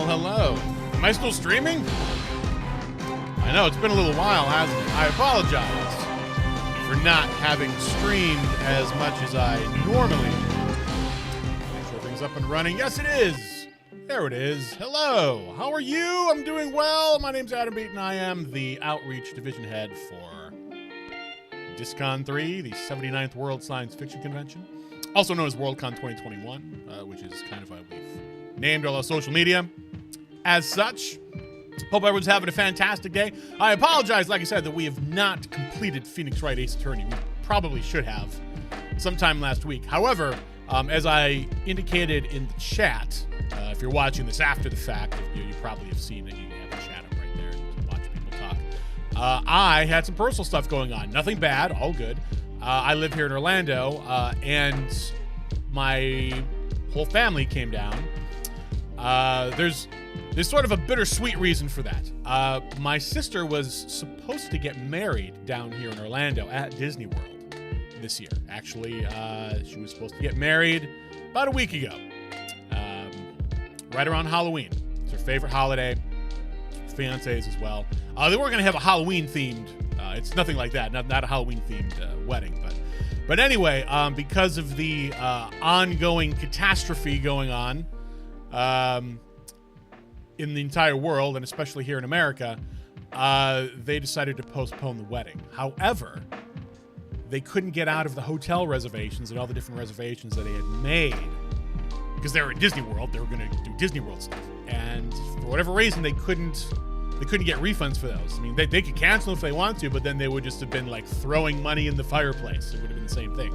hello. Am I still streaming? I know, it's been a little while, hasn't it? I apologize for not having streamed as much as I normally do. Make sure things up and running. Yes, it is. There it is. Hello. How are you? I'm doing well. My name's Adam Beaton. I am the Outreach Division Head for DISCON 3, the 79th World Science Fiction Convention, also known as Worldcon 2021, which is kind of how we've named all our social media as such. Hope everyone's having a fantastic day. I apologize, like I said, that we have not completed Phoenix Wright Ace Attorney. We probably should have sometime last week. However, as I indicated in the chat, if you're watching this after the fact, you probably have seen that you have the chat up right there to watch people talk. I had some personal stuff going on. Nothing bad, all good. I live here in Orlando, and my whole family came down. There's sort of a bittersweet reason for that. My sister was supposed to get married down here in Orlando at Disney World this year. Actually, she was supposed to get married about a week ago, right around Halloween. It's her favorite holiday. Fiance's as well. They were going to have a Halloween-themed. It's nothing like that. Not a Halloween-themed wedding, but anyway, because of the ongoing catastrophe going on in the entire world, and especially here in America, they decided to postpone the wedding. However, they couldn't get out of the hotel reservations and all the different reservations that they had made because they were at Disney World. They were going to do Disney World stuff, and for whatever reason, they couldn't get refunds for those. I mean, they could cancel if they want to, but then they would just have been like throwing money in the fireplace. It would have been the same thing.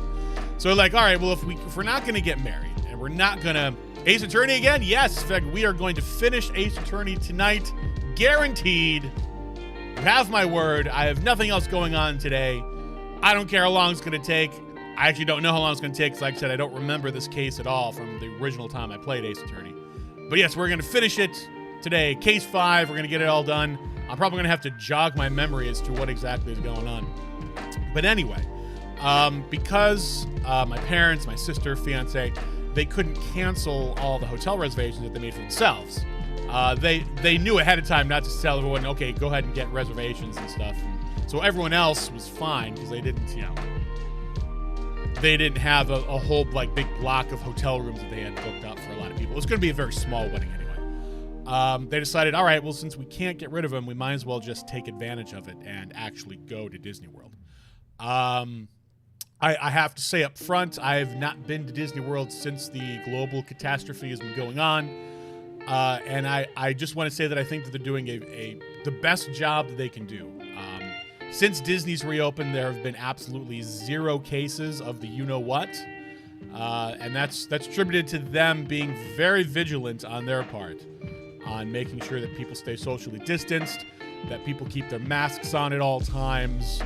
So like, all right, well, if we're not going to get married and we're not going to Ace Attorney again, yes, in fact, we are going to finish Ace Attorney tonight, guaranteed. You have my word. I have nothing else going on today. I don't care how long it's going to take. I actually don't know how long it's going to take because, like I said, I don't remember this case at all from the original time I played Ace Attorney. But yes, we're going to finish it today. Case 5, we're going to get it all done. I'm probably going to have to jog my memory as to what exactly is going on. But anyway, because my parents, my sister, fiance, they couldn't cancel all the hotel reservations that they made for themselves. They knew ahead of time not to tell everyone, okay, go ahead and get reservations and stuff. So everyone else was fine because they didn't, they didn't have a whole like big block of hotel rooms that they had booked up for a lot of people. It was going to be a very small wedding anyway. They decided, all right, well, since we can't get rid of them, we might as well just take advantage of it and actually go to Disney World. I have to say up front, I have not been to Disney World since the global catastrophe has been going on. And I just want to say that I think that they're doing the best job that they can do. Since Disney's reopened, there have been absolutely 0 cases of the you-know-what. And that's attributed to them being very vigilant on their part on making sure that people stay socially distanced, that people keep their masks on at all times.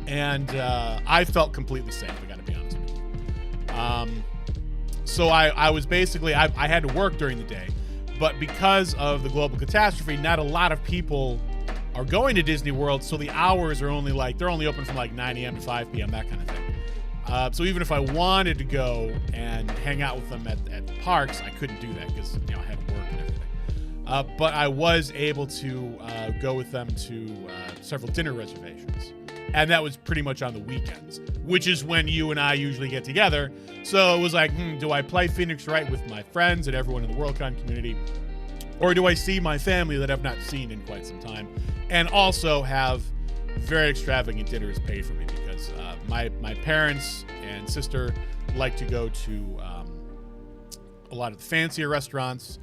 And I felt completely safe, I gotta be honest with you. So I was basically, I had to work during the day, but because of the global catastrophe, not a lot of people are going to Disney World, so the hours are only they're only open from like 9 a.m. to 5 p.m., that kind of thing. So even if I wanted to go and hang out with them at the parks, I couldn't do that because I had to work and everything. But I was able to go with them to several dinner reservations. And that was pretty much on the weekends, which is when you and I usually get together. So it was like, do I play Phoenix Wright with my friends and everyone in the Worldcon community? Or do I see my family that I've not seen in quite some time and also have very extravagant dinners paid for me? Because my parents and sister like to go to a lot of the fancier restaurants,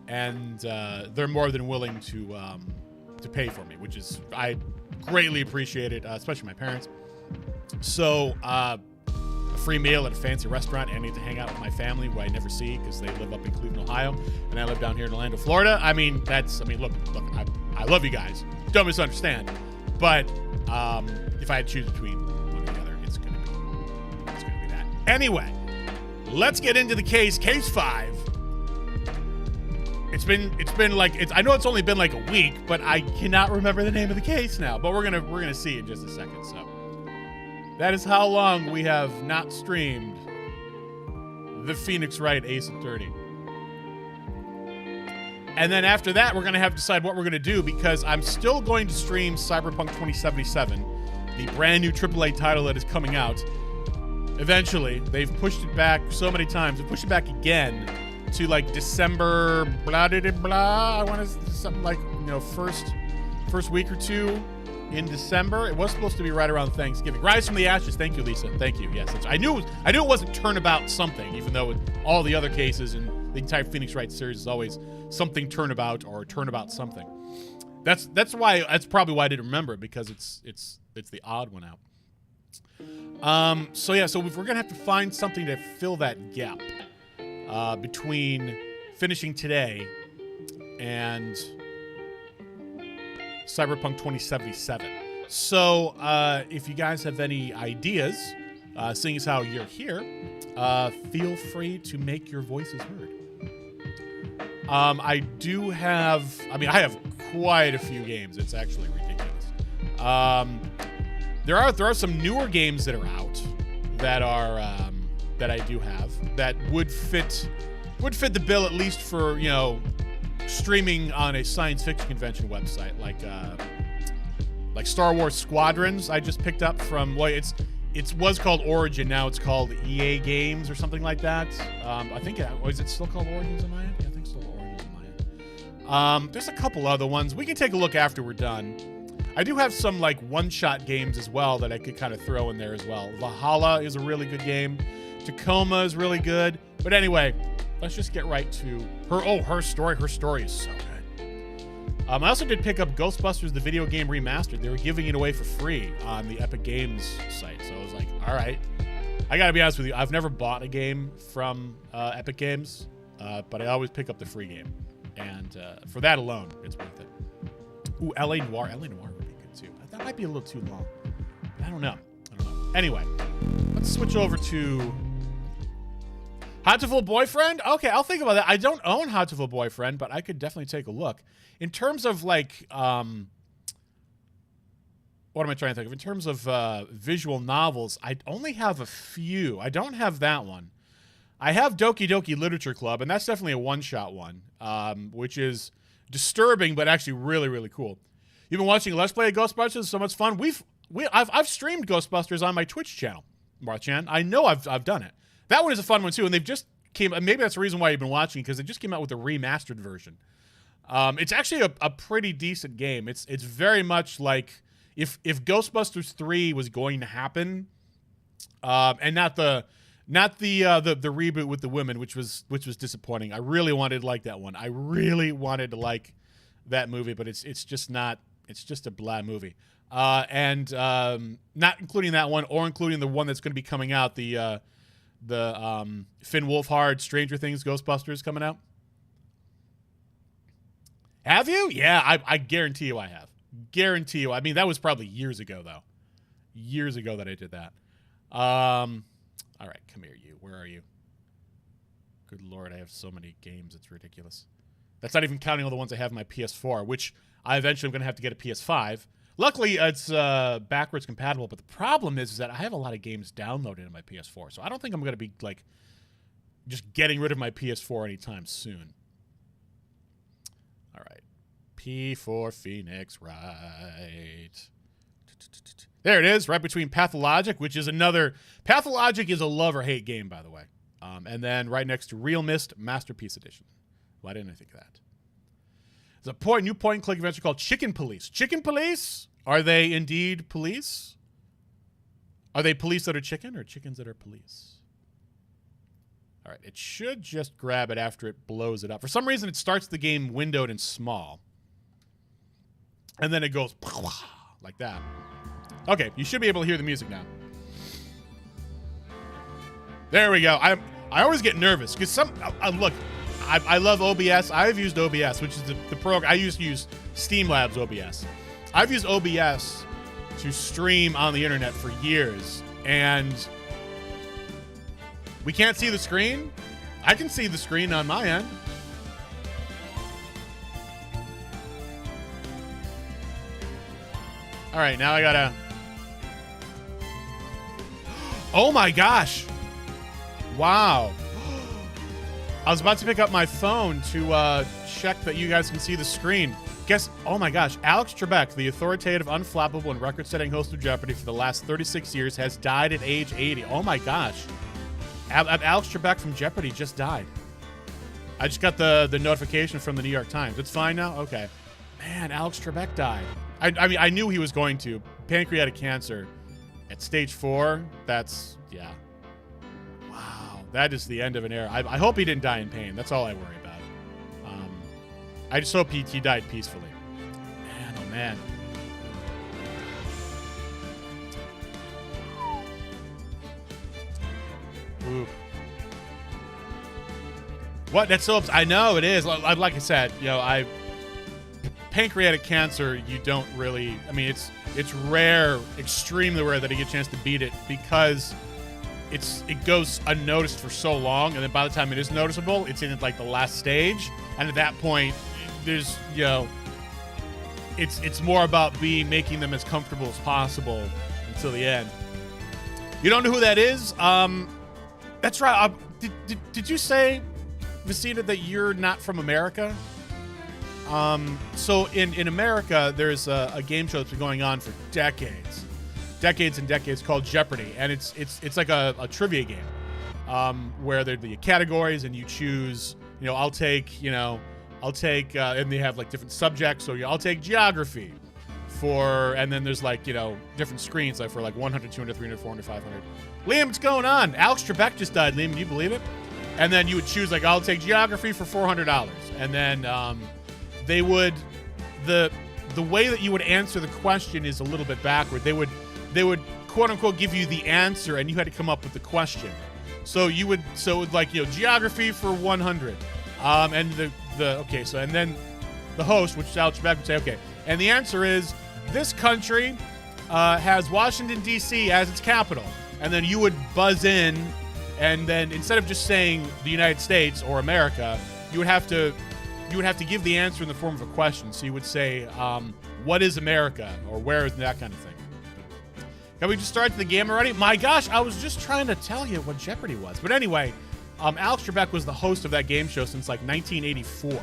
and they're more than willing to pay for me, which is, I greatly appreciate it, especially my parents. So a free meal at a fancy restaurant, and I need to hang out with my family who I never see because they live up in Cleveland, Ohio, and I live down here in Orlando, Florida. Look, I love you guys. Don't misunderstand. But if I had to choose between one or the other, it's gonna be that. Anyway, let's get into the case 5. It's been like, I know it's only been like a week, but I cannot remember the name of the case now. But we're gonna see in just a second. So that is how long we have not streamed the Phoenix Wright Ace Attorney. And then after that, we're going to have to decide what we're going to do, because I'm still going to stream Cyberpunk 2077, the brand new AAA title that is coming out. Eventually, they've pushed it back so many times. They've pushed it back again to like December, blah, blah, blah, blah. I want to something like, first week or two in December. It was supposed to be right around Thanksgiving. Rise from the Ashes. Thank you, Lisa. Thank you. Yes, I knew it wasn't Turnabout something, even though in all the other cases in the entire Phoenix Wright series is always something Turnabout or Turnabout something. That's probably why I didn't remember it, because it's the odd one out. So we're gonna have to find something to fill that gap between finishing today and Cyberpunk 2077. So if you guys have any ideas, seeing as how you're here, feel free to make your voices heard. I have quite a few games. It's actually ridiculous. There are some newer games that are out that are that I do have that would fit the bill, at least for streaming on a science fiction convention website, like Star Wars Squadrons. I just picked up from it was called Origin, now it's called EA Games or something like that. I think is it still called Origins on my end? Yeah, I think it's still Origins on my end. There's a couple other ones we can take a look after we're done. I do have some like one-shot games as well that I could kind of throw in there as well. Valhalla is a really good game. Tacoma is really good. But anyway, let's just get right to her story. Her story is so good. I also did pick up Ghostbusters, the video game remastered. They were giving it away for free on the Epic Games site. So I was like, all right. I got to be honest with you. I've never bought a game from Epic Games, but I always pick up the free game. And for that alone, it's worth it. Ooh, LA Noire. LA Noire would be good too. That might be a little too long. But I don't know. Anyway, let's switch over to Hatoful Boyfriend? Okay, I'll think about that. I don't own Hatoful Boyfriend, but I could definitely take a look. In terms of like, what am I trying to think of? In terms of visual novels, I only have a few. I don't have that one. I have Doki Doki Literature Club, and that's definitely a one-shot one, which is disturbing, but actually really, really cool. You've been watching Let's Play Ghostbusters, so much fun. I've streamed Ghostbusters on my Twitch channel, Marchan. I know I've done it. That one is a fun one too, and they've just maybe that's the reason why you've been watching, because they just came out with a remastered version. It's actually a pretty decent game. It's very much like if Ghostbusters 3 was going to happen, and not the reboot with the women, which was disappointing. I really wanted to like that one. I really wanted to like that movie, but it's just not. It's just a blah movie. And not including that one, or including the one that's going to be coming out, the Finn Wolfhard Stranger Things Ghostbusters coming out. Have you? Yeah, I guarantee you I have. Guarantee you. I mean, that was probably years ago, though. Years ago that I did that. All right, come here, you. Where are you? Good Lord, I have so many games. It's ridiculous. That's not even counting all the ones I have on my PS4, which I eventually am going to have to get a PS5. Luckily, it's backwards compatible, but the problem is that I have a lot of games downloaded on my PS4, so I don't think I'm going to be, like, just getting rid of my PS4 anytime soon. All right. P for Phoenix Wright. There it is, right between Pathologic, which is another... Pathologic is a love or hate game, by the way. And then right next to Real Mist Masterpiece Edition. Why didn't I think of that? There's a new point-and-click adventure called Chicken Police. Chicken Police? Are they indeed police? Are they police that are chicken, or chickens that are police? All right, it should just grab it after it blows it up. For some reason, it starts the game windowed and small. And then it goes like that. Okay, you should be able to hear the music now. There we go. I always get nervous because look, I love OBS. I've used OBS, which is the program I used to use. Steamlabs OBS. I've used OBS to stream on the internet for years, and we can't see the screen. I can see the screen on my end. All right, now I gotta... Oh my gosh. Wow. I was about to pick up my phone to check that you guys can see the screen. Guess, oh my gosh, Alex Trebek, the authoritative, unflappable, and record-setting host of Jeopardy for the last 36 years, has died at age 80. Oh my gosh. Alex Trebek from Jeopardy just died. I just got the notification from the New York Times. It's fine now? Okay. Man, Alex Trebek died. I mean, I knew he was going to. Pancreatic cancer at stage 4. That's, yeah. Wow. That is the end of an era. I hope he didn't die in pain. That's all I worry about. I just hope he died peacefully. Man, oh man. Ooh. What? That's so. I know it is. Like I said, you know, pancreatic cancer. You don't really. I mean, it's rare, extremely rare that you get a chance to beat it because it goes unnoticed for so long, and then by the time it is noticeable, it's in like the last stage, and at that point, there's it's more about making them as comfortable as possible until the end. You don't know who that is? That's right. Did you say, Vecina, that you're not from America? So in America, there's a game show that's been going on for decades and decades called Jeopardy, and it's like a trivia game where there'd be categories and you choose. You know, I'll take, and they have like different subjects. So I'll take geography and then there's like, different screens like for like 100, 200, 300, 400, 500. Liam, what's going on? Alex Trebek just died, Liam. Can you believe it? And then you would choose like, I'll take geography for $400. And then they would, the way that you would answer the question is a little bit backward. They would quote unquote give you the answer and you had to come up with the question. So it would like, geography for 100. And and then the host, which is Alex Trebek, would say, okay, and the answer is this country has Washington, D.C. as its capital. And then you would buzz in, and then instead of just saying the United States or America, you would have to give the answer in the form of a question. So you would say, what is America? Or where is that kind of thing. Can we just start the game already? My gosh, I was just trying to tell you what Jeopardy was. But anyway, Alex Trebek was the host of that game show since like 1984.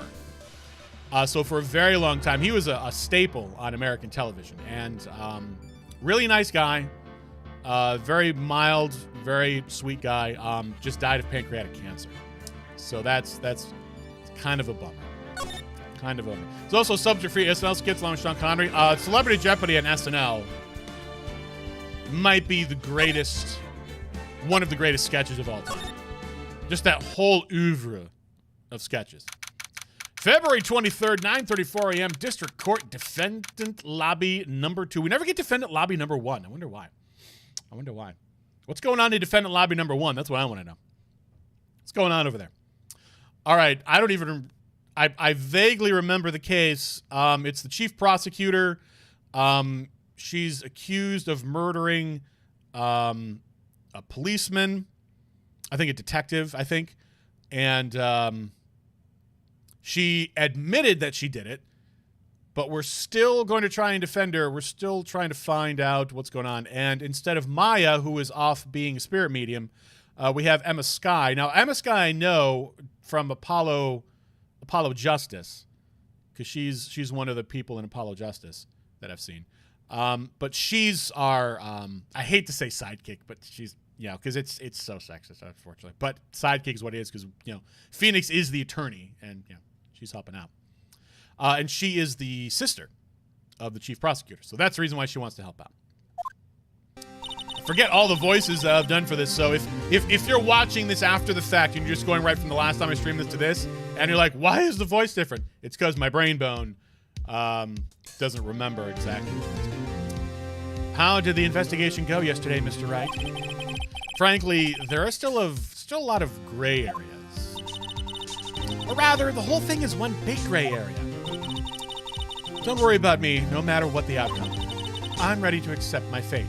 So for a very long time, he was a staple on American television. And really nice guy. Very mild, very sweet guy. Just died of pancreatic cancer. So that's kind of a bummer. Kind of a bummer. There's also subject free SNL skits along with Sean Connery. Celebrity Jeopardy on SNL might be one of the greatest sketches of all time. Just that whole oeuvre of sketches. February 23rd, 9:34 a.m., District Court, Defendant Lobby number 2. We never get Defendant Lobby number 1. I wonder why. What's going on in Defendant Lobby number 1? That's what I want to know. What's going on over there? All right, I vaguely remember the case. It's the chief prosecutor. She's accused of murdering a policeman, I think a detective, and she admitted that she did it, but we're still going to try and defend her. We're still trying to find out what's going on. And instead of Maya, who is off being a spirit medium, we have Emma Skye. Now, Emma Skye I know from Apollo Justice, because she's one of the people in Apollo Justice that I've seen. But she's our, I hate to say sidekick, but she's, because it's so sexist, unfortunately. But sidekick is what it is, because, Phoenix is the attorney, and, she's helping out. And she is the sister of the chief prosecutor. So that's the reason why she wants to help out. Forget all the voices that I've done for this. So if you're watching this after the fact and you're just going right from the last time I streamed this to this, and you're like, why is the voice different? It's because my brain bone doesn't remember exactly. How did the investigation go yesterday, Mr. Wright? Frankly, there are still a lot of gray areas. Or rather, the whole thing is one big gray area. Don't worry about me, no matter what the outcome. I'm ready to accept my fate.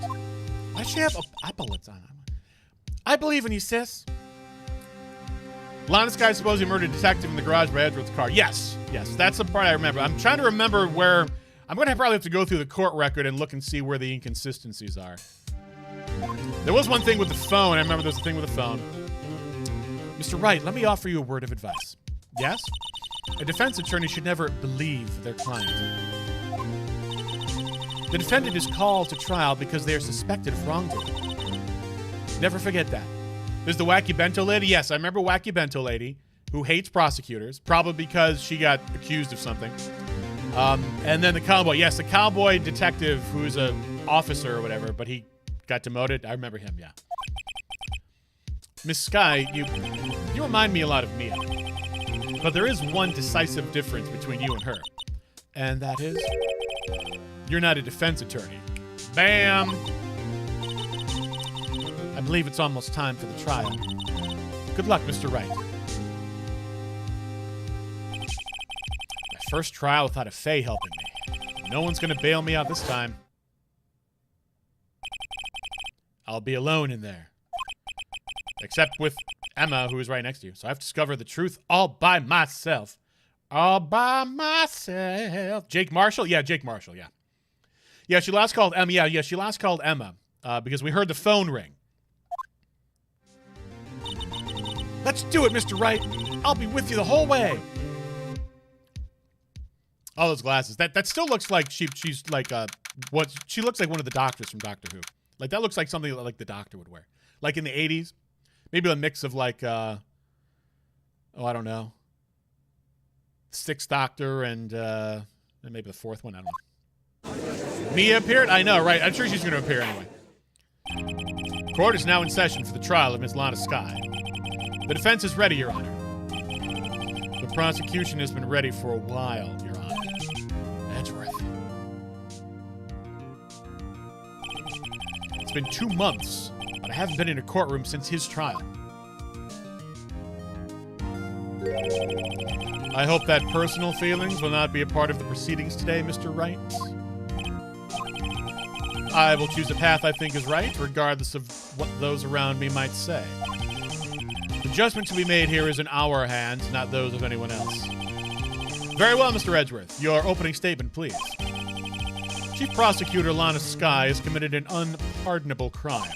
Why does she have epaulets on? I believe in you, sis. Lana Sky supposedly murdered a detective in the garage by Edward's car. Yes, that's the part I remember. I'm trying to remember where. I'm going to probably have to go through the court record and look and see where the inconsistencies are. There was one thing with the phone. I remember there was a thing with the phone. Mr. Wright, let me offer you a word of advice. Yes? A defense attorney should never believe their client. The defendant is called to trial because they are suspected of wrongdoing. Never forget that. There's the wacky bento lady. Yes, I remember wacky bento lady who hates prosecutors, probably because she got accused of something. And then the cowboy. Yes, the cowboy detective who's an officer or whatever, but he got demoted. I remember him, yeah. Miss Sky, you remind me a lot of Mia. But there is one decisive difference between you and her. And that is, you're not a defense attorney. Bam! I believe it's almost time for the trial. Good luck, Mr. Wright. My first trial without a Fae helping me. No one's gonna bail me out this time. I'll be alone in there. Except with Emma, who is right next to you. So I've discovered the truth all by myself. All by myself. Jake Marshall? Yeah, Jake Marshall, yeah. Yeah, she last called Emma. Yeah, she last called Emma because we heard the phone ring. Let's do it, Mr. Wright. I'll be with you the whole way. All those glasses. That still looks like she's like what she looks like one of the doctors from Doctor Who. Like that looks like something like the Doctor would wear. Like in the 80s. Maybe a mix of like I don't know. Sixth Doctor and maybe the fourth one, I don't know. Mia appeared? I know, right? I'm sure she's gonna appear anyway. Court is now in session for the trial of Miss Lana Sky. The defense is ready, Your Honor. The prosecution has been ready for a while, Your Honor. Edgeworth. It's been 2 months, but I haven't been in a courtroom since his trial. I hope that personal feelings will not be a part of the proceedings today, Mr. Wright. I will choose a path I think is right, regardless of what those around me might say. The judgment to be made here is in our hands, not those of anyone else. Very well, Mr. Edgeworth. Your opening statement, please. Chief Prosecutor Lana Sky has committed an unpardonable crime.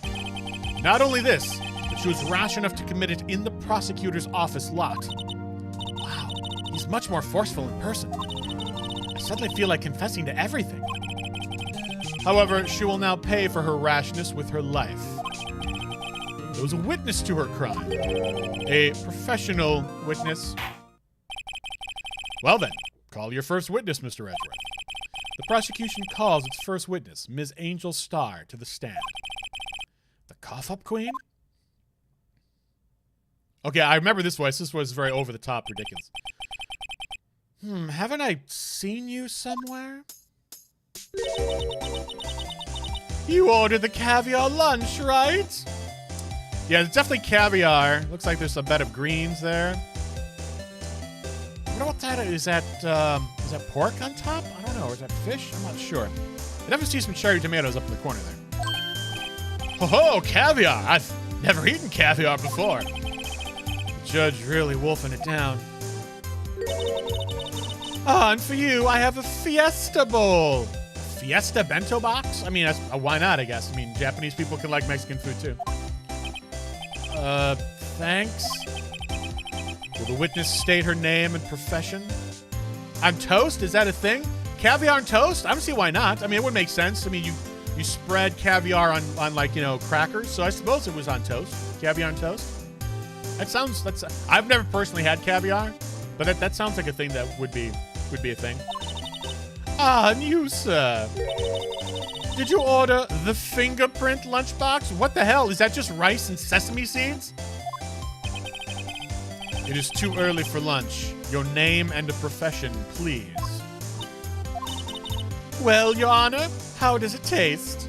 Not only this, but she was rash enough to commit it in the prosecutor's office lot. Wow, he's much more forceful in person. I suddenly feel like confessing to everything. However, she will now pay for her rashness with her life. There was a witness to her crime. A professional witness. Well then, call your first witness, Mr. Edgeworth. The prosecution calls its first witness, Ms. Angel Starr, to the stand. The cough-up queen? Okay, I remember this voice. This was very over-the-top ridiculous. Haven't I seen you somewhere? You ordered the caviar lunch, right? Yeah, it's definitely caviar. Looks like there's a bed of greens there. I wonder what that is. Is that pork on top? I don't know. Or is that fish? I'm not sure. I never see some cherry tomatoes up in the corner there. Oh, caviar! I've never eaten caviar before. The judge really wolfing it down. And for you, I have a Fiesta Bowl. Fiesta bento box? I mean, that's, why not, I guess. I mean, Japanese people can like Mexican food, too. Thanks. Will the witness state her name and profession? On toast? Is that a thing? Caviar on toast? I don't see why not. I mean, it would make sense. I mean, you spread caviar on like, you know, crackers. So I suppose it was on toast. Caviar on toast? I've never personally had caviar, but that sounds like a thing that would be a thing. And you, sir. Did you order the fingerprint lunchbox? What the hell? Is that just rice and sesame seeds? It is too early for lunch. Your name and a profession, please. Well, Your Honor, how does it taste?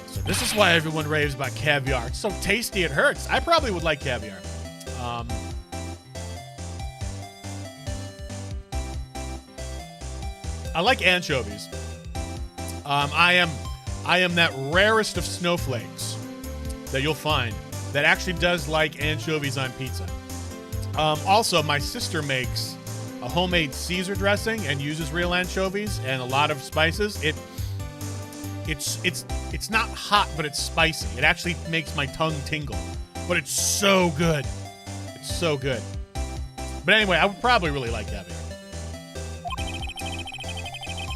So this is why everyone raves about caviar. It's so tasty it hurts. I probably would like caviar. I like anchovies. I am that rarest of snowflakes that you'll find that actually does like anchovies on pizza. Also, my sister makes a homemade Caesar dressing and uses real anchovies and a lot of spices. It's not hot, but it's spicy. It actually makes my tongue tingle, but it's so good. So good. But anyway, I would probably really like caviar.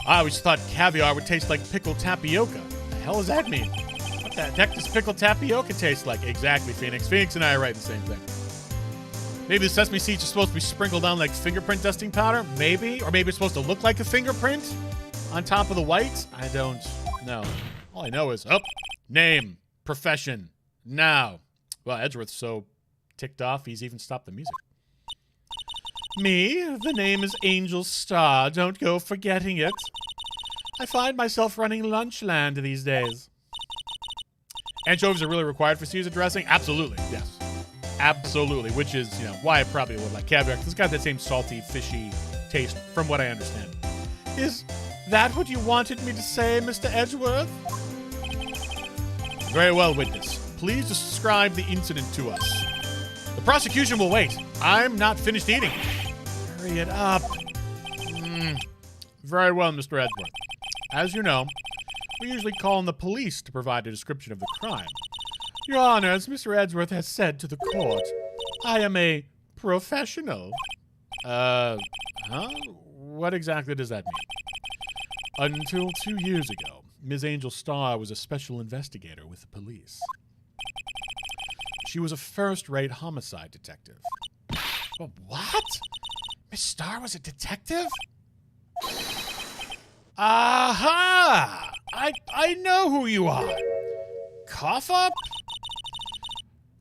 I always thought caviar would taste like pickled tapioca. What the hell does that mean? What the heck does pickled tapioca taste like? Exactly, Phoenix. Phoenix and I are writing the same thing. Maybe the sesame seeds are supposed to be sprinkled down like fingerprint dusting powder? Maybe. Or maybe it's supposed to look like a fingerprint on top of the white? I don't know. All I know is, name, profession, now. Well, Edgeworth's so ticked off, he's even stopped the music. Me, the name is Angel Star. Don't go forgetting it. I find myself running Lunchland these days. Anchovies are really required for Caesar dressing? Absolutely, yes. Absolutely, which is, why I probably would like caviar, because it's got that same salty, fishy taste, from what I understand. Is that what you wanted me to say, Mr. Edgeworth? Very well, witness. Please describe the incident to us. The prosecution will wait. I'm not finished eating. Hurry it up. Very well, Mr. Edgeworth. As you know, we usually call on the police to provide a description of the crime. Your Honor, as Mr. Edgeworth has said to the court, I am a professional. What exactly does that mean? Until 2 years ago, Ms. Angel Starr was a special investigator with the police. She was a first-rate homicide detective. What? Miss Starr was a detective? Aha! I know who you are. Cough up?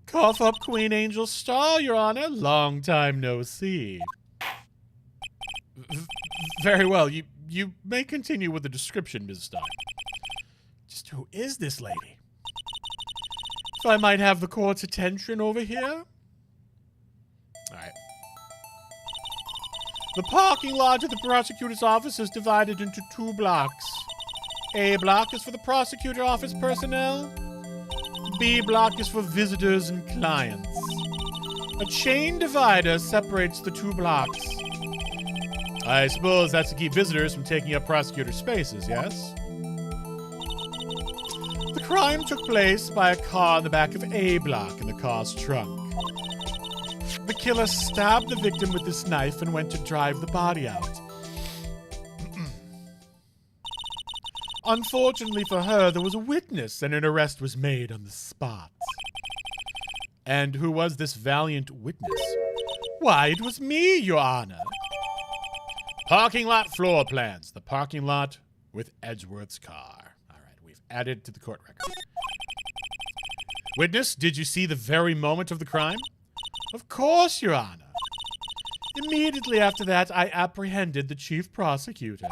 Cough up, Queen Angel Star, Your Honor. Long time no see. Very well. You may continue with the description, Ms. Starr. Just who is this lady? If I might have the court's attention over here. All right. The parking lot at the prosecutor's office is divided into 2 blocks. A block is for the prosecutor office personnel. B block is for visitors and clients. A chain divider separates the 2 blocks. I suppose that's to keep visitors from taking up prosecutor spaces, yes? The crime took place by a car in the back of A block in the car's trunk. The killer stabbed the victim with this knife and went to drive the body out. Unfortunately for her, there was a witness and an arrest was made on the spot. And who was this valiant witness? Why, it was me, Your Honor. Parking lot floor plans. The parking lot with Edgeworth's car. All right, we've added to the court record. Witness, did you see the very moment of the crime? Of course, Your Honor. Immediately after that, I apprehended the chief prosecutor.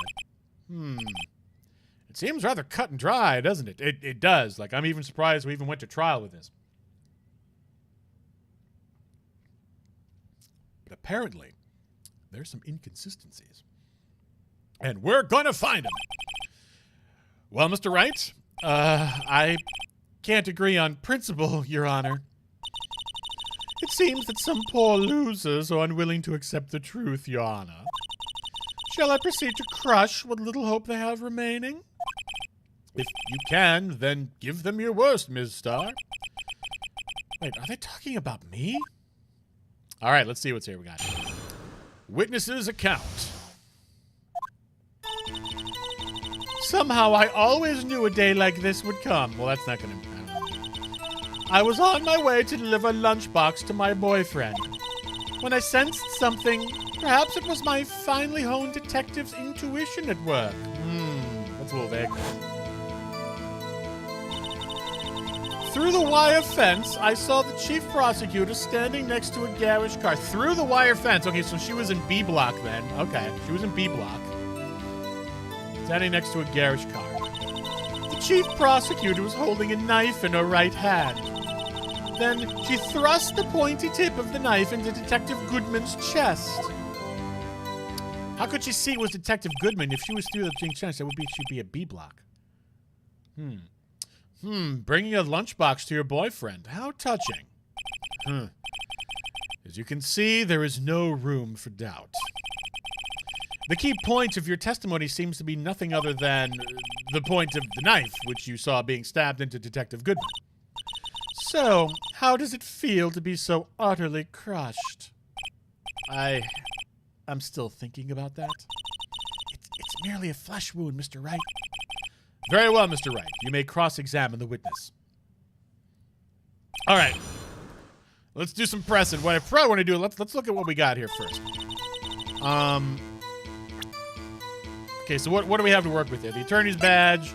It seems rather cut and dry, doesn't it? It does. Like, I'm even surprised we even went to trial with this. But apparently, there's some inconsistencies. And we're going to find them. Well, Mr. Wright, I can't agree on principle, Your Honor. It seems that some poor losers are unwilling to accept the truth, Your Honor. Shall I proceed to crush what little hope they have remaining? If you can, then give them your worst, Ms. Starr. Wait, are they talking about me? All right, let's see what's here we got. Witness's account. Somehow I always knew a day like this would come. Well, that's not going to happen. I was on my way to deliver a lunchbox to my boyfriend. When I sensed something, perhaps it was my finely honed detective's intuition at work. That's a little vague. Through the wire fence, I saw the chief prosecutor standing next to a garish car. Through the wire fence. Okay, so she was in B block then. Okay, she was in B block. Standing next to a garish car. The chief prosecutor was holding a knife in her right hand. Then she thrust the pointy tip of the knife into Detective Goodman's chest. How could she see it was Detective Goodman if she was through the chest? That would be she'd be a B block. Bringing a lunchbox to your boyfriend. How touching. As you can see, there is no room for doubt. The key point of your testimony seems to be nothing other than the point of the knife, which you saw being stabbed into Detective Goodman. So, how does it feel to be so utterly crushed? I'm still thinking about that. It's merely a flesh wound, Mr. Wright. Very well, Mr. Wright. You may cross-examine the witness. All right. Let's do some pressing. What I probably want to do, let's look at what we got here first. Okay, so what do we have to work with here? The attorney's badge,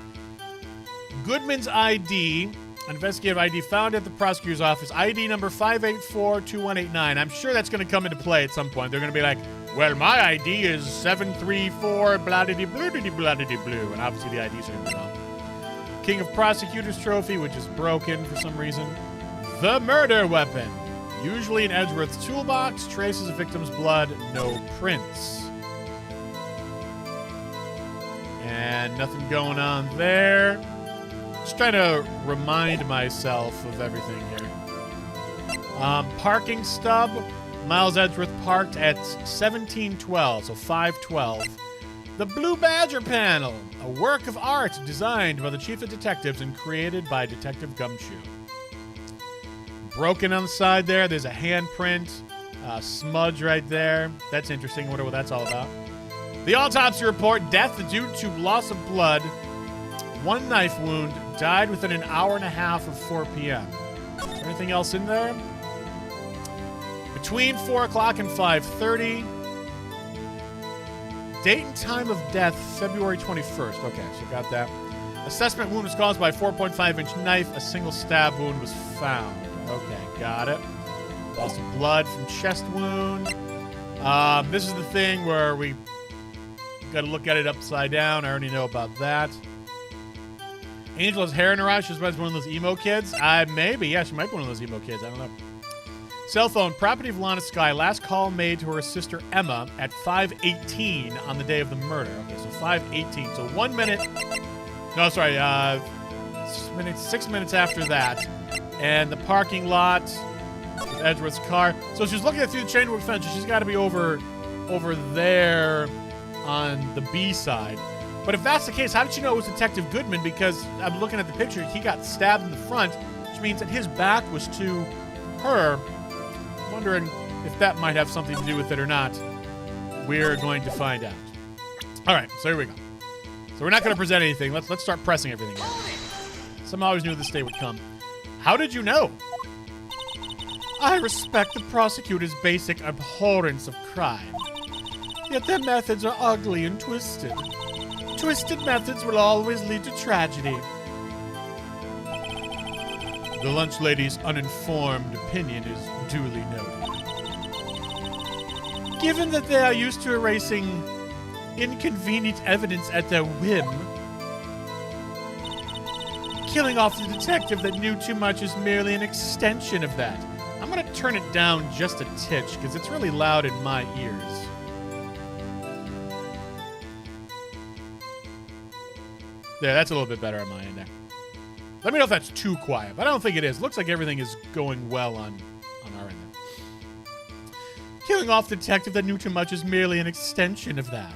Goodman's ID, investigative ID found at the prosecutor's office, ID number 5842189. I'm sure that's going to come into play at some point. They're going to be like, well, my ID is 734 blah-diddy-blue-diddy-blah-diddy-blue. And obviously the IDs are going to be wrong. King of Prosecutors trophy, which is broken for some reason. The murder weapon. Usually in Edgeworth's toolbox, traces of victim's blood, no prints. And nothing going on there. Just trying to remind myself of everything here. Parking stub. Miles Edgeworth parked at 1712, so 512. The Blue Badger panel, a work of art designed by the chief of detectives and created by Detective Gumshoe. Broken on the side there. There's a handprint, smudge right there. That's interesting. I wonder what that's all about. The autopsy report, death due to loss of blood, one knife wound, died within an hour and a half of 4 p.m. Is there anything else in there? Between 4 o'clock and 5:30. Date and time of death, February 21st. Okay, so got that. Assessment wound was caused by a 4.5-inch knife. A single stab wound was found. Okay, got it. Loss of blood from chest wound. This is the thing where we got to look at it upside down. I already know about that. Angel has hair in her eyes. She's one of those emo kids. Maybe. Yeah, she might be one of those emo kids. I don't know. Cell phone, property of Lana Sky. Last call made to her sister Emma at 5:18 on the day of the murder. Okay, so 5:18. So 1 minute. No, sorry. 6 minutes after that. And the parking lot with Edgeworth's car. So she's looking at through the chain link fence. She's got to be over there on the B side. But if that's the case, how did you know it was Detective Goodman? Because I'm looking at the picture. He got stabbed in the front, which means that his back was to her. I'm wondering if that might have something to do with it or not. We're going to find out. All right, so here we go. So we're not going to present anything. Let's start pressing everything out. Somehow I always knew this day would come. How did you know? I respect the prosecutor's basic abhorrence of crime. Yet their methods are ugly and twisted. Twisted methods will always lead to tragedy. The lunch lady's uninformed opinion is duly noted. Given that they are used to erasing inconvenient evidence at their whim, killing off the detective that knew too much is merely an extension of that. I'm going to turn it down just a titch because it's really loud in my ears. There, that's a little bit better on my end there. Let me know if that's too quiet, but I don't think it is. Looks like everything is going well on our end there. Killing off the detective that knew too much is merely an extension of that.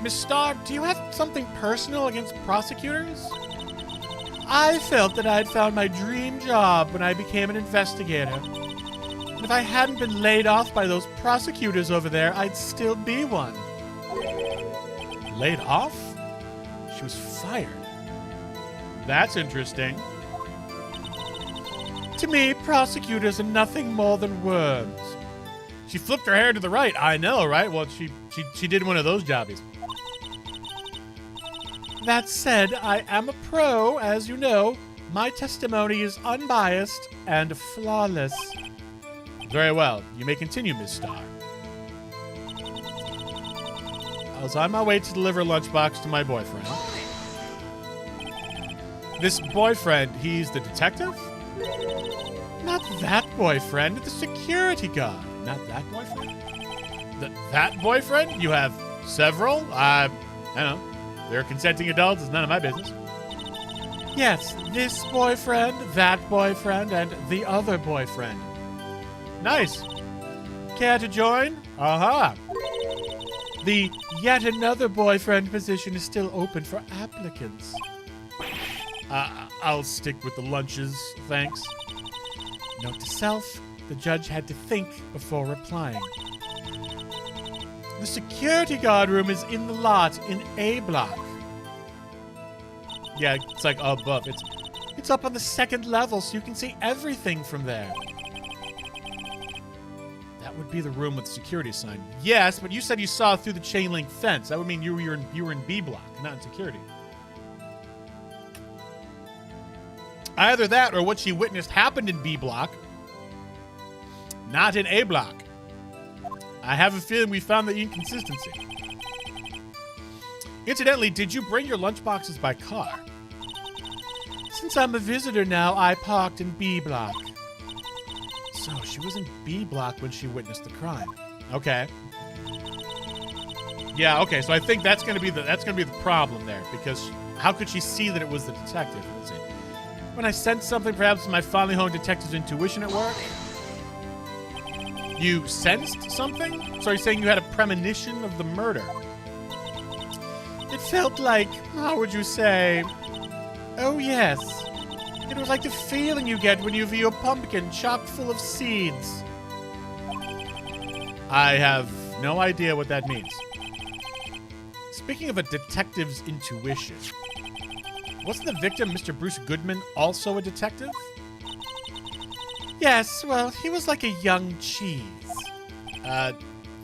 Miss Starr, do you have something personal against prosecutors? I felt that I had found my dream job when I became an investigator. And if I hadn't been laid off by those prosecutors over there, I'd still be one. Laid off? She was fired. That's interesting. To me, prosecutors are nothing more than worms. She flipped her hair to the right. I know, right? Well, she did one of those jobbies. That said, I am a pro, as you know. My testimony is unbiased and flawless. Very well. You may continue, Miss Starr. I was on my way to deliver a lunchbox to my boyfriend. This boyfriend, he's the detective? Not that boyfriend, the security guard. Not that boyfriend? That boyfriend? You have several? I don't know. They're consenting adults. It's none of my business. Yes, this boyfriend, that boyfriend, and the other boyfriend. Nice. Care to join? Aha. The yet another boyfriend position is still open for applicants. I'll stick with the lunches, thanks. Note to self, the judge had to think before replying. The security guard room is in the lot in A block. Yeah, it's like above. It's up on the second level, so you can see everything from there. That would be the room with the security sign. Yes, but you said you saw through the chain link fence. That would mean you were in B block, not in security. Either that or what she witnessed happened in B block, not in A block. I have a feeling we found the inconsistency. Incidentally, did you bring your lunchboxes by car? Since I'm a visitor now, I parked in B block. So she was in B block when she witnessed the crime. Okay. Yeah, okay, so I think that's gonna be the problem there, because how could she see that it was the detective? Let's see. When I sense something, perhaps my finely honed detective's intuition at work. You sensed something? So you're saying you had a premonition of the murder? It felt like, how would you say? Oh, yes. It was like the feeling you get when you view a pumpkin chock full of seeds. I have no idea what that means. Speaking of a detective's intuition, wasn't the victim, Mr. Bruce Goodman, also a detective? Yes, well, he was like a young cheese.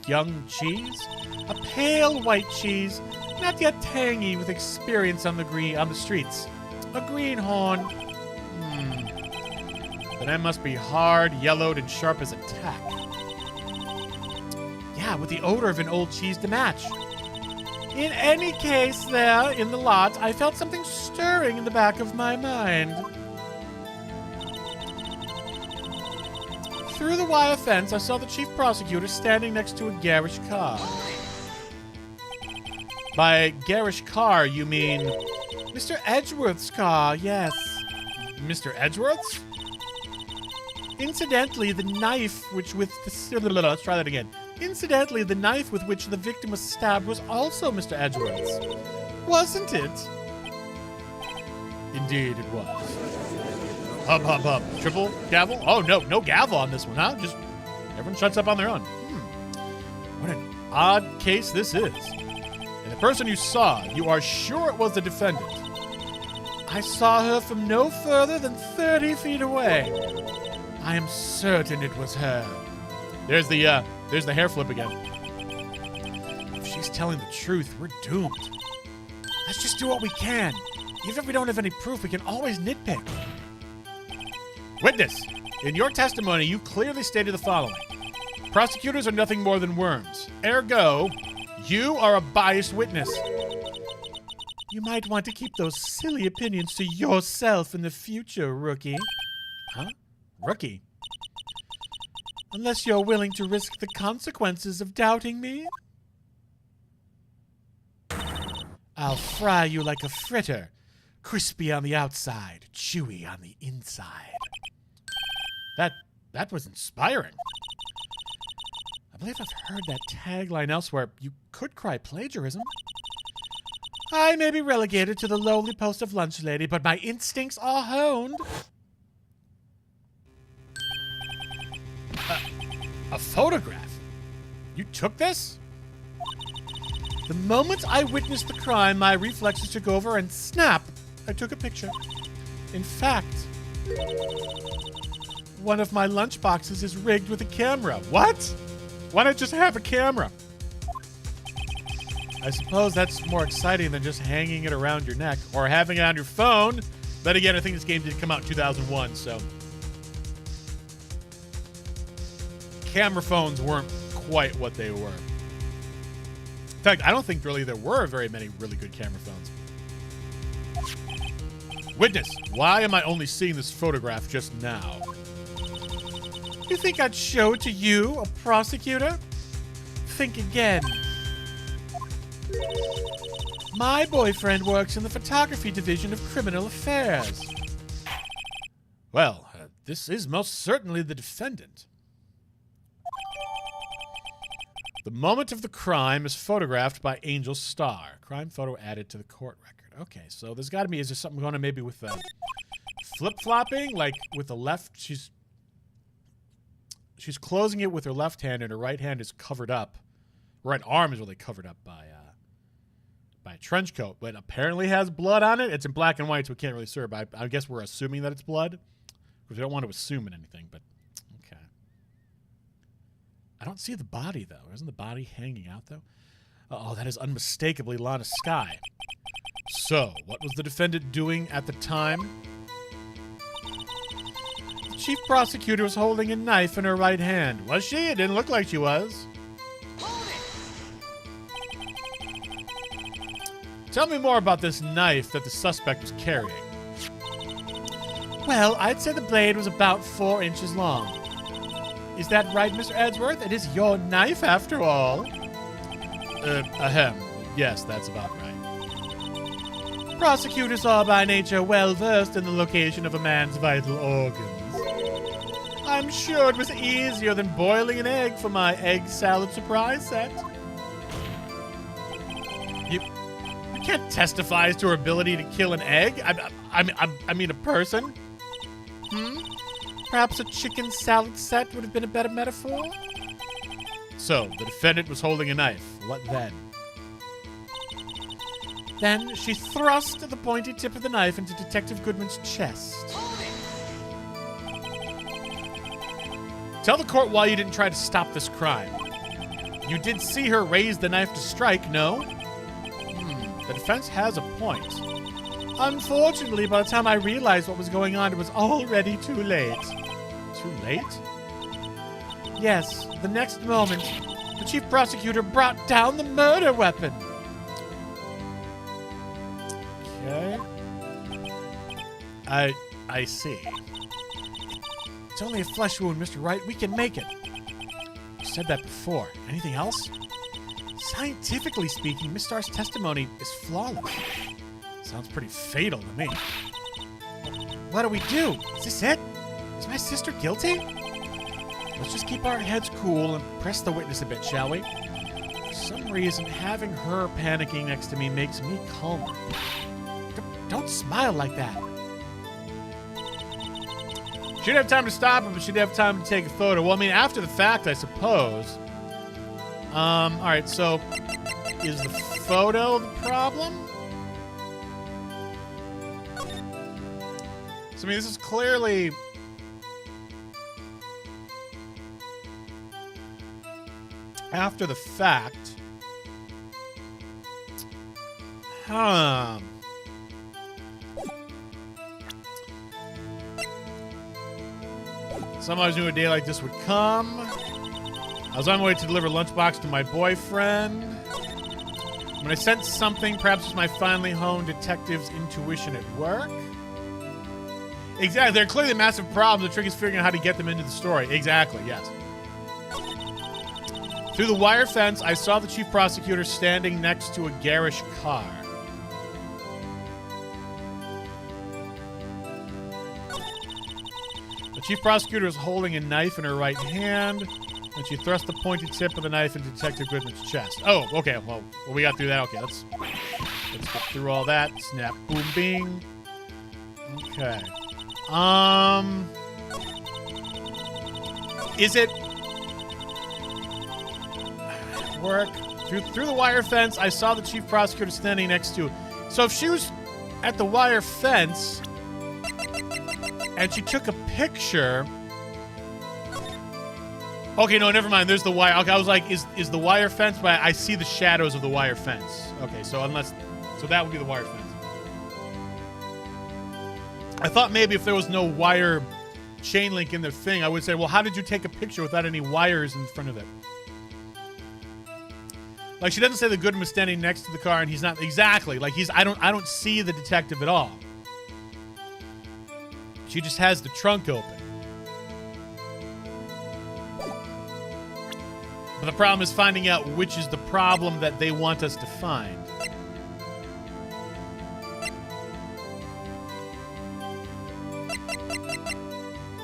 Young cheese? A pale white cheese, not yet tangy with experience on the streets. A greenhorn. Then I must be hard, yellowed, and sharp as a tack. Yeah, with the odor of an old cheese to match. In any case, there, in the lot, I felt something stirring in the back of my mind. Through the wire fence, I saw the chief prosecutor standing next to a garish car. By garish car, you mean Mr. Edgeworth's car, yes. Mr. Edgeworth's? Incidentally, the knife which with the... Let's try that again. Incidentally, the knife with which the victim was stabbed was also Mr. Edgeworth's. Wasn't it? Indeed it was. Hub, hub, hub. Triple gavel? Oh, no gavel on this one, huh? Just everyone shuts up on their own. What an odd case this is. And the person you saw, you are sure it was the defendant? I saw her from no further than 30 feet away. I am certain it was her. There's the hair flip again. If she's telling the truth, we're doomed. Let's just do what we can. Even if we don't have any proof, we can always nitpick. Witness, in your testimony, you clearly stated the following. Prosecutors are nothing more than worms. Ergo, you are a biased witness. You might want to keep those silly opinions to yourself in the future, rookie. Huh? Rookie? Unless you're willing to risk the consequences of doubting me. I'll fry you like a fritter. Crispy on the outside, chewy on the inside. That was inspiring. I believe I've heard that tagline elsewhere. You could cry plagiarism. I may be relegated to the lowly post of lunch lady, but my instincts are honed. A photograph? You took this? The moment I witnessed the crime, my reflexes took over and snap, I took a picture. In fact, one of my lunch boxes is rigged with a camera. What? Why not just have a camera? I suppose that's more exciting than just hanging it around your neck or having it on your phone. But again, I think this game did come out in 2001, so camera phones weren't quite what they were. In fact, I don't think really there were very many really good camera phones. Witness, why am I only seeing this photograph just now? You think I'd show it to you, a prosecutor? Think again. My boyfriend works in the photography division of criminal affairs. Well, this is most certainly the defendant. The moment of the crime is photographed by Angel Starr. Crime photo added to the court record. Okay, so there's got to be, is there something going on maybe with flip-flopping? Like with the left, she's closing it with her left hand and her right hand is covered up. Right arm is really covered up by a trench coat, but apparently has blood on it. It's in black and white, so we can't really serve. I guess we're assuming that it's blood because we don't want to assume anything, but okay. I don't see the body, though. Isn't the body hanging out, though? Oh, that is unmistakably Lana Skye. So, what was the defendant doing at the time? The chief prosecutor was holding a knife in her right hand. Was she? It didn't look like she was. Tell me more about this knife that the suspect was carrying. Well, I'd say the blade was about 4 inches long. Is that right, Mr. Edgeworth? It is your knife, after all. Ahem. Yes, that's about right. Prosecutors are by nature well-versed in the location of a man's vital organs. I'm sure it was easier than boiling an egg for my egg salad surprise set. You can't testify as to her ability to kill an egg. I mean a person. Perhaps a chicken salad set would have been a better metaphor? So, the defendant was holding a knife. What then? Then she thrust the pointy tip of the knife into Detective Goodman's chest. Tell the court why you didn't try to stop this crime. You did see her raise the knife to strike, no? The defense has a point. Unfortunately, by the time I realized what was going on, it was already too late. Too late? Yes, the next moment, the chief prosecutor brought down the murder weapon. Okay. I see. It's only a flesh wound, Mr. Wright. We can make it. You said that before. Anything else? Scientifically speaking, Miss Starr's testimony is flawless. Sounds pretty fatal to me. What do we do? Is this it? Is my sister guilty? Let's just keep our heads cool and press the witness a bit, shall we? For some reason, having her panicking next to me makes me calmer. Don't smile like that. She'd have time to stop him, but she'd have time to take a photo. Well, I mean, after the fact, I suppose. All right, so is the photo the problem? So, I mean, this is clearly... after the fact. Sometimes knew a day like this would come. I was on my way to deliver a lunchbox to my boyfriend. When I sensed something, perhaps it was my finely honed detective's intuition at work. Exactly. They're clearly massive problems. The trick is figuring out how to get them into the story. Exactly, yes. Through the wire fence, I saw the chief prosecutor standing next to a garish car. The chief prosecutor was holding a knife in her right hand, and she thrust the pointed tip of the knife into Detective Goodman's chest. Oh, okay. Well, we got through that. Okay, let's get through all that. Snap, boom, bing. Okay. Is it work? Through the wire fence, I saw the chief prosecutor standing next to. So if she was at the wire fence and she took a picture. Okay, no, never mind. There's the wire. Okay, I was like, is the wire fence? But I see the shadows of the wire fence. Okay, so that would be the wire fence. I thought maybe if there was no wire chain link in the thing, I would say, well, how did you take a picture without any wires in front of it? Like, she doesn't say the Goodman was standing next to the car and he's not exactly like I don't see the detective at all. She just has the trunk open. But the problem is finding out which is the problem that they want us to find.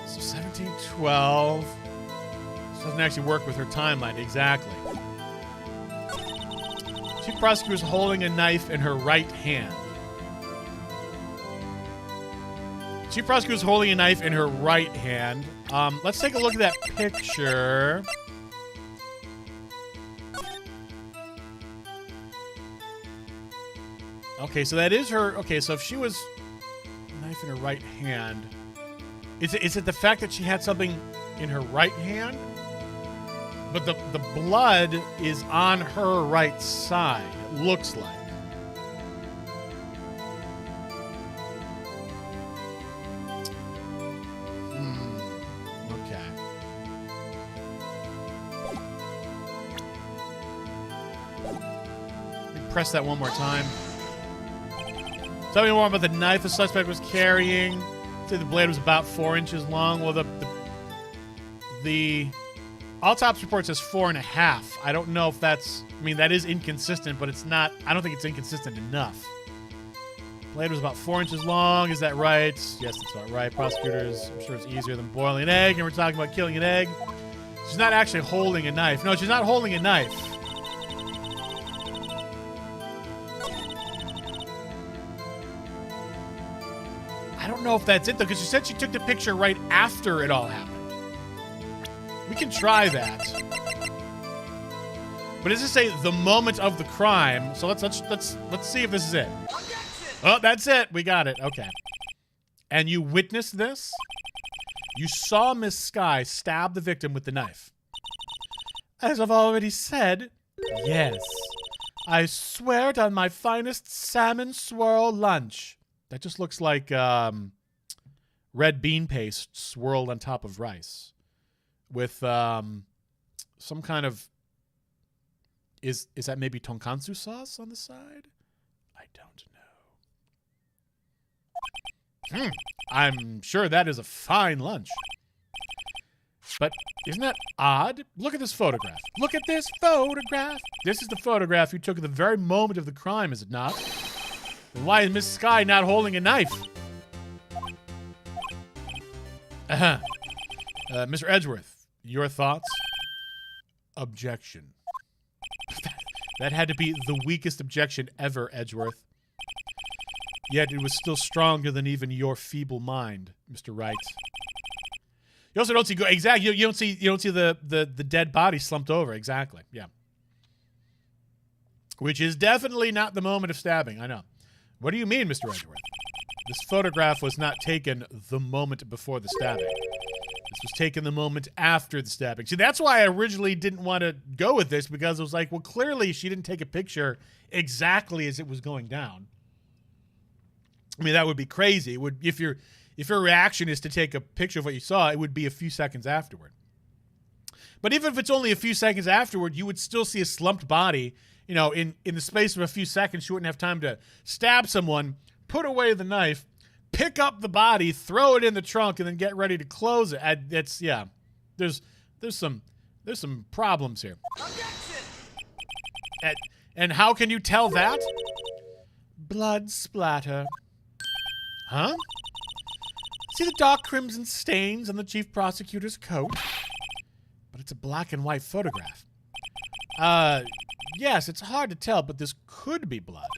So 1712. This doesn't actually work with her timeline exactly. Chief prosecutor is holding a knife in her right hand. Chief prosecutor is holding a knife in her right hand. Let's take a look at that picture. Okay, so that is her. Okay, so if she was knife in her right hand, is it the fact that she had something in her right hand? But the blood is on her right side, it looks like. Okay. Let me press that one more time. Tell me more about the knife the suspect was carrying. Say the blade was about 4 inches long. Well, the autopsy report says 4.5. I don't know if that's... I mean, that is inconsistent, but it's not... I don't think it's inconsistent enough. Blade was about 4 inches long. Is that right? Yes, that's about right. Prosecutors, I'm sure it's easier than boiling an egg, and we're talking about killing an egg. She's not actually holding a knife. No, she's not holding a knife. I don't know if that's it, though, because she said she took the picture right after it all happened. We can try that. But does it say the moment of the crime? So let's see if this is it. Oh, that's it. We got it. Okay. And you witnessed this? You saw Miss Sky stab the victim with the knife. As I've already said, yes. I swear it on my finest salmon swirl lunch. That just looks like red bean paste swirled on top of rice. With some kind of... Is that maybe tonkatsu sauce on the side? I don't know. I'm sure that is a fine lunch. But isn't that odd? Look at this photograph. Look at this photograph. This is the photograph you took at the very moment of the crime, is it not? Why is Miss Sky not holding a knife? Mr. Edgeworth, your thoughts? Objection. That had to be the weakest objection ever, Edgeworth. Yet it was still stronger than even your feeble mind, Mr. Wright. You also don't see exactly. You don't see the dead body slumped over. Exactly. Yeah. Which is definitely not the moment of stabbing. I know. What do you mean, Mr. Edgeworth? This photograph was not taken the moment before the stabbing. This was taken the moment after the stabbing. See, that's why I originally didn't want to go with this, because it was like, well, clearly she didn't take a picture exactly as it was going down. I mean, that would be crazy. It would, if your reaction is to take a picture of what you saw, it would be a few seconds afterward. But even if it's only a few seconds afterward, you would still see a slumped body. You know, in the space of a few seconds, you wouldn't have time to stab someone, put away the knife, pick up the body, throw it in the trunk, and then get ready to close it. It's yeah. There's some problems here. And how can you tell that? Blood splatter. Huh? See the dark crimson stains on the chief prosecutor's coat? But it's a black and white photograph. Yes, it's hard to tell, but this could be blood.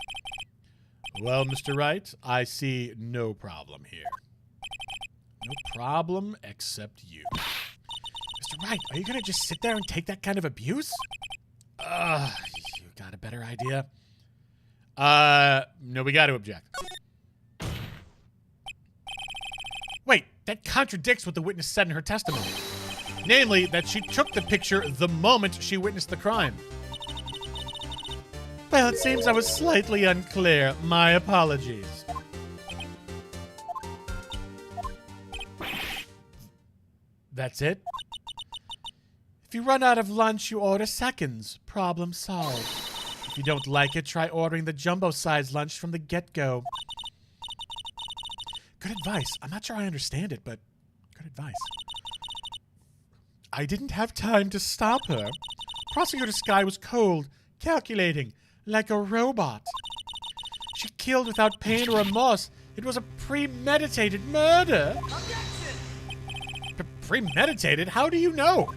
Well, Mr. Wright, I see no problem here. No problem except you. Mr. Wright, are you going to just sit there and take that kind of abuse? You got a better idea? No, we got to object. Wait, that contradicts what the witness said in her testimony. Namely, that she took the picture the moment she witnessed the crime. Well, it seems I was slightly unclear. My apologies. That's it? If you run out of lunch, you order seconds. Problem solved. If you don't like it, try ordering the jumbo-sized lunch from the get-go. Good advice. I'm not sure I understand it, but good advice. I didn't have time to stop her. Prosecutor Sky was cold, calculating, like a robot. She killed without pain or remorse. It was a premeditated murder. Premeditated? How do you know?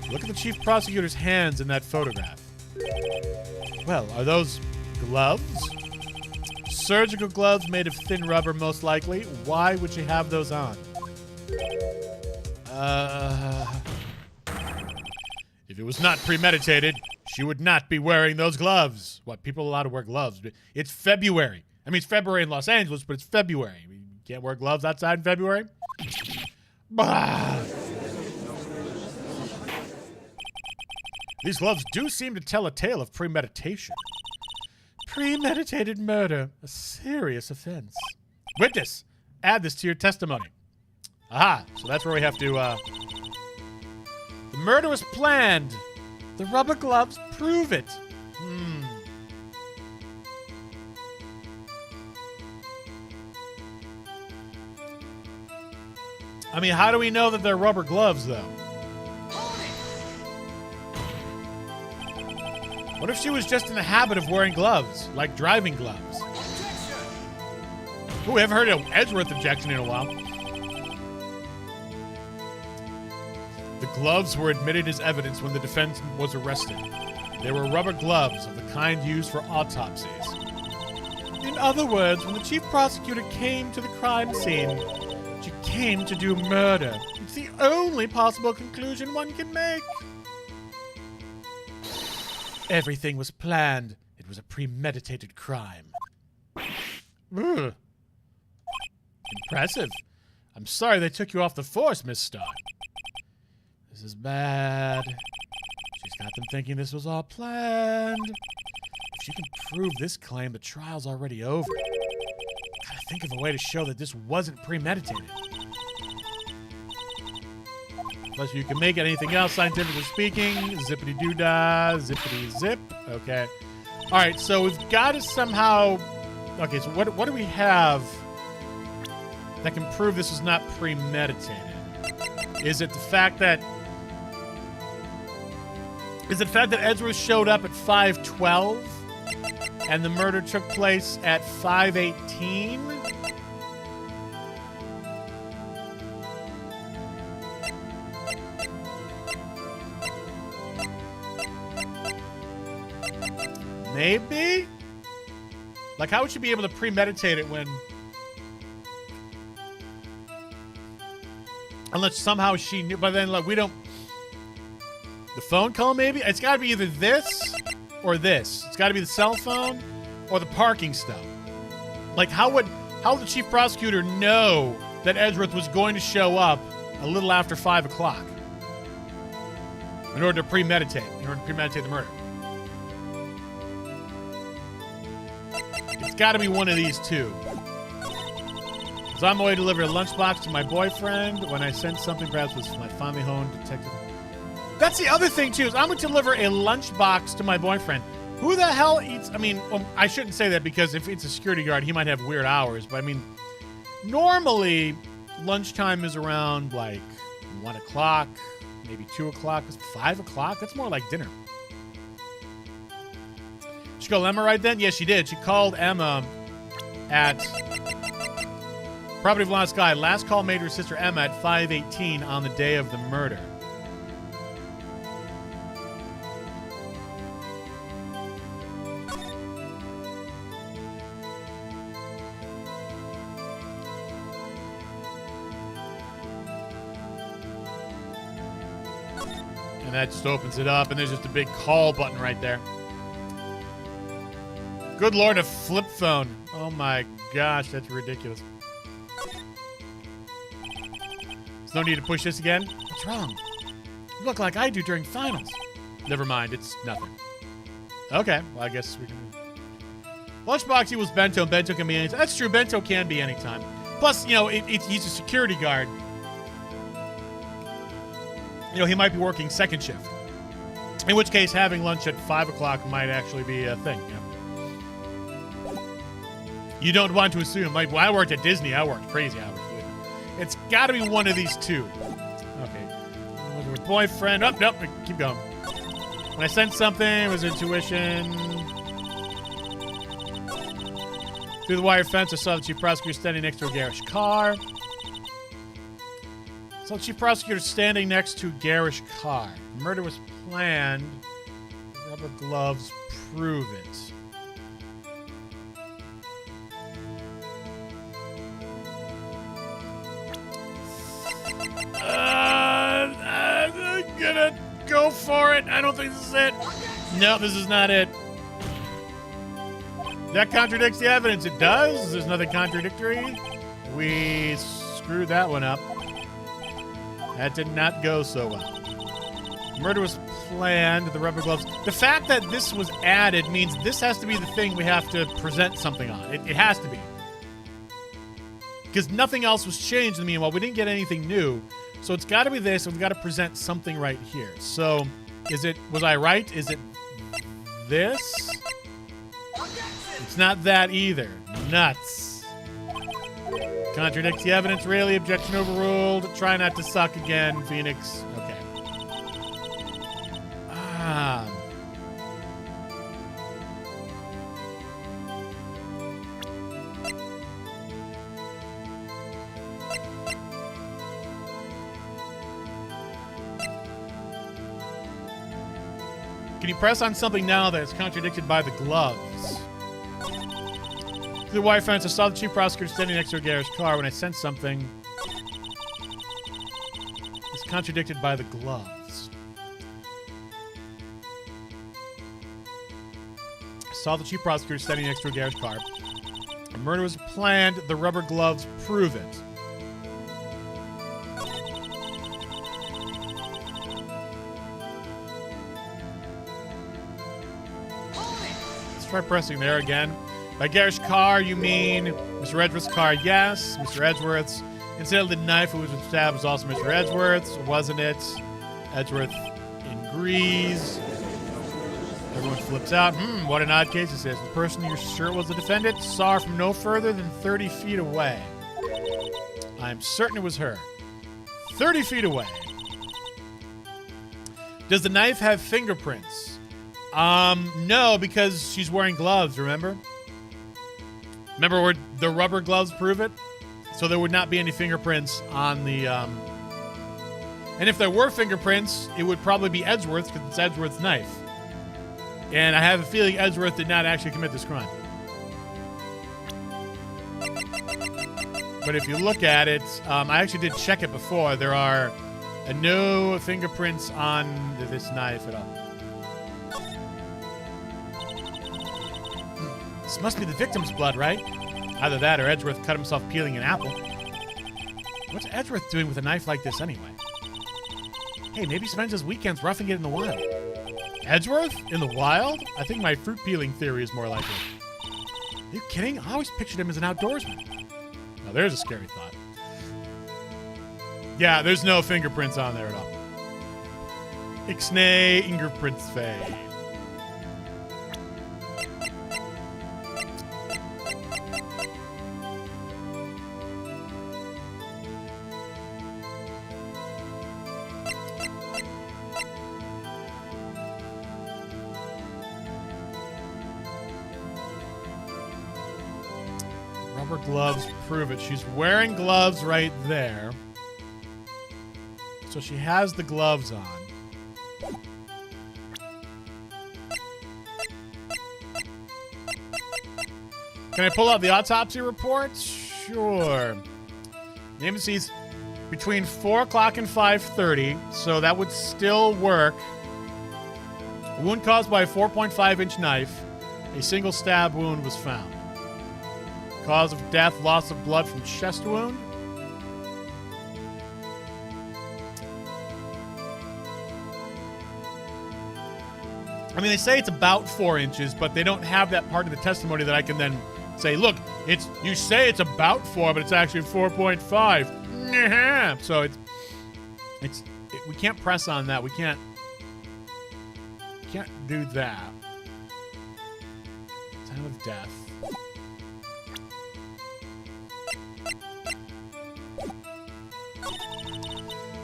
Look at the chief prosecutor's hands in that photograph. Well, are those gloves? Surgical gloves made of thin rubber, most likely. Why would she have those on? If it was not premeditated, she would not be wearing those gloves. What, people are allowed to wear gloves? It's February. I mean, it's February in Los Angeles, but it's February. You can't wear gloves outside in February? Bah. These gloves do seem to tell a tale of premeditation. Premeditated murder, a serious offense. Witness, add this to your testimony. Aha, so that's where we have to, The murder was planned. The rubber gloves prove it. I mean, how do we know that they're rubber gloves, though? What if she was just in the habit of wearing gloves, like driving gloves? Ooh, we haven't heard an Edgeworth objection in a while. The gloves were admitted as evidence when the defense was arrested. They were rubber gloves of the kind used for autopsies. In other words, when the chief prosecutor came to the crime scene, she came to do murder. It's the only possible conclusion one can make. Everything was planned. It was a premeditated crime. Ugh. Impressive. I'm sorry they took you off the force, Miss Starr. This is bad. She's got them thinking this was all planned. If she can prove this claim, the trial's already over. Gotta think of a way to show that this wasn't premeditated. Plus, you can make it anything else, scientifically speaking. Zippity-doo-dah, zippity-zip. Okay. All right, so we've got to somehow... Okay, so what do we have that can prove this is not premeditated? Is it the fact that... Is it the fact that Edgeworth showed up at 5:12 and the murder took place at 5:18? Maybe? Like, how would she be able to premeditate it when... Unless somehow she knew... But then, like, we don't... The phone call, maybe? It's got to be either this or this. It's got to be the cell phone or the parking stub. Like, how would the chief prosecutor know that Edgeworth was going to show up a little after 5 o'clock in order to premeditate the murder? It's got to be one of these two. So I'm on my way to deliver a lunchbox to my boyfriend. When I sent something, perhaps was my family home detective. That's the other thing, too, is I'm going to deliver a lunchbox to my boyfriend. Who the hell eats... I mean, well, I shouldn't say that because if it's a security guard, he might have weird hours. But, I mean, normally, lunchtime is around, like, 1 o'clock, maybe 2 o'clock. 5 o'clock? That's more like dinner. She called Emma right then? Yes, she did. She called Emma at Property of Lost Guy. Last call made to her sister Emma at 5:18 on the day of the murder. And that just opens it up, and there's just a big call button right there. Good Lord, a flip phone. Oh my gosh, that's ridiculous. There's no need to push this again. What's wrong? You look like I do during finals. Never mind, it's nothing. Okay, well, I guess we can... Lunchbox equals Bento, and Bento can be anytime. That's true, Bento can be anytime. Plus, you know, he's a security guard. You know, he might be working second shift. In which case, having lunch at 5 o'clock might actually be a thing. Yeah. You don't want to assume. Like, when I worked at Disney, I worked crazy hours. It's got to be one of these two. Okay. With boyfriend. Oh, nope. Keep going. When I sent something, it was intuition. Through the wire fence, I saw the chief prosecutor standing next to a garish car. So the chief prosecutor standing next to a garish car. The murder was planned. Rubber gloves prove it. I'm gonna go for it. I don't think this is it. No, this is not it. That contradicts the evidence. It does. There's nothing contradictory. We screwed that one up. That did not go so well. Murder was planned. The rubber gloves. The fact that this was added means this has to be the thing we have to present something on. It has to be. Because nothing else was changed in the meanwhile. We didn't get anything new. So it's got to be this, and we've got to present something right here. So, was I right? Is it this? It's not that either. Nuts. Contradicts the evidence, really. Objection overruled. Try not to suck again, Phoenix. Okay. Can you press on something now that is contradicted by the gloves? Through the wire fence, I saw the chief prosecutor standing next to a garish car. When I sensed something, it's contradicted by the gloves. I saw the chief prosecutor standing next to a garish car. A murder was planned. The rubber gloves prove it. Let's try pressing there again. By garish car, you mean Mr. Edgeworth's car? Yes. Mr. Edgeworth's. Incidentally, the knife which was stabbed was also Mr. Edgeworth's, wasn't it? Edgeworth agrees. Everyone flips out. What an odd case this is. The person you're sure was the defendant saw her from no further than 30 feet away. I'm certain it was her. 30 feet away. Does the knife have fingerprints? No, because she's wearing gloves, remember? Remember where the rubber gloves prove it? So there would not be any fingerprints on the, And if there were fingerprints, it would probably be Edgeworth's because it's Edgeworth's knife. And I have a feeling Edgeworth did not actually commit this crime. But if you look at it, I actually did check it before. There are no fingerprints on this knife at all. This must be the victim's blood, right? Either that or Edgeworth cut himself peeling an apple. What's Edgeworth doing with a knife like this anyway? Hey, maybe he spends his weekends roughing it in the wild. Edgeworth? In the wild? I think my fruit peeling theory is more likely. Are you kidding? I always pictured him as an outdoorsman. Now there's a scary thought. Yeah, there's no fingerprints on there at all. Ixnay fingerprints fade. Rubber gloves prove it. She's wearing gloves right there. So she has the gloves on. Can I pull out the autopsy report? Sure. The embassies between 4 o'clock and 5:30, so that would still work. A wound caused by a 4.5-inch knife. A single stab wound was found. Cause of death, loss of blood from chest wound. I mean, they say it's about 4 inches, but they don't have that part of the testimony that I can then say, look, you say it's about 4, but it's actually 4.5. So we can't press on that. We can't do that. Time of death.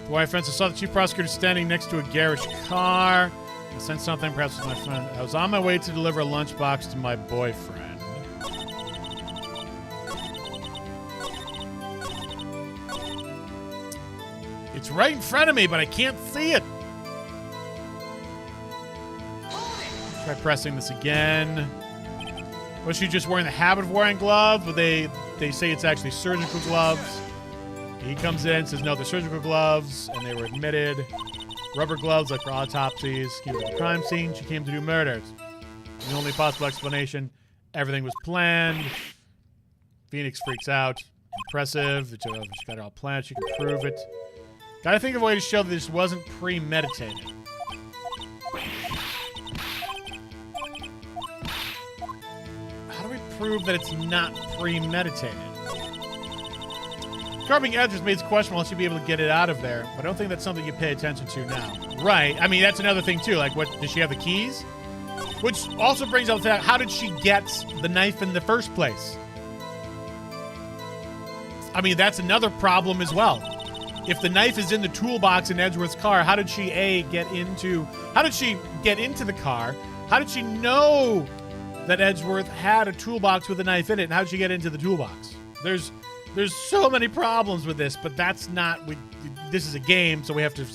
The wire fence. I saw the chief prosecutor standing next to a garish car. I sent something, perhaps with my friend. I was on my way to deliver a lunchbox to my boyfriend. It's right in front of me, but I can't see it. Try pressing this again. Was she just wearing the habit of wearing gloves? But they say it's actually surgical gloves. He comes in, says no, they're surgical gloves, and they were admitted. Rubber gloves, like for autopsies. Came to the crime scene. She came to do murders. The only possible explanation: everything was planned. Phoenix freaks out. Impressive. She got it all planned. She can prove it. Gotta think of a way to show that this wasn't premeditated. How do we prove that it's not premeditated? Carving edges makes it questionable unless you'd be able to get it out of there. But I don't think that's something you pay attention to now. Right. I mean, that's another thing, too. Like, what, does she have the keys? Which also brings up that, how did she get the knife in the first place? I mean, that's another problem as well. If the knife is in the toolbox in Edgeworth's car, how did she get into the car? How did she know that Edgeworth had a toolbox with a knife in it? And how did she get into the toolbox? There's so many problems with this, but that's not, this is a game, so we have to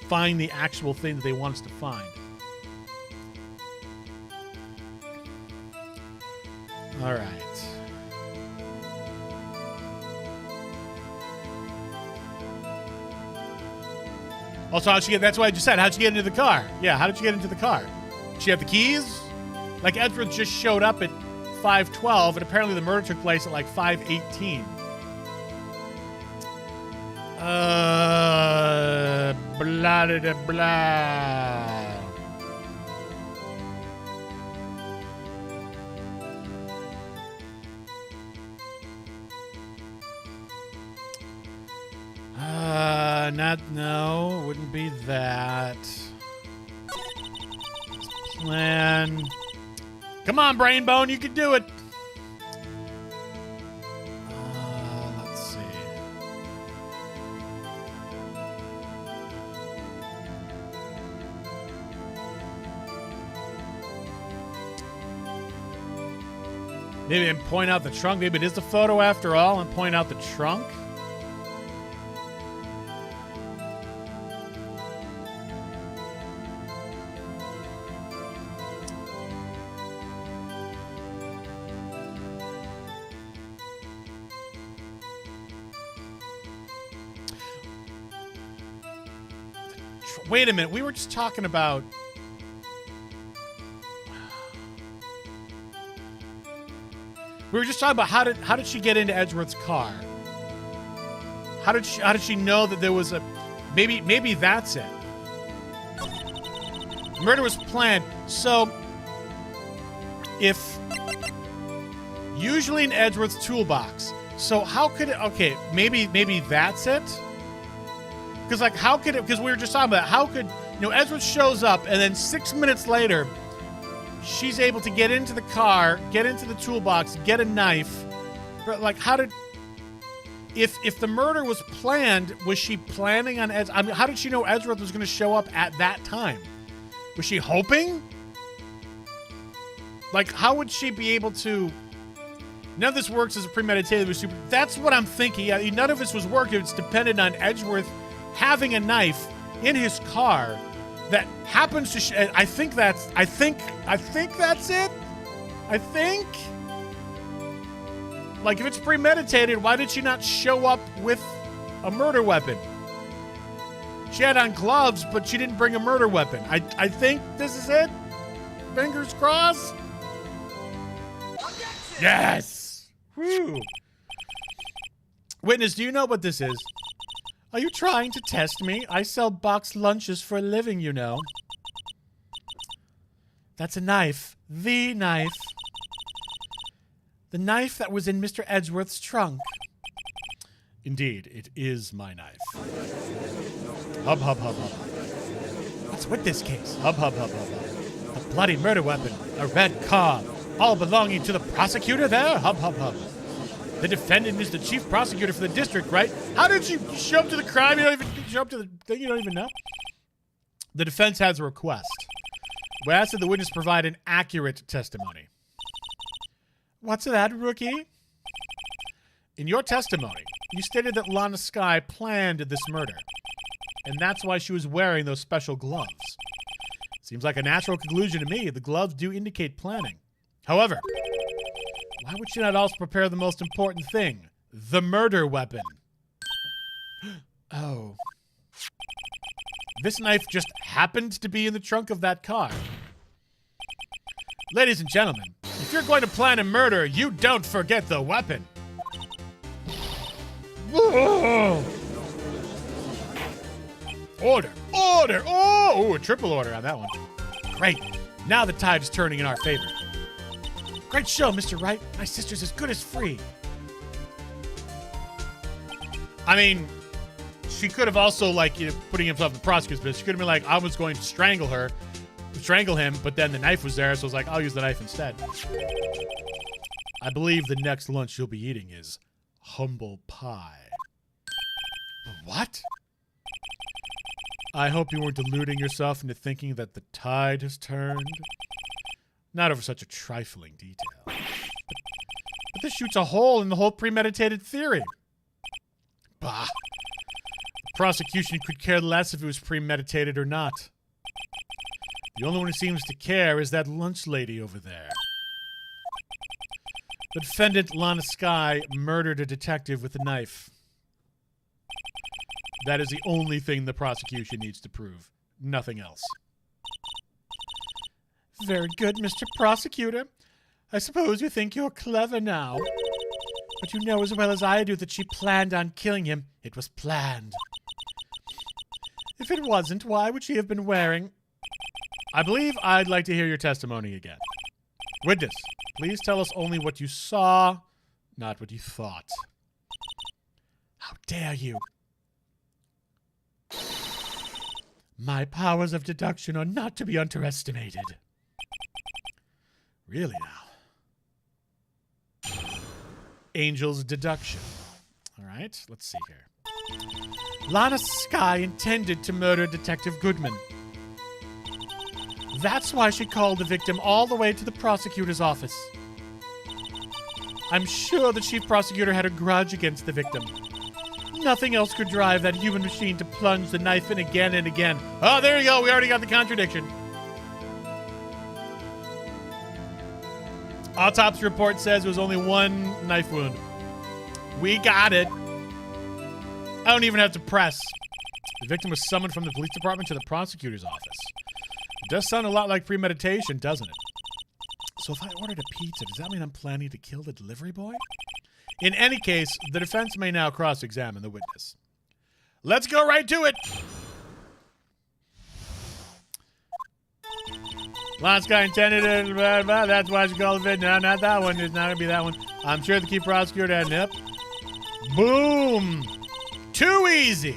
find the actual thing that they want us to find. All right. Also, how'd she get, that's what I just said. How'd she get into the car? Yeah, how did she get into the car? She had the keys? Like, Edgeworth just showed up at 5:12, and apparently the murder took place at like 5:18. Blah, blah, blah, blah. No, it wouldn't be that. Plan. Come on, Brainbone, you can do it. Let's see. Maybe and point out the trunk. Maybe it is the photo after all, and point out the trunk. Wait a minute, we were just talking about... We were just talking about how did she get into Edgeworth's car? How did she know that there was a... Maybe that's it. Murder was planned. So, if... Usually in Edgeworth's toolbox. So how could it... Okay, maybe that's it? Because, like, how could it... Because we were just talking about how could... Edgeworth shows up, and then 6 minutes later, she's able to get into the car, get into the toolbox, get a knife. But, like, how did... If the murder was planned, was she planning on... I mean, how did she know Edgeworth was going to show up at that time? Was she hoping? Like, how would she be able to... None of this works as a premeditated... That's what I'm thinking. None of this was working. It's dependent on Edgeworth having a knife in his car that happens to I think that's it. I think, like, if it's premeditated, why did she not show up with a murder weapon? She had on gloves, but she didn't bring a murder weapon. I think this is it. Fingers crossed. Yes. Whew. Witness, do you know what this is? Are you trying to test me? I sell boxed lunches for a living, you know. That's a knife. The knife. The knife that was in Mr. Edgeworth's trunk. Indeed, it is my knife. Hub, hub, hub, hub. What's with this case? Hub, hub, hub, hub, hub. A bloody murder weapon. A red car. All belonging to the prosecutor there? Hub, hub, hub. The defendant is the chief prosecutor for the district, right? How did you show up to the crime? You don't even show up to the thing you don't even know? The defense has a request. We ask that the witness provide an accurate testimony. What's that, rookie? In your testimony, you stated that Lana Skye planned this murder. And that's why she was wearing those special gloves. Seems like a natural conclusion to me. The gloves do indicate planning. However, why would she not also prepare the most important thing? The murder weapon. Oh. This knife just happened to be in the trunk of that car. Ladies and gentlemen, if you're going to plan a murder, you don't forget the weapon. Order! Order! Oh, a triple order on that one. Great. Now the tide is turning in our favor. Great show, Mr. Wright. My sister's as good as free. I mean, she could have also, like, you know, putting himself in the prosecutor's position. She could have been like, I was going to strangle him, but then the knife was there, so I was like, I'll use the knife instead. I believe the next lunch you'll be eating is humble pie. What? I hope you weren't deluding yourself into thinking that the tide has turned. Not over such a trifling detail. But this shoots a hole in the whole premeditated theory. Bah. The prosecution could care less if it was premeditated or not. The only one who seems to care is that lunch lady over there. The defendant, Lana Skye, murdered a detective with a knife. That is the only thing the prosecution needs to prove. Nothing else. Very good, Mr. Prosecutor. I suppose you think you're clever now. But you know as well as I do that she planned on killing him. It was planned. If it wasn't, why would she have been wearing... I believe I'd like to hear your testimony again. Witness, please tell us only what you saw, not what you thought. How dare you? My powers of deduction are not to be underestimated. Really now. Angel's deduction. All right, let's see here. Lana Skye intended to murder Detective Goodman. That's why she called the victim all the way to the prosecutor's office. I'm sure the chief prosecutor had a grudge against the victim. Nothing else could drive that human machine to plunge the knife in again and again. Oh, there you go. We already got the contradiction. Autopsy report says it was only one knife wound. We got it. I don't even have to press. The victim was summoned from the police department to the prosecutor's office. It does sound a lot like premeditation, doesn't it? So if I ordered a pizza, does that mean I'm planning to kill the delivery boy? In any case, the defense may now cross-examine the witness. Let's go right to it! Last guy intended it, that's why she called it. No, not that one. It's not going to be that one. I'm sure the key prosecutor had nip. Boom! Too easy!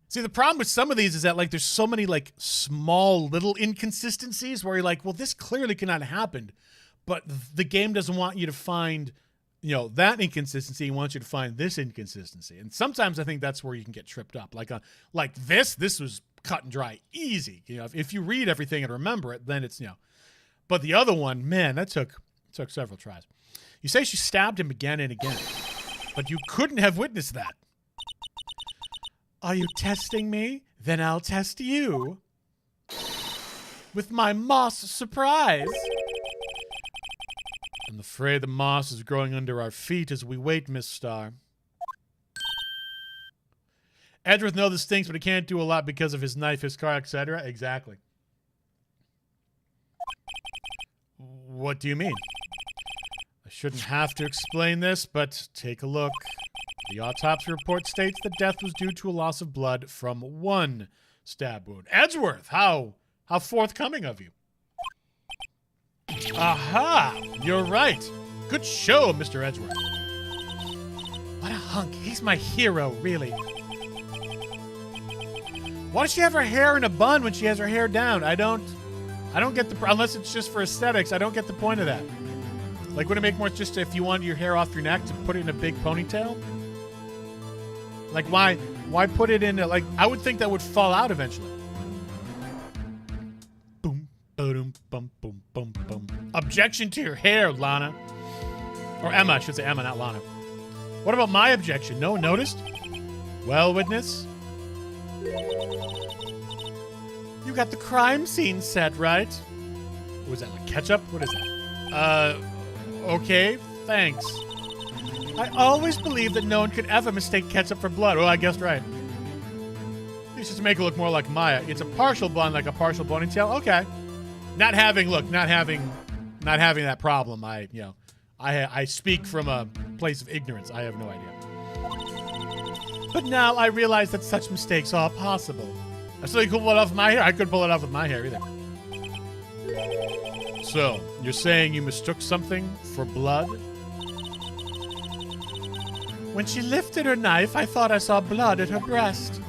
See, the problem with some of these is that, like, there's so many, like, small little inconsistencies where you're like, well, this clearly cannot have happened. But the game doesn't want you to find, you know, that inconsistency. It wants you to find this inconsistency. And sometimes I think that's where you can get tripped up. Like this was cut and dry, easy. You know, if you read everything and remember it, then it's, you know. But the other one, man, that took several tries. You say she stabbed him again and again, but you couldn't have witnessed that. Are you testing me? Then I'll test you. With my moss surprise. I'm afraid the moss is growing under our feet as we wait, Miss Starr. Edgeworth knows this stinks, but he can't do a lot because of his knife, his car, etc. Exactly. What do you mean? I shouldn't have to explain this, but take a look. The autopsy report states that death was due to a loss of blood from one stab wound. Edgeworth, how forthcoming of you. Aha! You're right. Good show, Mr. Edgeworth. What a hunk. He's my hero, really. Why does she have her hair in a bun when she has her hair down? I don't get the... Unless it's just for aesthetics, I don't get the point of that. Like, would it make more just if you wanted your hair off your neck to put it in a big ponytail? Like, why put it in a... Like, I would think that would fall out eventually. Boom, boom, boom, boom, boom, boom. Objection to your hair, Lana. Or Emma, I should say Emma, not Lana. What about my objection? No one noticed? Well, witness, you got the crime scene set, right? Was that like ketchup? What is that? Okay, thanks. I always believed that no one could ever mistake ketchup for blood. Well, I guessed right. It's just to make it look more like Maya. It's a partial blonde, like a partial ponytail. Okay. Not having that problem. I speak from a place of ignorance. I have no idea. But now I realize that such mistakes are possible. So you could pull it off with my hair? I could pull it off with my hair either. So, you're saying you mistook something for blood? When she lifted her knife, I thought I saw blood at her breast.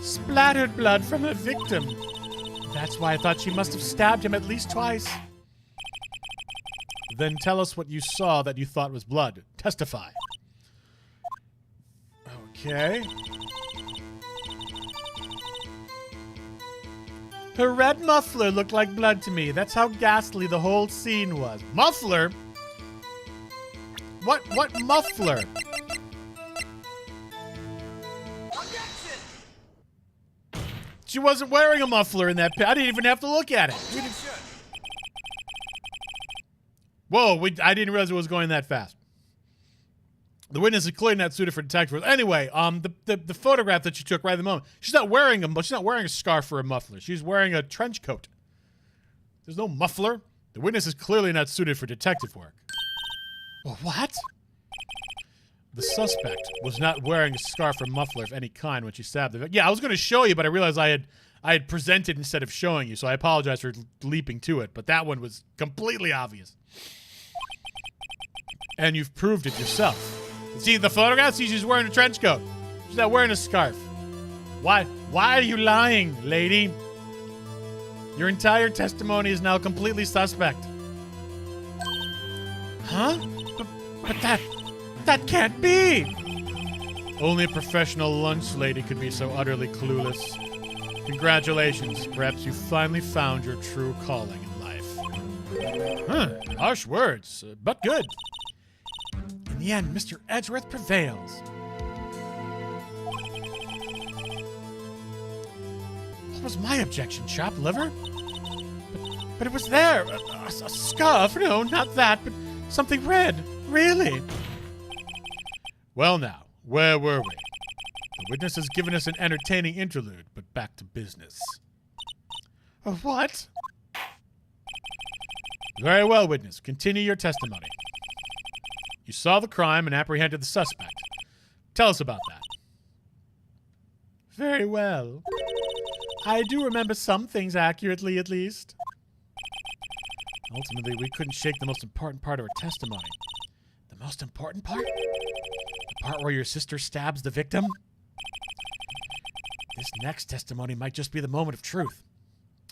Splattered blood from her victim. That's why I thought she must have stabbed him at least twice. Then tell us what you saw that you thought was blood. Testify. Okay. Her red muffler looked like blood to me. That's how ghastly the whole scene was. Muffler? What muffler? Objection! She wasn't wearing a muffler in that I didn't even have to look at it. Whoa, I didn't realize it was going that fast. The witness is clearly not suited for detective work. Anyway, the photograph that she took right at the moment, she's not wearing a scarf or a muffler. She's wearing a trench coat. There's no muffler. The witness is clearly not suited for detective work. Well, what? The suspect was not wearing a scarf or muffler of any kind when she stabbed the victim. Yeah, I was going to show you, but I realized I had presented instead of showing you, so I apologize for leaping to it. But that one was completely obvious. And you've proved it yourself. See the photograph? See, she's wearing a trench coat. She's not wearing a scarf. Why are you lying, lady? Your entire testimony is now completely suspect. Huh? But that can't be. Only a professional lunch lady could be so utterly clueless. Congratulations. Perhaps you finally found your true calling in life. Huh. Harsh words, but good. In the end, Mr. Edgeworth prevails. What was my objection, chopped liver? But it was there. A scarf? No, not that, but something red. Really? Well now, where were we? The witness has given us an entertaining interlude, but back to business. What? Very well, witness. Continue your testimony. You saw the crime and apprehended the suspect. Tell us about that. Very well. I do remember some things accurately, at least. Ultimately, we couldn't shake the most important part of our testimony. The most important part? The part where your sister stabs the victim? This next testimony might just be the moment of truth.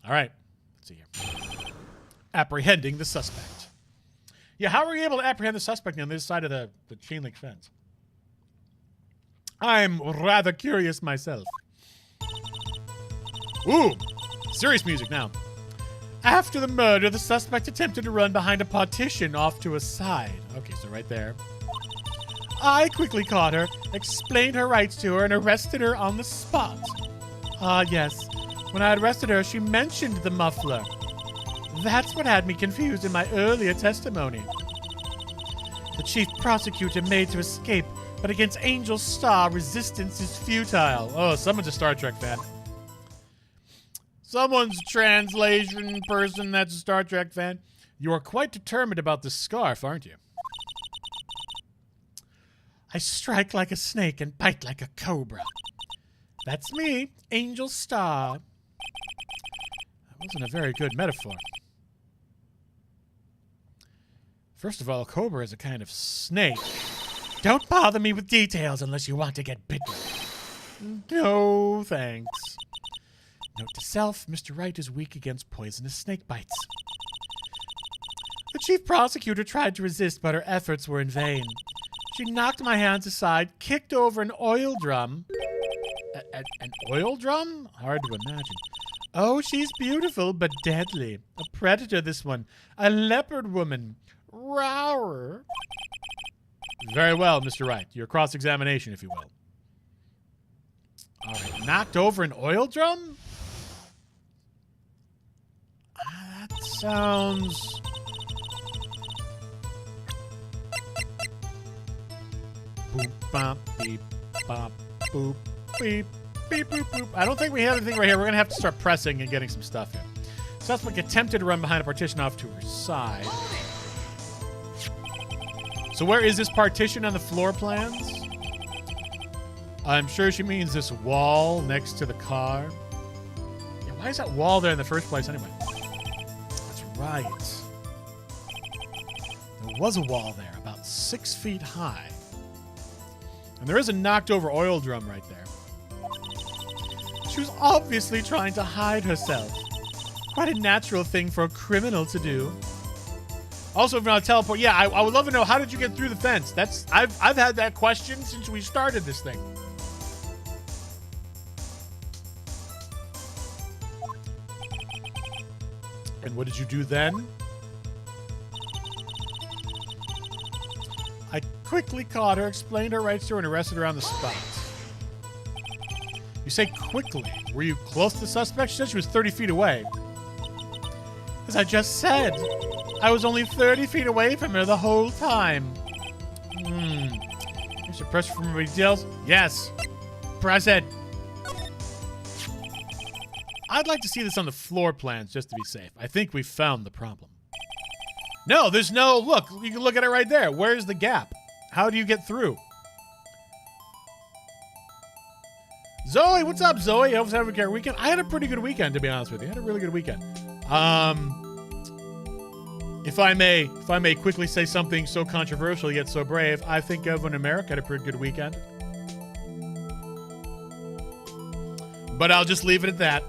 All right. Let's see here. Apprehending the suspect. Yeah, how were you able to apprehend the suspect on this side of the chain link fence? I'm rather curious myself. Ooh, serious music now. After the murder, the suspect attempted to run behind a partition off to a side. Okay, so right there. I quickly caught her, explained her rights to her, and arrested her on the spot. Ah, yes. When I arrested her, she mentioned the muffler. That's what had me confused in my earlier testimony. The chief prosecutor made to escape, but against Angel's star, resistance is futile. Oh, someone's a Star Trek fan. Someone's a translation person that's a Star Trek fan. You are quite determined about this scarf, aren't you? I strike like a snake and bite like a cobra. That's me, Angel's star. That wasn't a very good metaphor. First of all, a cobra is a kind of snake. Don't bother me with details unless you want to get bitten. No, thanks. Note to self, Mr. Wright is weak against poisonous snake bites. The chief prosecutor tried to resist, but her efforts were in vain. She knocked my hands aside, kicked over an oil drum. An oil drum? Hard to imagine. Oh, she's beautiful, but deadly. A predator, this one. A leopard woman. Rower. Very well, Mr. Wright. Your cross-examination, if you will. All right. Knocked over an oil drum? That sounds... Boop, bop, beep, bop, boop, beep, beep, boop, boop. I don't think we have anything right here. We're going to have to start pressing and getting some stuff in. Suspect attempted to run behind a partition off to her side. So where is this partition on the floor plans? I'm sure she means this wall next to the car. Yeah, why is that wall there in the first place anyway? That's right. There was a wall there, about 6 feet high. And there is a knocked over oil drum right there. She was obviously trying to hide herself. Quite a natural thing for a criminal to do. Also, if you're not teleport, yeah, I would love to know, how did you get through the fence? I've had that question since we started this thing. And what did you do then? I quickly caught her, explained her rights to her, and arrested her on the spot. You say quickly. Were you close to the suspect? She said she was 30 feet away. As I just said, I was only 30 feet away from her the whole time. You should press for more details. Yes. Press it. I'd like to see this on the floor plans just to be safe. I think we found the problem. No, there's no... Look, you can look at it right there. Where's the gap? How do you get through? Zoe, what's up, Zoe? I hope you have a great weekend. I had a pretty good weekend, to be honest with you. I had a really good weekend. If I may quickly say something so controversial yet so brave, I think everyone in America had a pretty good weekend. But I'll just leave it at that.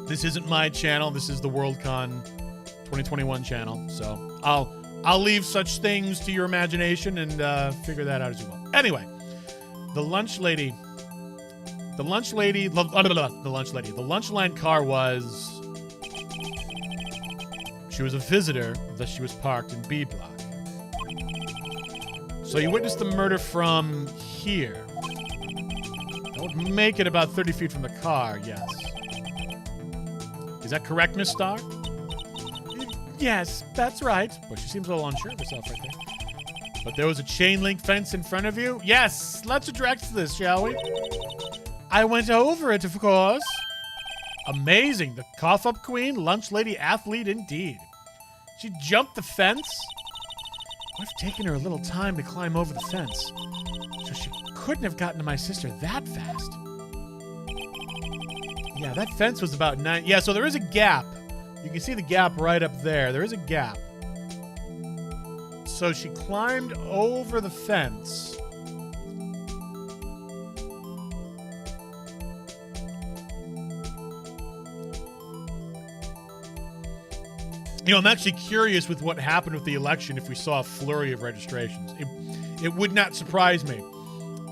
This isn't my channel. This is the WorldCon 2021 channel. So I'll leave such things to your imagination and figure that out as you will. Anyway, the lunch line car was... She was a visitor, thus she was parked in B block. So you witnessed the murder from here. That would make it about 30 feet from the car, yes. Is that correct, Miss Starr? Yes, that's right. But she seems a little unsure of herself right there. But there was a chain link fence in front of you? Yes, let's address this, shall we? I went over it, of course. Amazing. The cough-up queen, lunch lady athlete indeed. She jumped the fence? It would have taken her a little time to climb over the fence. So she couldn't have gotten to my sister that fast. Yeah, that fence was about 9... Yeah, so there is a gap. You can see the gap right up there. There is a gap. So she climbed over the fence. You know, I'm actually curious with what happened with the election if we saw a flurry of registrations. It would not surprise me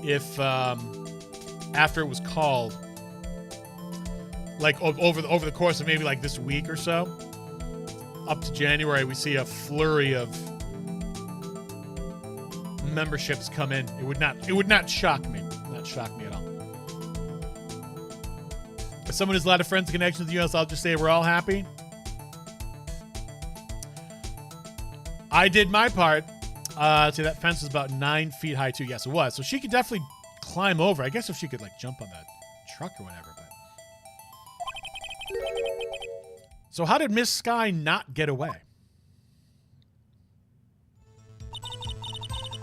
if after it was called, like over the course of maybe like this week or so, up to January, we see a flurry of memberships come in. It would not shock me. Not shock me at all. As someone who has a lot of friends and connections with the U.S., I'll just say we're all happy. I did my part. See, that fence was about 9 feet high, too. Yes, it was. So she could definitely climb over. I guess if she could, like, jump on that truck or whatever. But so how did Miss Sky not get away?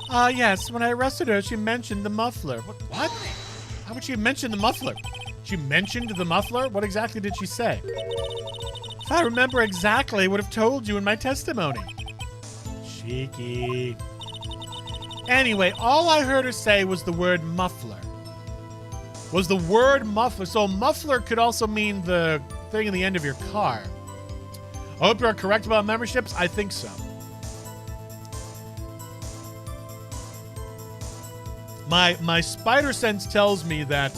Yes. When I arrested her, she mentioned the muffler. What? How would she mention the muffler? She mentioned the muffler? What exactly did she say? If I remember exactly, I would have told you in my testimony. Cheeky. Anyway, all I heard her say was the word muffler. Was the word muffler. So muffler could also mean the thing in the end of your car. I hope you're correct about memberships. I think so. My spider sense tells me that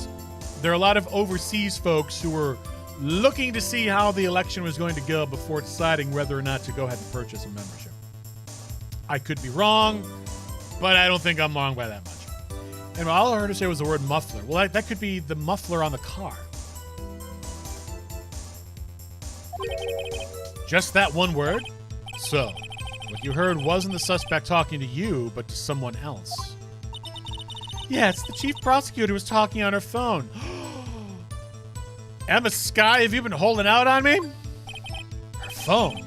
there are a lot of overseas folks who were looking to see how the election was going to go before deciding whether or not to go ahead and purchase a membership. I could be wrong. But I don't think I'm wrong by that much. And all I heard her say was the word muffler. Well, that could be the muffler on the car. Just that one word? So, what you heard wasn't the suspect talking to you, but to someone else. Yes, the chief prosecutor was talking on her phone. Emma Sky, have you been holding out on me? Her phone?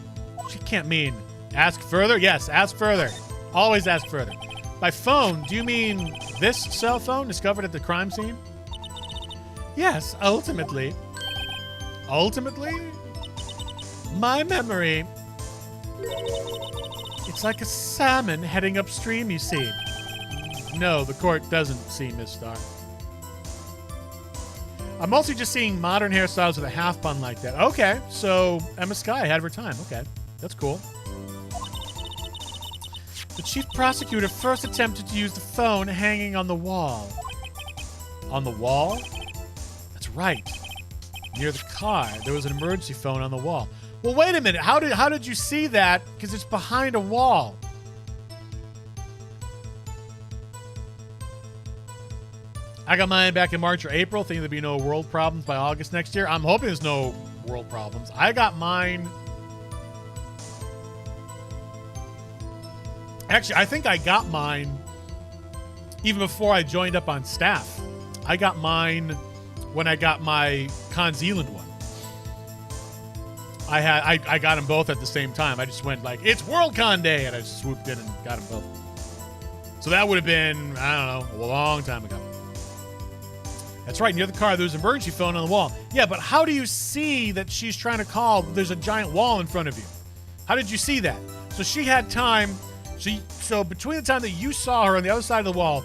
She can't mean ask further? Yes, ask further. Always ask further. By phone, do you mean this cell phone discovered at the crime scene? Yes, ultimately. Ultimately? My memory. It's like a salmon heading upstream, you see. No, the court doesn't see Miss Starr. I'm mostly just seeing modern hairstyles with a half bun like that. Okay, so Emma Sky had her time. Okay, that's cool. The chief prosecutor first attempted to use the phone hanging on the wall. On the wall? That's right. Near the car, there was an emergency phone on the wall. Well, wait a minute. How did you see that? Because it's behind a wall. I got mine back in March or April, thinking there'd be no world problems by August next year. I'm hoping there's no world problems. I got mine. Actually, I think I got mine even before I joined up on staff. I got mine when I got my Con Zealand one. I got them both at the same time. I just went like, it's Worldcon Day, and I just swooped in and got them both. So that would have been, I don't know, a long time ago. That's right, near the car, there's an emergency phone on the wall. Yeah, but how do you see that she's trying to call? There's a giant wall in front of you. How did you see that? So she had time. So between the time that you saw her on the other side of the wall,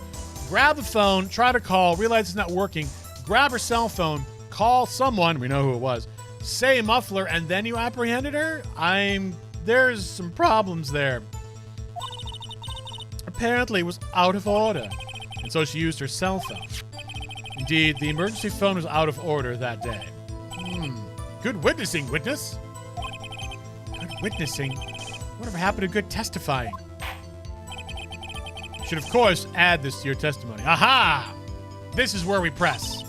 grab the phone, try to call, realize it's not working, grab her cell phone, call someone, we know who it was, say muffler, and then you apprehended her? There's some problems there. Apparently it was out of order, and so she used her cell phone. Indeed, the emergency phone was out of order that day. Good witnessing, witness. Good witnessing? Whatever happened to good testifying? You should, of course, add this to your testimony. Aha! This is where we press.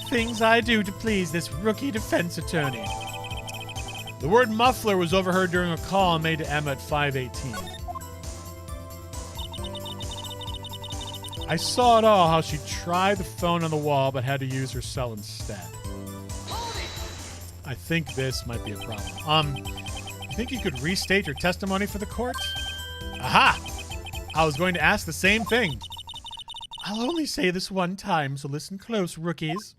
Things I do to please this rookie defense attorney. The word muffler was overheard during a call made to Emma at 5:18. I saw it all, how she tried the phone on the wall but had to use her cell instead. I think this might be a problem. You think you could restate your testimony for the court? Aha! I was going to ask the same thing. I'll only say this one time, so listen close, rookies.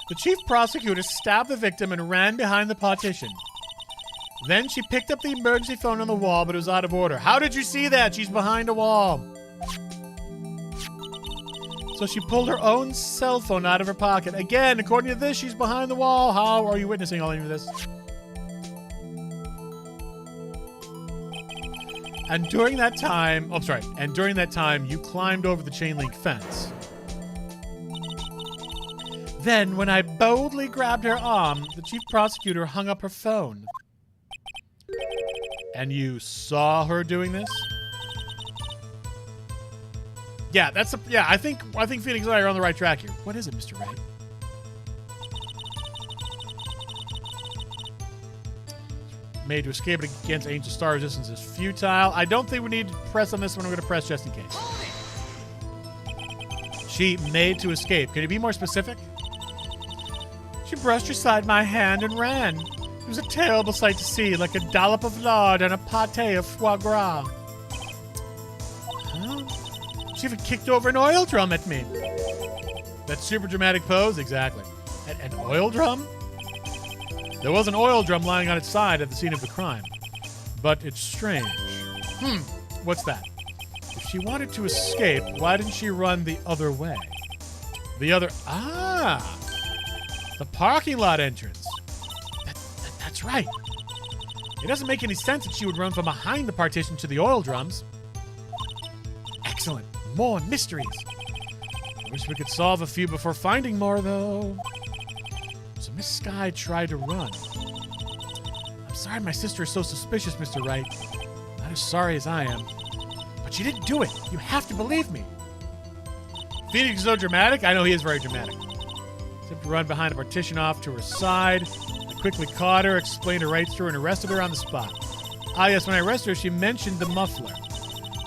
The chief prosecutor stabbed the victim and ran behind the partition. Then she picked up the emergency phone on the wall, but it was out of order. How did you see that? She's behind a wall. So she pulled her own cell phone out of her pocket. Again, according to this, she's behind the wall. How are you witnessing all of this? And during that time, you climbed over the chain link fence. Then, when I boldly grabbed her arm, the chief prosecutor hung up her phone. And you saw her doing this? Yeah, I think Phoenix and I are on the right track here. What is it, Mr. Wright? Made to escape against Angel Star resistance is futile. I don't think we need to press on this one. I'm going to press just in case. She made to escape. Can you be more specific? She brushed aside my hand and ran. It was a terrible sight to see, like a dollop of lard and a pâté of foie gras. Huh? She even kicked over an oil drum at me. That super dramatic pose? Exactly. An oil drum? There was an oil drum lying on its side at the scene of the crime. But it's strange. What's that? If she wanted to escape, why didn't she run the other way? The parking lot entrance. That's right. It doesn't make any sense that she would run from behind the partition to the oil drums. Excellent. More mysteries. I wish we could solve a few before finding more, though. So Miss Sky tried to run. I'm Sorry my sister is so suspicious, Mr. Wright. Not as sorry as I am. But she didn't do it. You have to believe me. Phoenix is so dramatic. I know he is very dramatic. Except to run behind a partition off to her side. I quickly caught her, explained her rights to her, and arrested her on the spot. Ah, yes, when I arrested her, she mentioned the muffler.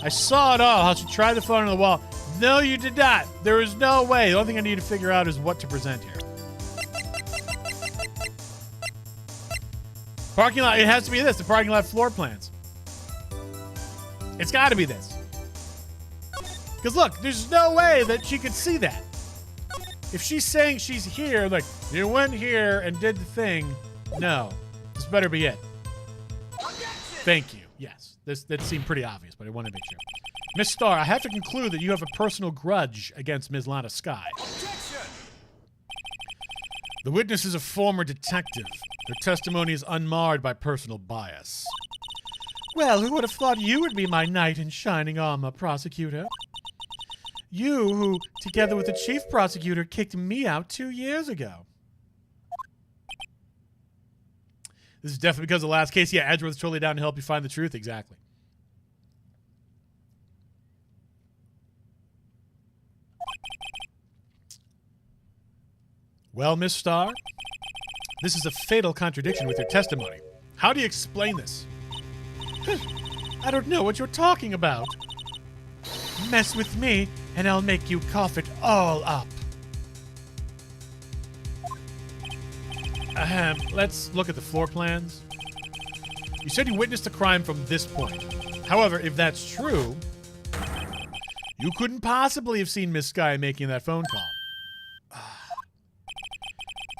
I saw it all, how she tried the phone on the wall. No, you did not. There is no way. The only thing I need to figure out is what to present here. Parking lot, it has to be this, the parking lot floor plans. It's got to be this. Because look, there's no way that she could see that. If she's saying she's here, like, you went here and did the thing, no. This better be it. Thank you. Yes, that seemed pretty obvious, but I want to make sure. Miss Starr, I have to conclude that you have a personal grudge against Ms. Lana Sky. The witness is a former detective. Her testimony is unmarred by personal bias. Well, who would have thought you would be my knight in shining armor, prosecutor? You who, together with the chief prosecutor, kicked me out 2 years ago. This is definitely because of the last case. Yeah, Edgeworth's totally down to help you find the truth. Exactly. Well, Miss Starr, this is a fatal contradiction with your testimony. How do you explain this? I don't know what you're talking about. Mess with me, and I'll make you cough it all up. Let's look at the floor plans. You said you witnessed the crime from this point. However, if that's true, you couldn't possibly have seen Miss Sky making that phone call.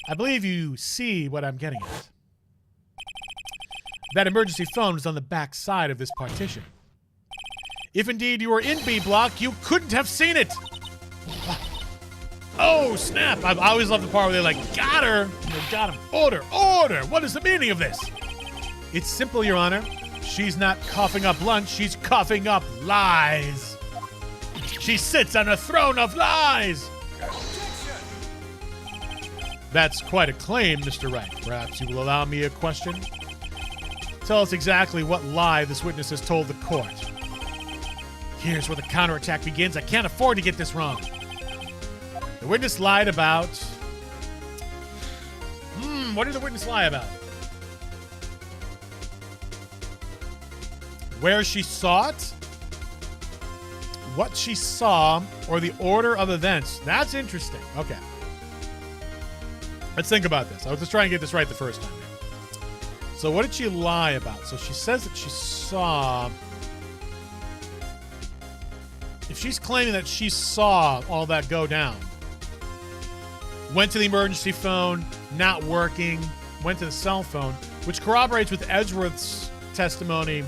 I believe you see what I'm getting at. That emergency phone was on the back side of this partition. If indeed you were in B block, you couldn't have seen it. Oh, snap. I always love the part where they're like, got her. They got him. Order, order. What is the meaning of this? It's simple, Your Honor. She's not coughing up lunch. She's coughing up lies. She sits on a throne of lies. That's quite a claim, Mr. Wright. Perhaps you will allow me a question? Tell us exactly what lie this witness has told the court. Here's where the counterattack begins. I can't afford to get this wrong. The witness lied about... what did the witness lie about? Where she saw it? What she saw, or the order of events. That's interesting. Okay. Let's think about this. I was just trying to get this right the first time. So what did she lie about? So she says that she saw... If she's claiming that she saw all that go down, went to the emergency phone, not working, went to the cell phone, which corroborates with Edgeworth's testimony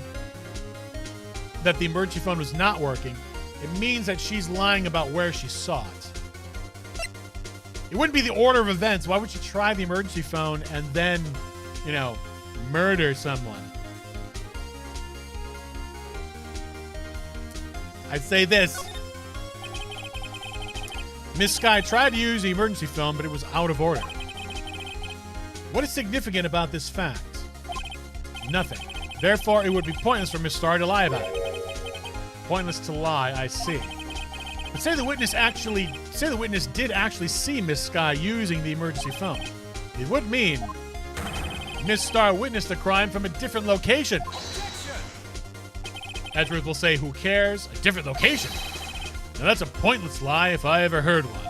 that the emergency phone was not working, it means that she's lying about where she saw it. It wouldn't be the order of events. Why would she try the emergency phone and then, murder someone? I'd say this. Miss Sky tried to use the emergency phone, but it was out of order. What is significant about this fact? Nothing. Therefore, it would be pointless for Miss Starr to lie about it. Pointless to lie, I see. But say the witness did actually see Miss Sky using the emergency phone. It would mean Miss Starr witnessed the crime from a different location. Edgeworth will say, who cares? A different location. Now that's a pointless lie if I ever heard one.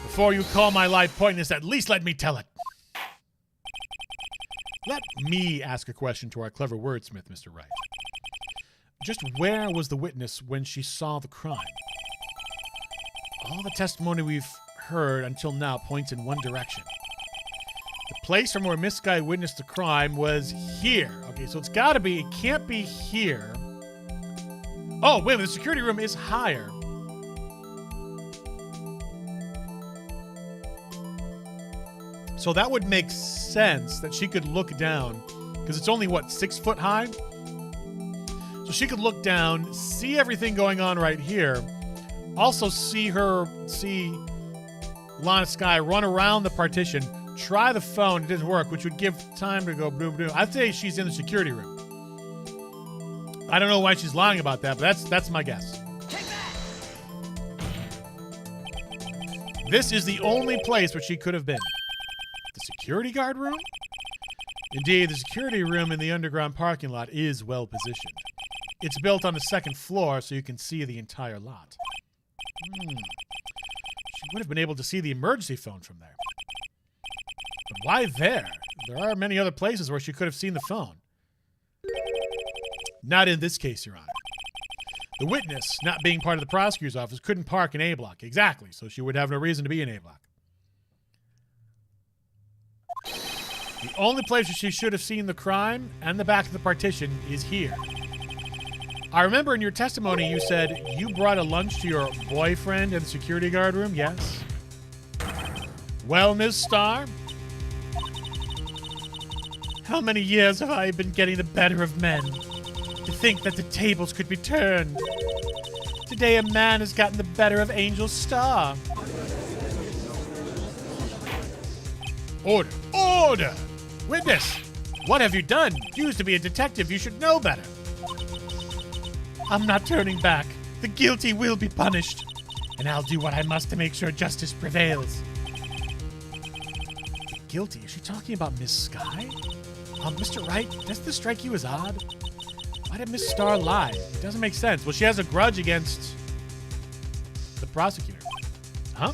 Before you call my lie pointless, at least let me tell it. Let me ask a question to our clever wordsmith, Mr. Wright. Just where was the witness when she saw the crime? All the testimony we've heard until now points in one direction. The place from where Miss Sky witnessed the crime was here. Okay, so it's got to be, it can't be here. Oh, wait a minute, the security room is higher. So that would make sense that she could look down, because it's only, 6 foot high? So she could look down, see everything going on right here, also see Lana Sky run around the partition, try the phone. It didn't work, which would give time to go boom, boom. I'd say she's in the security room. I don't know why she's lying about that, but that's my guess. This is the only place where she could have been. The security guard room? Indeed, the security room in the underground parking lot is well positioned. It's built on the second floor, so you can see the entire lot. She would have been able to see the emergency phone from there. But why there? There are many other places where she could have seen the phone. Not in this case, Your Honor. The witness, not being part of the prosecutor's office, couldn't park in A block. Exactly, so she would have no reason to be in A block. The only place where she should have seen the crime and the back of the partition is here. I remember in your testimony you said you brought a lunch to your boyfriend in the security guard room, yes? Well, Ms. Starr, how many years have I been getting the better of men? To think that the tables could be turned. Today a man has gotten the better of Angel Starr. Order! Order! Witness! What have you done? You used to be a detective. You should know better. I'm not turning back. The guilty will be punished. And I'll do what I must to make sure justice prevails. Guilty? Is she talking about Miss Sky? Mr. Wright, doesn't this strike you as odd? Why did Miss Starr lie? It doesn't make sense. Well, she has a grudge against the prosecutor. Huh?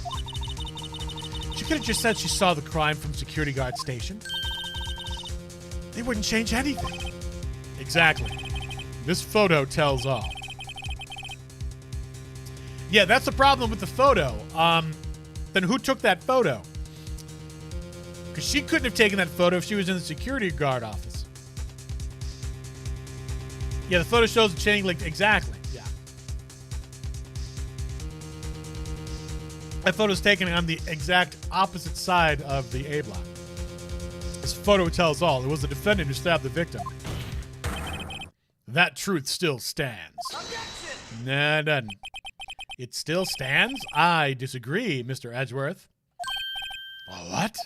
She could have just said she saw the crime from security guard station. They wouldn't change anything. Exactly. This photo tells all. Yeah, that's the problem with the photo. Then who took that photo? Because she couldn't have taken that photo if she was in the security guard office. Yeah, the photo shows the chain link. Exactly. Yeah. That photo's taken on the exact opposite side of the A block. This photo tells all. It was the defendant who stabbed the victim. That truth still stands. Objection! Nah, it doesn't. It still stands? I disagree, Mr. Edgeworth. What?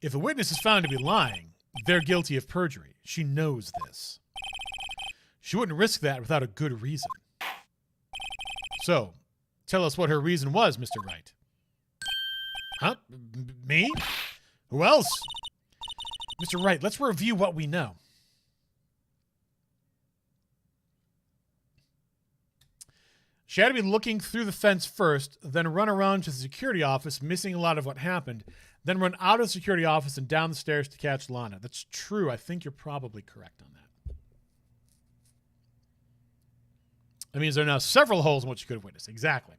If a witness is found to be lying, they're guilty of perjury. She knows this. She wouldn't risk that without a good reason. So, tell us what her reason was, Mr. Wright. Huh? Me? Who else? Mr. Wright, let's review what we know. She had to be looking through the fence first, then run around to the security office, missing a lot of what happened, then run out of the security office and down the stairs to catch Lana. That's true. I think you're probably correct on that. That means there are now several holes in what she could have witnessed. Exactly.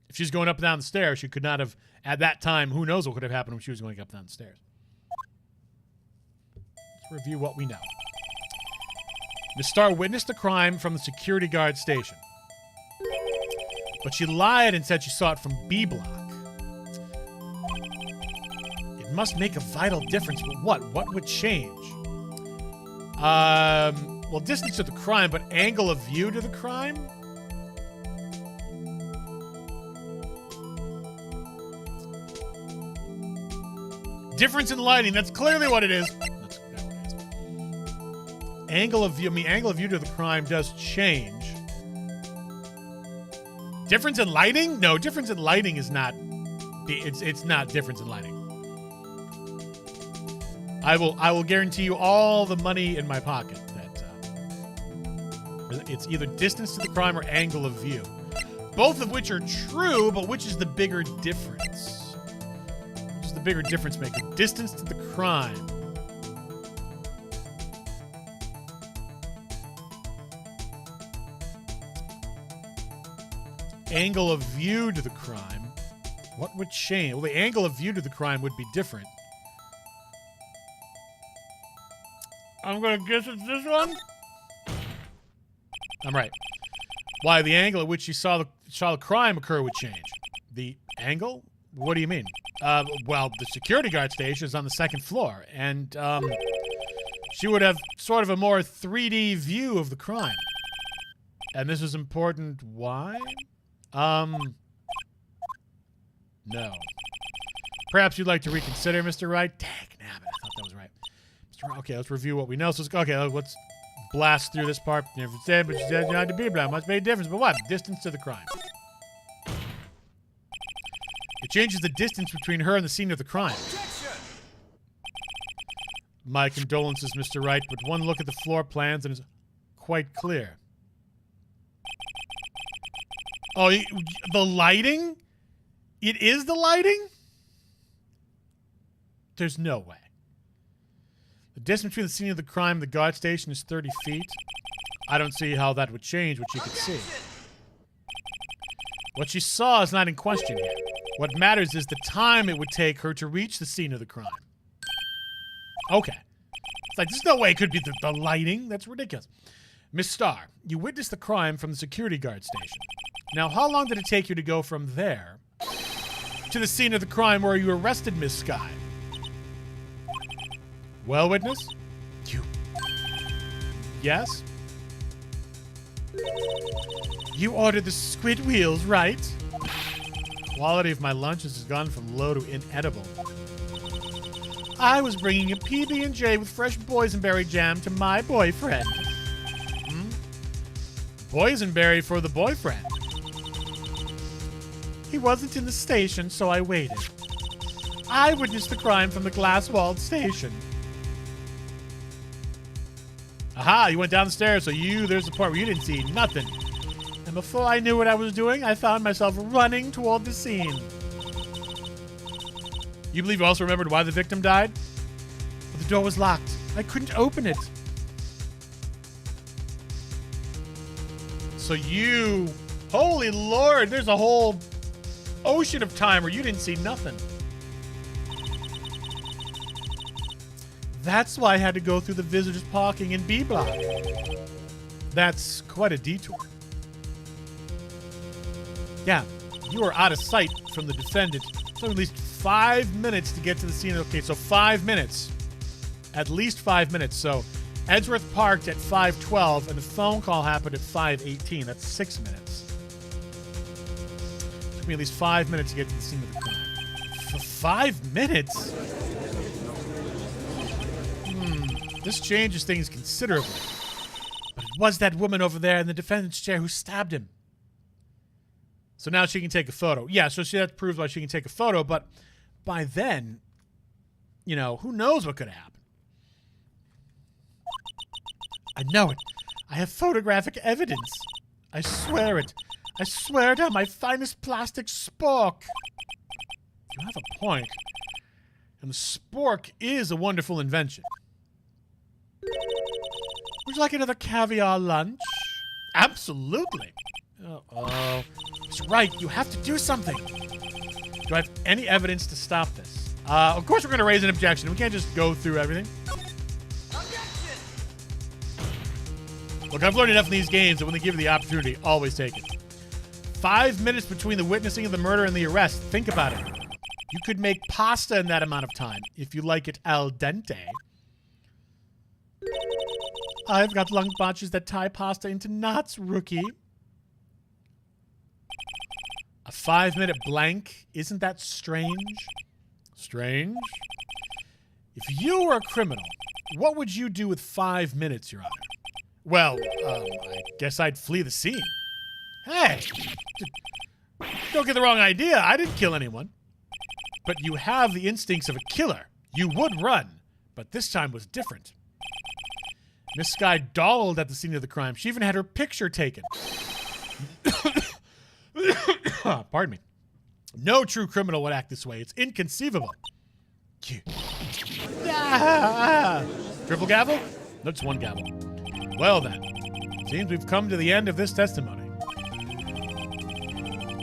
If she's going up and down the stairs, she could not have, at that time, who knows what could have happened when she was going up and down the stairs. Let's review what we know. Miss Starr witnessed the crime from the security guard station. But she lied and said she saw it from B block. It must make a vital difference, but what? What would change? Well, distance to the crime, but angle of view to the crime? Difference in lighting. That's clearly what it is. That's what it is. Angle of view. I mean, angle of view to the crime does change. Difference in lighting? No, difference in lighting is not. It's not difference in lighting. I will guarantee you all the money in my pocket that it's either distance to the crime or angle of view. Both of which are true, but which is the bigger difference? Which is the bigger difference maker? Distance to the crime. Angle of view to the crime. What would change? Well, the angle of view to the crime would be different. I'm going to guess it's this one. I'm right. Why, the angle at which you saw the crime occur would change. The angle? What do you mean? Well, the security guard station is on the second floor, and she would have sort of a more 3D view of the crime. And this is important. Why? No. Perhaps you'd like to reconsider, Mr. Wright? Dang, nabbit, I thought that was right. Mr. Wright, okay, let's review what we know. So, okay, let's blast through this part. Never said, but you said not to be blind. Must make a difference. But what? Distance to the crime. It changes the distance between her and the scene of the crime. My condolences, Mr. Wright, but one look at the floor plans and it's quite clear. Oh, the lighting? It is the lighting? There's no way. The distance between the scene of the crime and the guard station is 30 feet. I don't see how that would change what she could see. What she saw is not in question here. What matters is the time it would take her to reach the scene of the crime. Okay. It's like, there's no way it could be the lighting. That's ridiculous. Miss Starr, you witnessed the crime from the security guard station. Now, how long did it take you to go from there to the scene of the crime where you arrested Miss Sky? Well, witness? You. Yes? You ordered the squid wheels, right? Quality of my lunches has gone from low to inedible. I was bringing a PB&J with fresh boysenberry jam to my boyfriend. Boysenberry for the boyfriend. He wasn't in the station, so I waited. I witnessed the crime from the glass-walled station. Aha, you went down the stairs, so there's the part where you didn't see nothing. And before I knew what I was doing, I found myself running toward the scene. You believe you also remembered why the victim died? But the door was locked. I couldn't open it. So you... Holy Lord, there's a whole ocean of time where you didn't see nothing. That's why I had to go through the visitors parking in B block. That's quite a detour. Yeah, you were out of sight from the defendant. So at least 5 minutes to get to the scene. Okay, so 5 minutes. At least 5 minutes. So Edgeworth parked at 5:12 and the phone call happened at 5:18. That's 6 minutes. It took me at least 5 minutes to get to the scene of the crime. For 5 minutes? This changes things considerably. But it was that woman over there in the defendant's chair who stabbed him. So now she can take a photo. Yeah, so that proves why she can take a photo, but by then, you know, who knows what could have happened. I know it. I have photographic evidence. I swear it. I swear it on my finest plastic spork. You have a point. And the spork is a wonderful invention. Would you like another caviar lunch? Absolutely. Uh-oh. Mr. Wright, you have to do something. Do I have any evidence to stop this? Of course we're going to raise an objection. We can't just go through everything. Objection! Look, I've learned enough in these games that when they give you the opportunity, always take it. 5 minutes between the witnessing of the murder and the arrest. Think about it. You could make pasta in that amount of time, if you like it al dente. I've got lung bunches that tie pasta into knots, rookie. A 5-minute blank? Isn't that strange? Strange? If you were a criminal, what would you do with 5 minutes, Your Honor? Well, I guess I'd flee the scene. Hey! Don't get the wrong idea. I didn't kill anyone. But you have the instincts of a killer. You would run, but this time was different. Miss Sky dawdled at the scene of the crime. She even had her picture taken. Pardon me. No true criminal would act this way. It's inconceivable. Triple gavel? That's one gavel. Well then, seems we've come to the end of this testimony.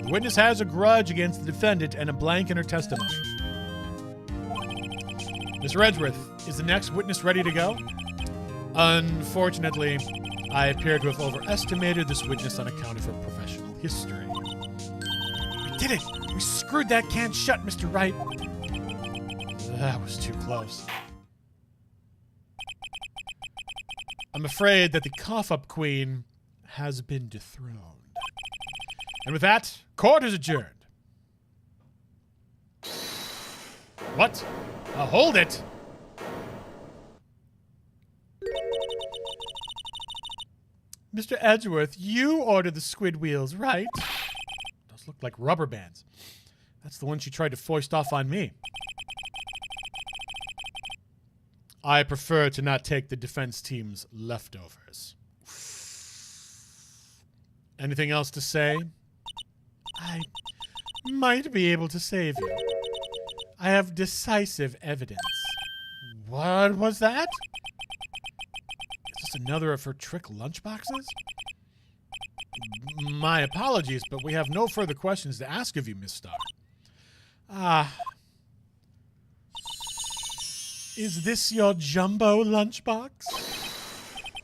The witness has a grudge against the defendant and a blank in her testimony. Mr. Edgeworth, is the next witness ready to go? Unfortunately, I appear to have overestimated this witness on account of her professional history. We did it! We screwed that can shut, Mr. Wright. That was too close. I'm afraid that the cough-up queen has been dethroned. And with that, court is adjourned. What? Hold it! Mr. Edgeworth, you ordered the squid wheels, right? Those look like rubber bands. That's the one she tried to foist off on me. I prefer to not take the defense team's leftovers. Anything else to say? I might be able to save you. I have decisive evidence. What was that? Is this another of her trick lunchboxes? My apologies, but we have no further questions to ask of you, Miss Starr. Is this your jumbo lunchbox?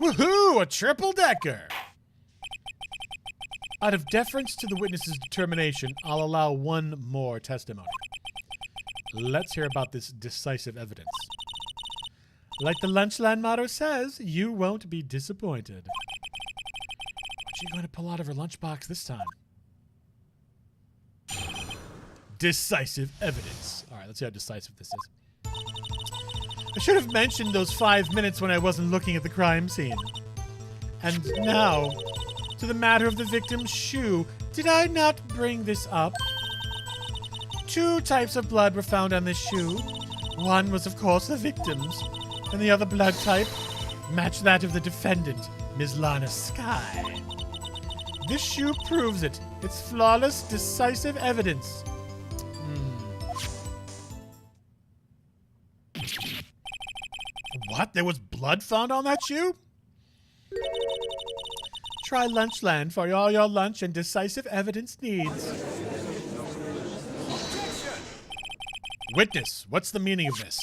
Woohoo! A triple-decker! Out of deference to the witness's determination, I'll allow one more testimony. Let's hear about this decisive evidence. Like the Lunchland motto says, you won't be disappointed. What's she going to pull out of her lunchbox this time? Decisive evidence. All right, let's see how decisive this is. I should have mentioned those 5 minutes when I wasn't looking at the crime scene. And now, to the matter of the victim's shoe. Did I not bring this up? 2 types of blood were found on this shoe. One was, of course, the victim's, and the other blood type matched that of the defendant, Ms. Lana Skye. This shoe proves it. It's flawless, decisive evidence. What? There was blood found on that shoe? Try Lunchland for all your lunch and decisive evidence needs. Witness, what's the meaning of this?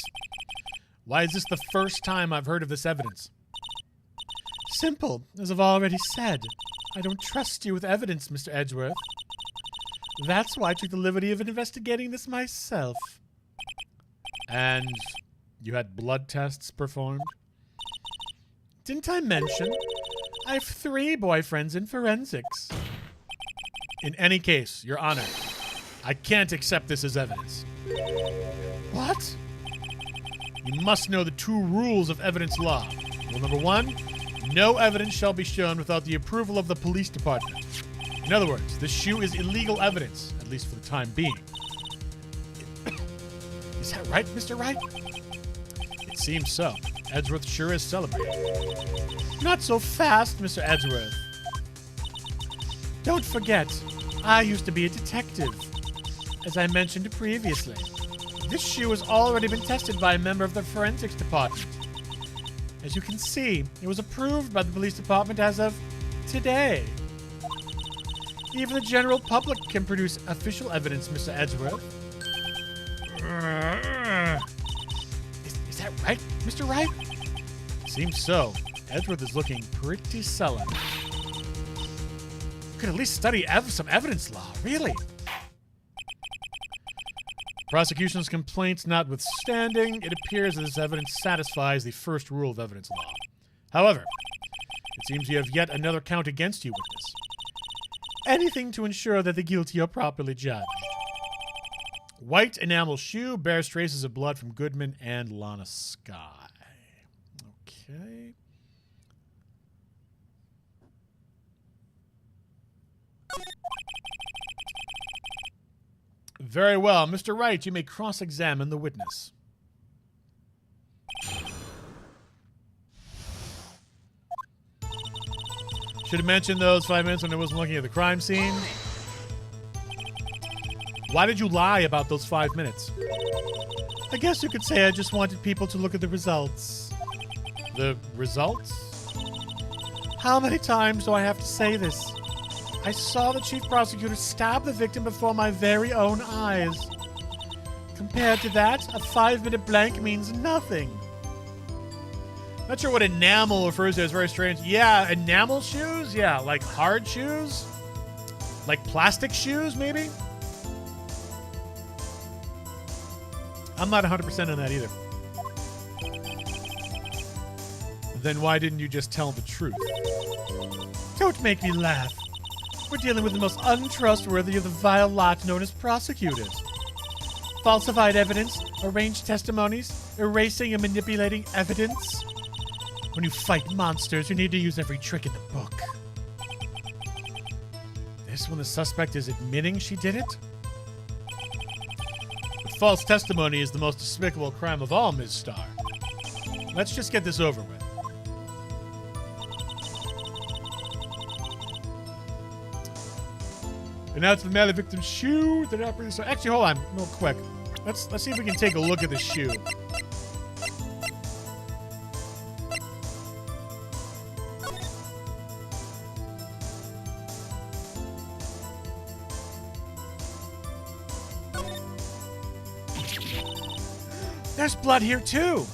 Why is this the first time I've heard of this evidence? Simple, as I've already said. I don't trust you with evidence, Mr. Edgeworth. That's why I took the liberty of investigating this myself. And you had blood tests performed? Didn't I mention? I have 3 boyfriends in forensics. In any case, Your Honor, I can't accept this as evidence. What? You must know the 2 rules of evidence law. Rule number 1, no evidence shall be shown without the approval of the police department. In other words, this shoe is illegal evidence, at least for the time being. Is that right, Mr. Wright? It seems so. Edgeworth sure is celebrating. Not so fast, Mr. Edgeworth. Don't forget, I used to be a detective, as I mentioned previously. This shoe has already been tested by a member of the forensics department. As you can see, it was approved by the police department as of today. Even the general public can produce official evidence, Mr. Edgeworth. Is that right, Mr. Wright? Seems so. Edgeworth is looking pretty sullen. Could at least study some evidence law, really. Prosecution's complaints notwithstanding, it appears that this evidence satisfies the first rule of evidence law. However, it seems you have yet another count against you, witness. Anything to ensure that the guilty are properly judged. White enamel shoe bears traces of blood from Goodman and Lana Skye. Okay. Very well. Mr. Wright, you may cross-examine the witness. Should have mentioned those 5 minutes when I wasn't looking at the crime scene. Why did you lie about those 5 minutes? I guess you could say I just wanted people to look at the results. The results? How many times do I have to say this? I saw the chief prosecutor stab the victim before my very own eyes. Compared to that, a 5-minute blank means nothing. Not sure what enamel refers to. It's very strange. Yeah, enamel shoes? Yeah, like hard shoes? Like plastic shoes, maybe? I'm not 100% on that either. Then why didn't you just tell the truth? Don't make me laugh. We're dealing with the most untrustworthy of the vile lot known as prosecutors. falsified evidence, arranged testimonies, erasing and manipulating evidence. When you fight monsters, you need to use every trick in the book. This when the suspect is admitting she did it? But false testimony is the most despicable crime of all, Ms. Starr. Let's just get this over with. And now to the mail the victim's shoe. They're not really actually, hold on, real quick. Let's see if we can take a look at the shoe. There's blood here too.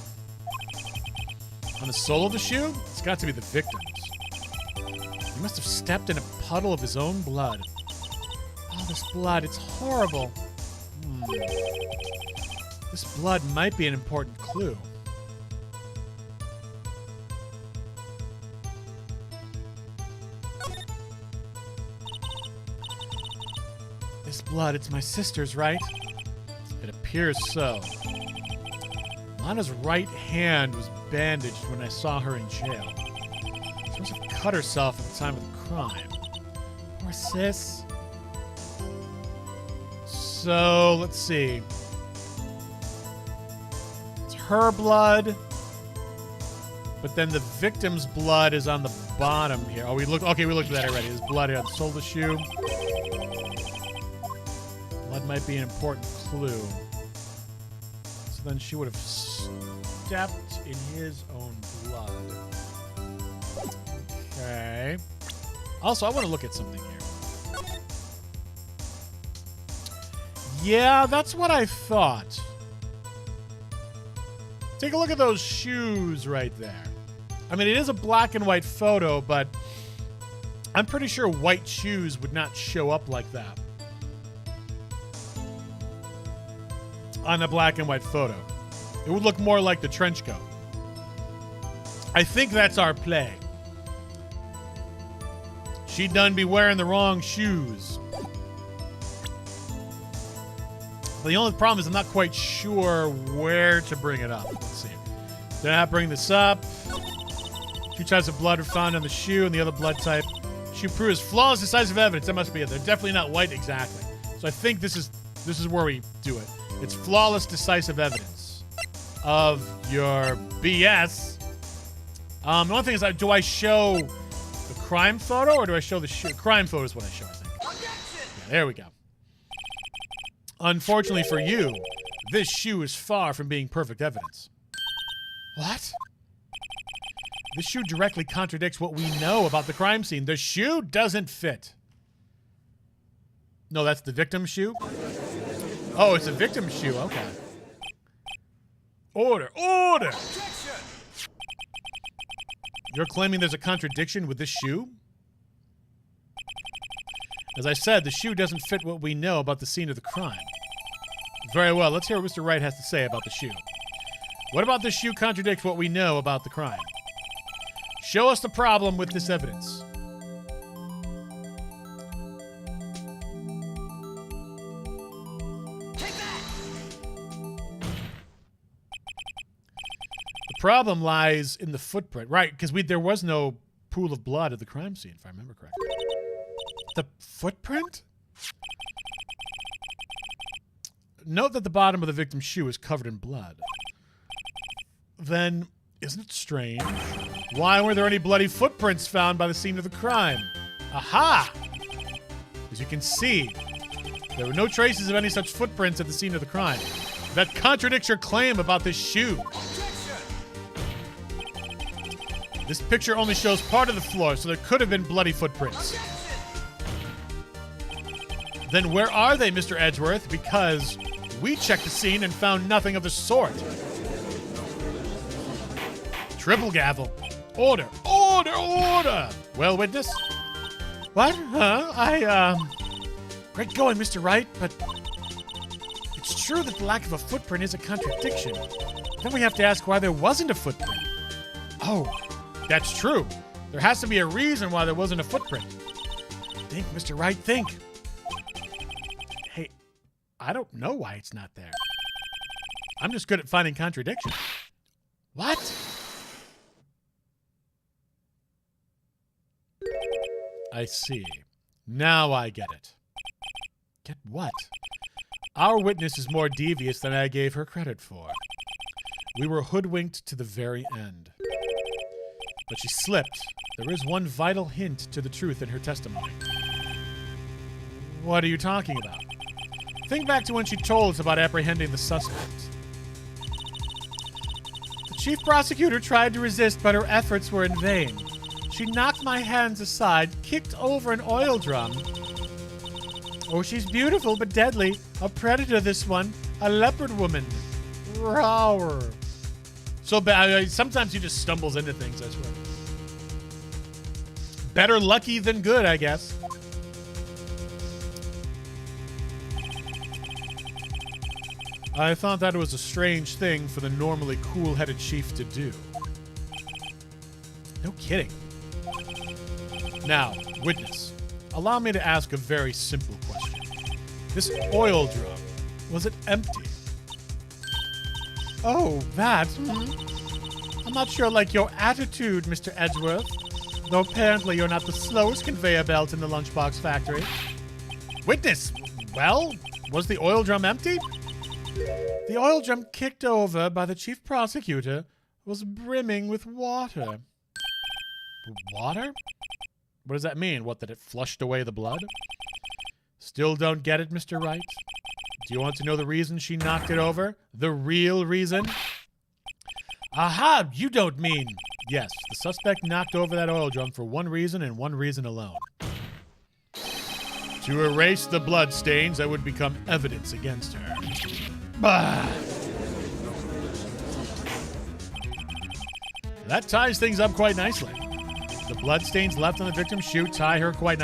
On the sole of the shoe? It's got to be the victim's. He must have stepped in a puddle of his own blood. Oh, this blood, it's horrible. This blood might be an important clue. This blood, it's my sister's, right? It appears so. Lana's right hand was bandaged when I saw her in jail. She must have cut herself at the time of the crime. Poor sis. So, let's see. It's her blood. But then the victim's blood is on the bottom here. Oh, we looked at that already. There's blood here on the sole of the shoe. Blood might be an important clue. So then she would have stepped in his own blood. Okay. Also, I want to look at something here. Yeah, that's what I thought. Take a look at those shoes right there. I mean, it is a black and white photo, but I'm pretty sure white shoes would not show up like that on a black and white photo. It would look more like the trench coat. I think that's our play. She done be wearing the wrong shoes. But the only problem is I'm not quite sure where to bring it up. Let's see. Did I not bring this up? 2 types of blood are found on the shoe, and the other blood type. Shoe proves flawless, decisive evidence. That must be it. They're definitely not white exactly. So I think this is where we do it. It's flawless, decisive evidence of your BS. The only thing is, do I show the crime photo or do I show the shoe? Crime photo is what I show, I think. Yeah, there we go. Unfortunately for you, this shoe is far from being perfect evidence. What? This shoe directly contradicts what we know about the crime scene. The shoe doesn't fit. No, that's the victim's shoe? Oh, it's a victim's shoe. Okay. Order! Order! You're claiming there's a contradiction with this shoe? As I said, the shoe doesn't fit what we know about the scene of the crime. Very well, let's hear what Mr. Wright has to say about the shoe. What about the shoe contradicts what we know about the crime? Show us the problem with this evidence. Take that! The problem lies in the footprint. Right, because there was no pool of blood at the crime scene, if I remember correctly. The footprint? Note that the bottom of the victim's shoe is covered in blood. Then, isn't it strange? Why were there any bloody footprints found by the scene of the crime? Aha! As you can see, there were no traces of any such footprints at the scene of the crime. That contradicts your claim about this shoe. This picture only shows part of the floor, so there could have been bloody footprints. Then where are they, Mr. Edgeworth? Because we checked the scene and found nothing of the sort. Triple gavel. Order! Order! Order! Well, witness? What? Huh? Great going, Mr. Wright, but it's true that the lack of a footprint is a contradiction. Then we have to ask why there wasn't a footprint. Oh, that's true. There has to be a reason why there wasn't a footprint. Think, Mr. Wright, think. Hey, I don't know why it's not there. I'm just good at finding contradictions. What? I see. Now I get it. Get what? Our witness is more devious than I gave her credit for. We were hoodwinked to the very end. But she slipped. There is one vital hint to the truth in her testimony. What are you talking about? Think back to when she told us about apprehending the suspect. The chief prosecutor tried to resist, but her efforts were in vain. She knocked my hands aside, kicked over an oil drum. Oh, she's beautiful but deadly. A predator, this one. A leopard woman. Rower. So bad. Sometimes he just stumbles into things, I swear. Better lucky than good, I guess. I thought that was a strange thing for the normally cool-headed chief to do. No kidding. Now, witness, allow me to ask a very simple question. This oil drum, was it empty? Oh, that? I'm not sure I like your attitude, Mr. Edgeworth. Though apparently you're not the slowest conveyor belt in the lunchbox factory. Witness, well, was the oil drum empty? The oil drum kicked over by the chief prosecutor was brimming with water. Water? What does that mean? What, that it flushed away the blood? Still don't get it, Mr. Wright? Do you want to know the reason she knocked it over? The real reason? Aha! You don't mean... Yes, the suspect knocked over that oil drum for one reason and one reason alone. To erase the blood stains that would become evidence against her. Bah! That ties things up quite nicely. The bloodstains left on the victim's shoe tie her quite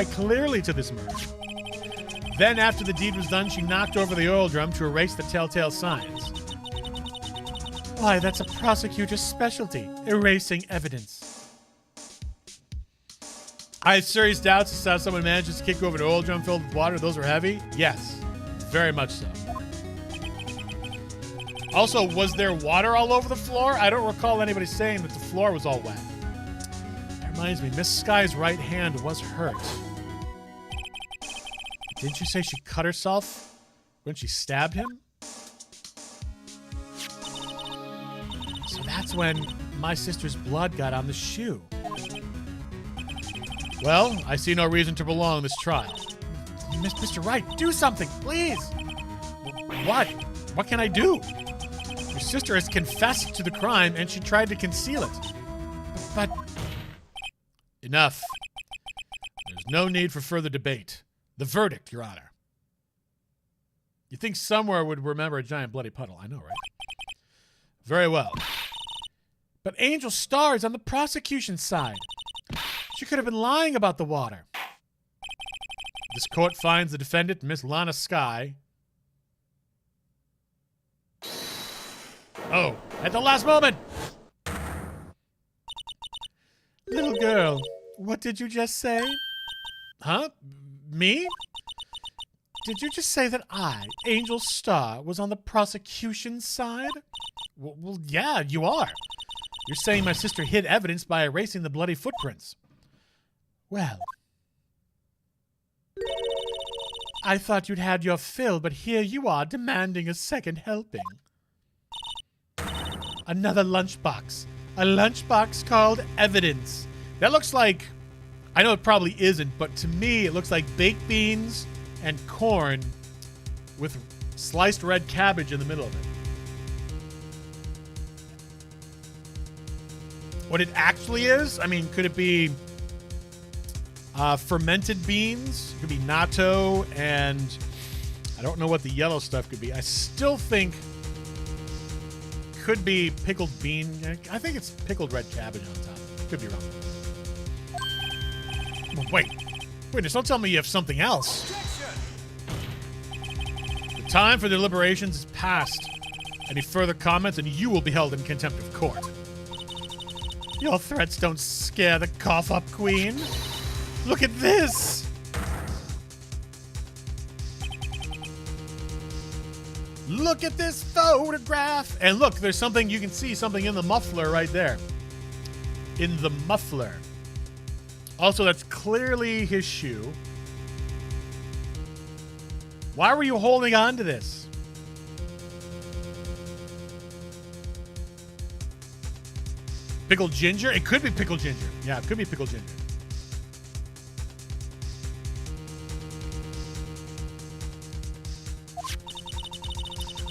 clearly to this murder. Then, after the deed was done, she knocked over the oil drum to erase the telltale signs. Why, that's a prosecutor's specialty, erasing evidence. I have serious doubts as to how someone manages to kick over an oil drum filled with water. Those are heavy? Yes, very much so. Also, was there water all over the floor? I don't recall anybody saying that the floor was all wet. That reminds me, Miss Sky's right hand was hurt. Didn't you say she cut herself when she stabbed him? So that's when my sister's blood got on the shoe. Well, I see no reason to prolong this trial. Mr. Wright, do something, please. What? What can I do? Your sister has confessed to the crime and she tried to conceal it. But... Enough. There's no need for further debate. The verdict, Your Honor. You think somewhere would remember a giant bloody puddle. I know, right? Very well. But Angel Starr is on the prosecution's side. She could have been lying about the water. This court finds the defendant, Miss Lana Sky. Oh, at the last moment! Little girl, what did you just say? Huh? Me? Did you just say that I, Angel Starr, was on the prosecution's side? Well, yeah, you are. You're saying my sister hid evidence by erasing the bloody footprints. Well, I thought you'd had your fill, but here you are demanding a second helping. Another lunchbox. A lunchbox called evidence. That looks like... I know it probably isn't, but to me it looks like baked beans and corn with sliced red cabbage in the middle of it. What it actually is? I mean, could it be fermented beans? It could be natto, and I don't know what the yellow stuff could be. I still think could be pickled bean. I think it's pickled red cabbage on top. Could be wrong. Oh, wait, just don't tell me you have something else. The time for deliberations is past. Any further comments and you will be held in contempt of court. Your threats don't scare the cough-up queen. Look at this. Look at this photograph. And look, there's something, you can see something in the muffler right there. In the muffler. Also, that's clearly his shoe. Why were you holding on to this? Pickled ginger? It could be pickled ginger. Yeah, it could be pickled ginger.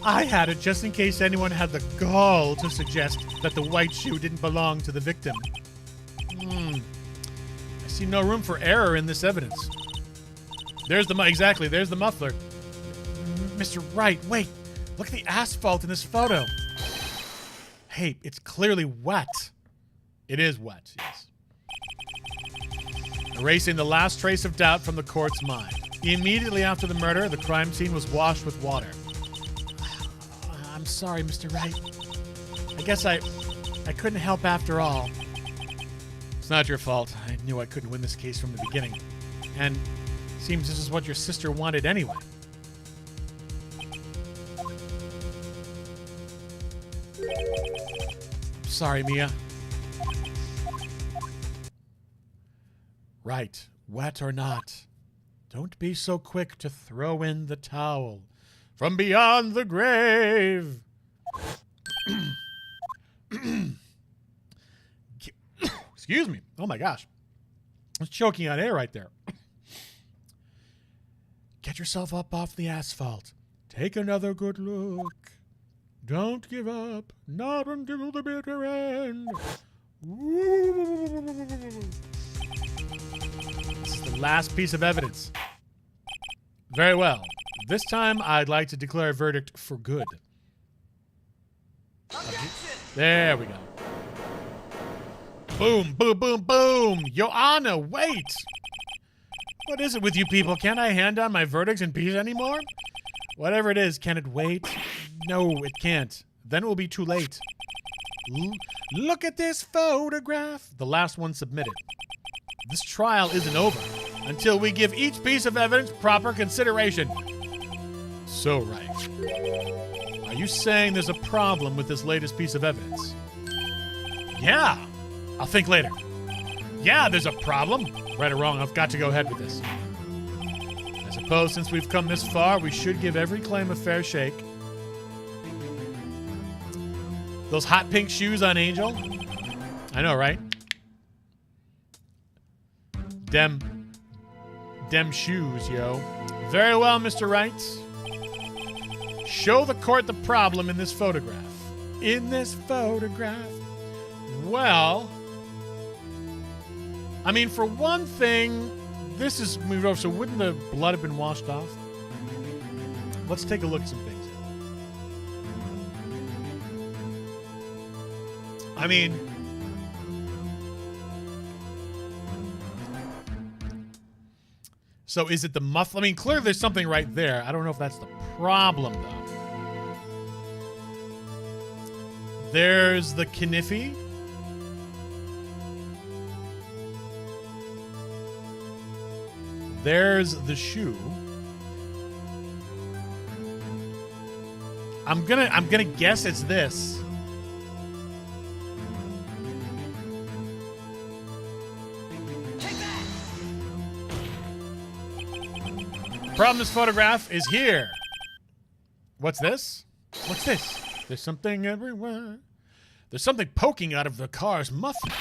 I had it just in case anyone had the gall to suggest that the white shoe didn't belong to the victim. I see no room for error in this evidence. There's the muffler. Mr. Wright, wait. Look at the asphalt in this photo. Hey, it's clearly wet. It is wet, yes. Erasing the last trace of doubt from the court's mind. Immediately after the murder, the crime scene was washed with water. I'm sorry, Mr. Wright. I guess I couldn't help after all. It's not your fault. I knew I couldn't win this case from the beginning. And seems this is what your sister wanted anyway. Sorry, Mia. Right, wet or not, don't be so quick to throw in the towel. From beyond the grave. Excuse me. Oh my gosh. I was choking on air right there. Get yourself up off the asphalt. Take another good look. Don't give up. Not until the bitter end. This is the last piece of evidence. Very well. This time, I'd like to declare a verdict for good. Objection! There we go. Boom, boom, boom, boom. Your Honor, wait. What is it with you people? Can't I hand down my verdicts in peace anymore? Whatever it is, can it wait? No, it can't. Then it will be too late. Look at this photograph. The last one submitted. This trial isn't over until we give each piece of evidence proper consideration. So right. Are you saying there's a problem with this latest piece of evidence? Yeah. I'll think later. Yeah, there's a problem. Right or wrong, I've got to go ahead with this. I suppose since we've come this far, we should give every claim a fair shake. Those hot pink shoes on Angel? I know, right? Dem shoes, yo. Very well, Mr. Wright. Show the court the problem in this photograph. In this photograph. Well, I mean, for one thing, this is moved over, so wouldn't the blood have been washed off? Let's take a look at some things here. I mean, so is it the muffler? I mean, clearly there's something right there. I don't know if that's the problem, though. There's the kniffy. There's the shoe. I'm gonna guess it's this. Take that! Problem this photograph is here. What's this? What's this? There's something everywhere. There's something poking out of the car's muffler.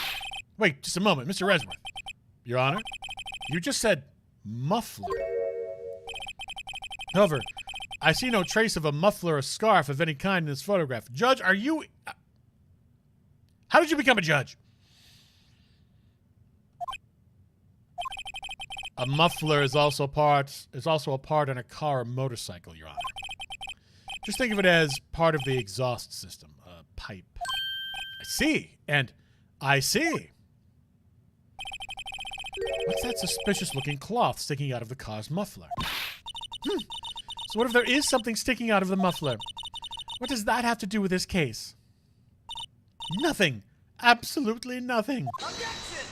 Wait, just a moment, Mr. Resworth. Your Honor, you just said muffler. However, I see no trace of a muffler or scarf of any kind in this photograph. Judge, are you... How did you become a judge? A muffler is also a part on a car or motorcycle, Your Honor. Just think of it as part of the exhaust system, a pipe. I see, and I see. What's that suspicious-looking cloth sticking out of the car's muffler? So what if there is something sticking out of the muffler? What does that have to do with this case? Nothing. Absolutely nothing. Objection!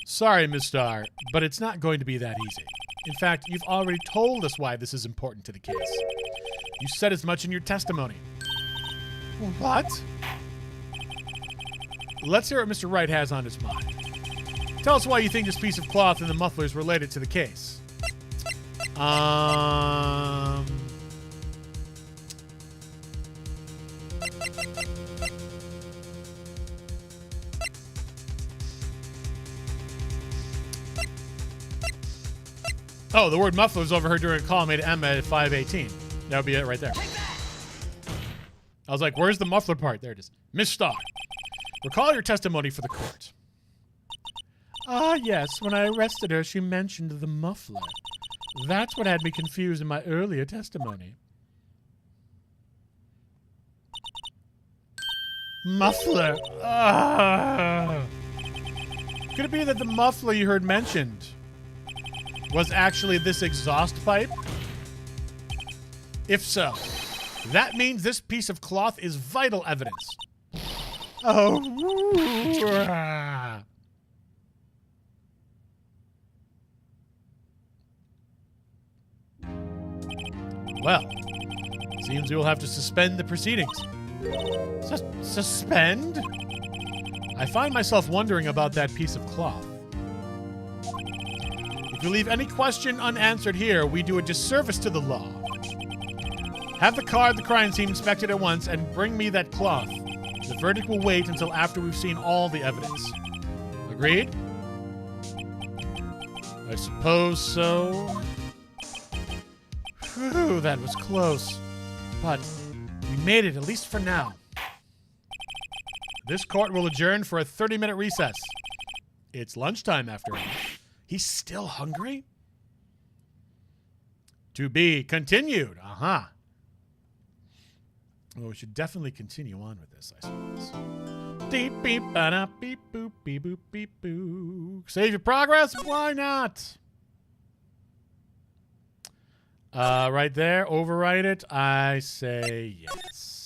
Sorry, Miss Starr, but it's not going to be that easy. In fact, you've already told us why this is important to the case. You said as much in your testimony. What? Let's hear what Mr. Wright has on his mind. Tell us why you think this piece of cloth and the muffler is related to the case. Oh, the word muffler was overheard during a call made to Emma at 5:18. That would be it right there. I was like, where's the muffler part? There it is. Miss Starr, recall your testimony for the court. Ah, yes. When I arrested her, she mentioned the muffler. That's what had me confused in my earlier testimony. Muffler. Ah. Could it be that the muffler you heard mentioned was actually this exhaust pipe? If so, that means this piece of cloth is vital evidence. Oh. Well, seems we will have to suspend the proceedings. Suspend? I find myself wondering about that piece of cloth. If you leave any question unanswered here, we do a disservice to the law. Have the car at the crime scene inspected at once and bring me that cloth. The verdict will wait until after we've seen all the evidence. Agreed? I suppose so. Whew, that was close. But we made it, at least for now. This court will adjourn for a 30-minute recess. It's lunchtime after all. He's still hungry? To be continued. Uh-huh. Well, we should definitely continue on with this, I suppose. Deep beep ba beep boop beep boop beep boo. Save your progress? Why not? Right there, overwrite it. I say yes.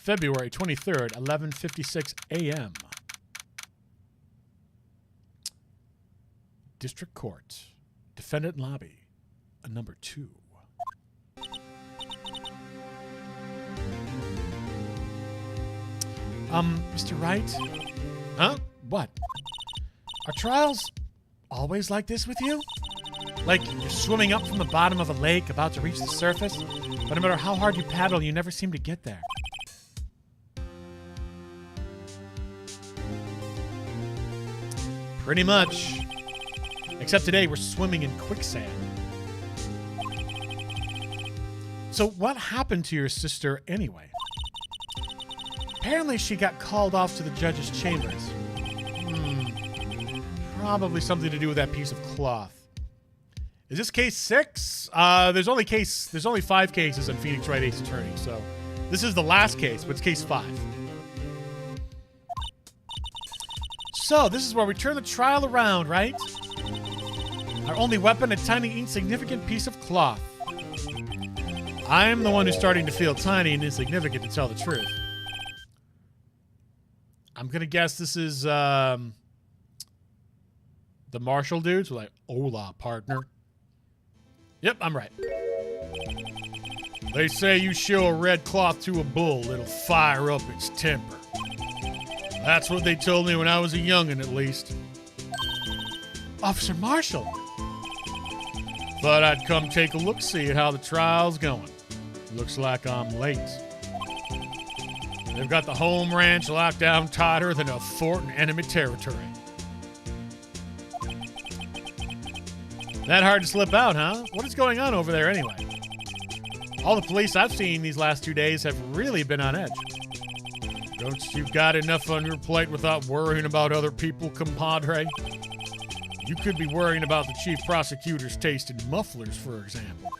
February 23rd, 11:56 a.m. District Court, Defendant Lobby, number 2. Mr. Wright? Huh? What? Are trials always like this with you? Like you're swimming up from the bottom of a lake about to reach the surface, but no matter how hard you paddle, you never seem to get there. Pretty much. Except today we're swimming in quicksand. So what happened to your sister anyway? Apparently she got called off to the judge's chambers. Probably something to do with that piece of cloth. Is this case 6? There's only 5 cases on Phoenix Wright Ace Attorney, so this is the last case, but it's case 5. So this is where we turn the trial around, right? Our only weapon, a tiny, insignificant piece of cloth. I'm the one who's starting to feel tiny and insignificant, to tell the truth. I'm going to guess this is the Marshall dudes. We're like, hola, partner. Yep, I'm right. They say you show a red cloth to a bull, it'll fire up its temper. That's what they told me when I was a youngin', at least. Officer Marshall. Thought I'd come take a look-see at how the trial's going. Looks like I'm late. They've got the home ranch locked down tighter than a fort in enemy territory. That hard to slip out, huh? What is going on over there anyway? All the police I've seen these last 2 days have really been on edge. Don't you got enough on your plate without worrying about other people, compadre? You could be worrying about the chief prosecutor's taste in mufflers, for example.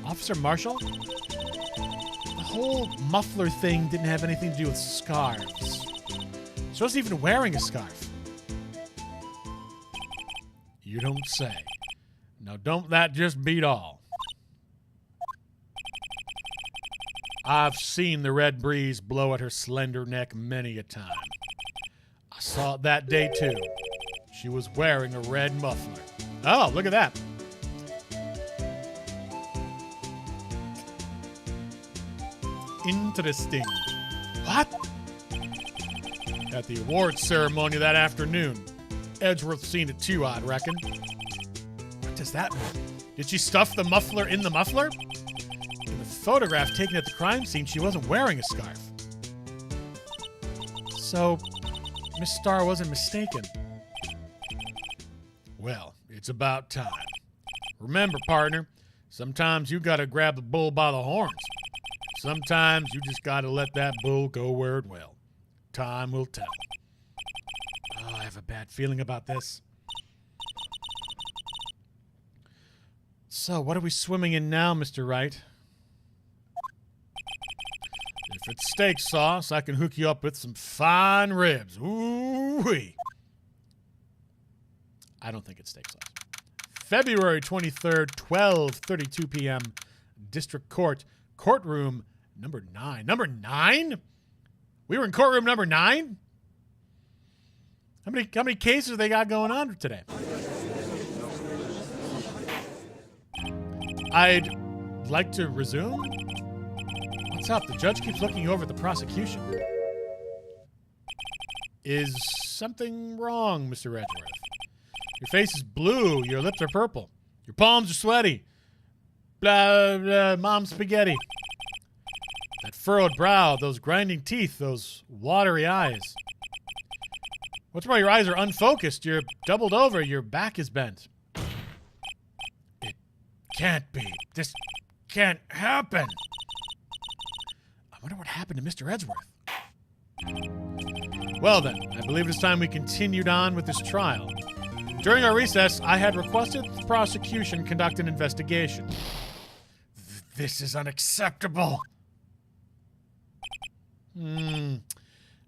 Officer Marshall? The whole muffler thing didn't have anything to do with scarves. She wasn't even wearing a scarf. You don't say. Now don't that just beat all? I've seen the red breeze blow at her slender neck many a time. I saw it that day, too. She was wearing a red muffler. Oh, look at that. Interesting. What? At the awards ceremony that afternoon. Edgeworth seen it too, I'd reckon. What does that mean? Did she stuff the muffler in the muffler? In the photograph taken at the crime scene, she wasn't wearing a scarf. So, Miss Starr wasn't mistaken. Well, it's about time. Remember, partner, sometimes you gotta grab the bull by the horns. Sometimes you just gotta let that bull go where it will. Time will tell. Oh, I have a bad feeling about this. So, what are we swimming in now, Mr. Wright? If it's steak sauce, I can hook you up with some fine ribs. Ooh-wee. I don't think it's steak sauce. February 23rd, 12:32 p.m. District Court, courtroom number 9. Number 9? We were in courtroom number 9? How many cases they got going on today? I'd like to resume. What's up? The judge keeps looking over the prosecution. Is something wrong, Mr. Edgeworth? Your face is blue. Your lips are purple. Your palms are sweaty. Blah, blah, mom spaghetti. That furrowed brow, those grinding teeth, those watery eyes. What's more, your eyes are unfocused. You're doubled over. Your back is bent. It can't be. This can't happen. I wonder what happened to Mr. Edgeworth. Well then, I believe it is time we continued on with this trial. During our recess, I had requested the prosecution conduct an investigation. This is unacceptable.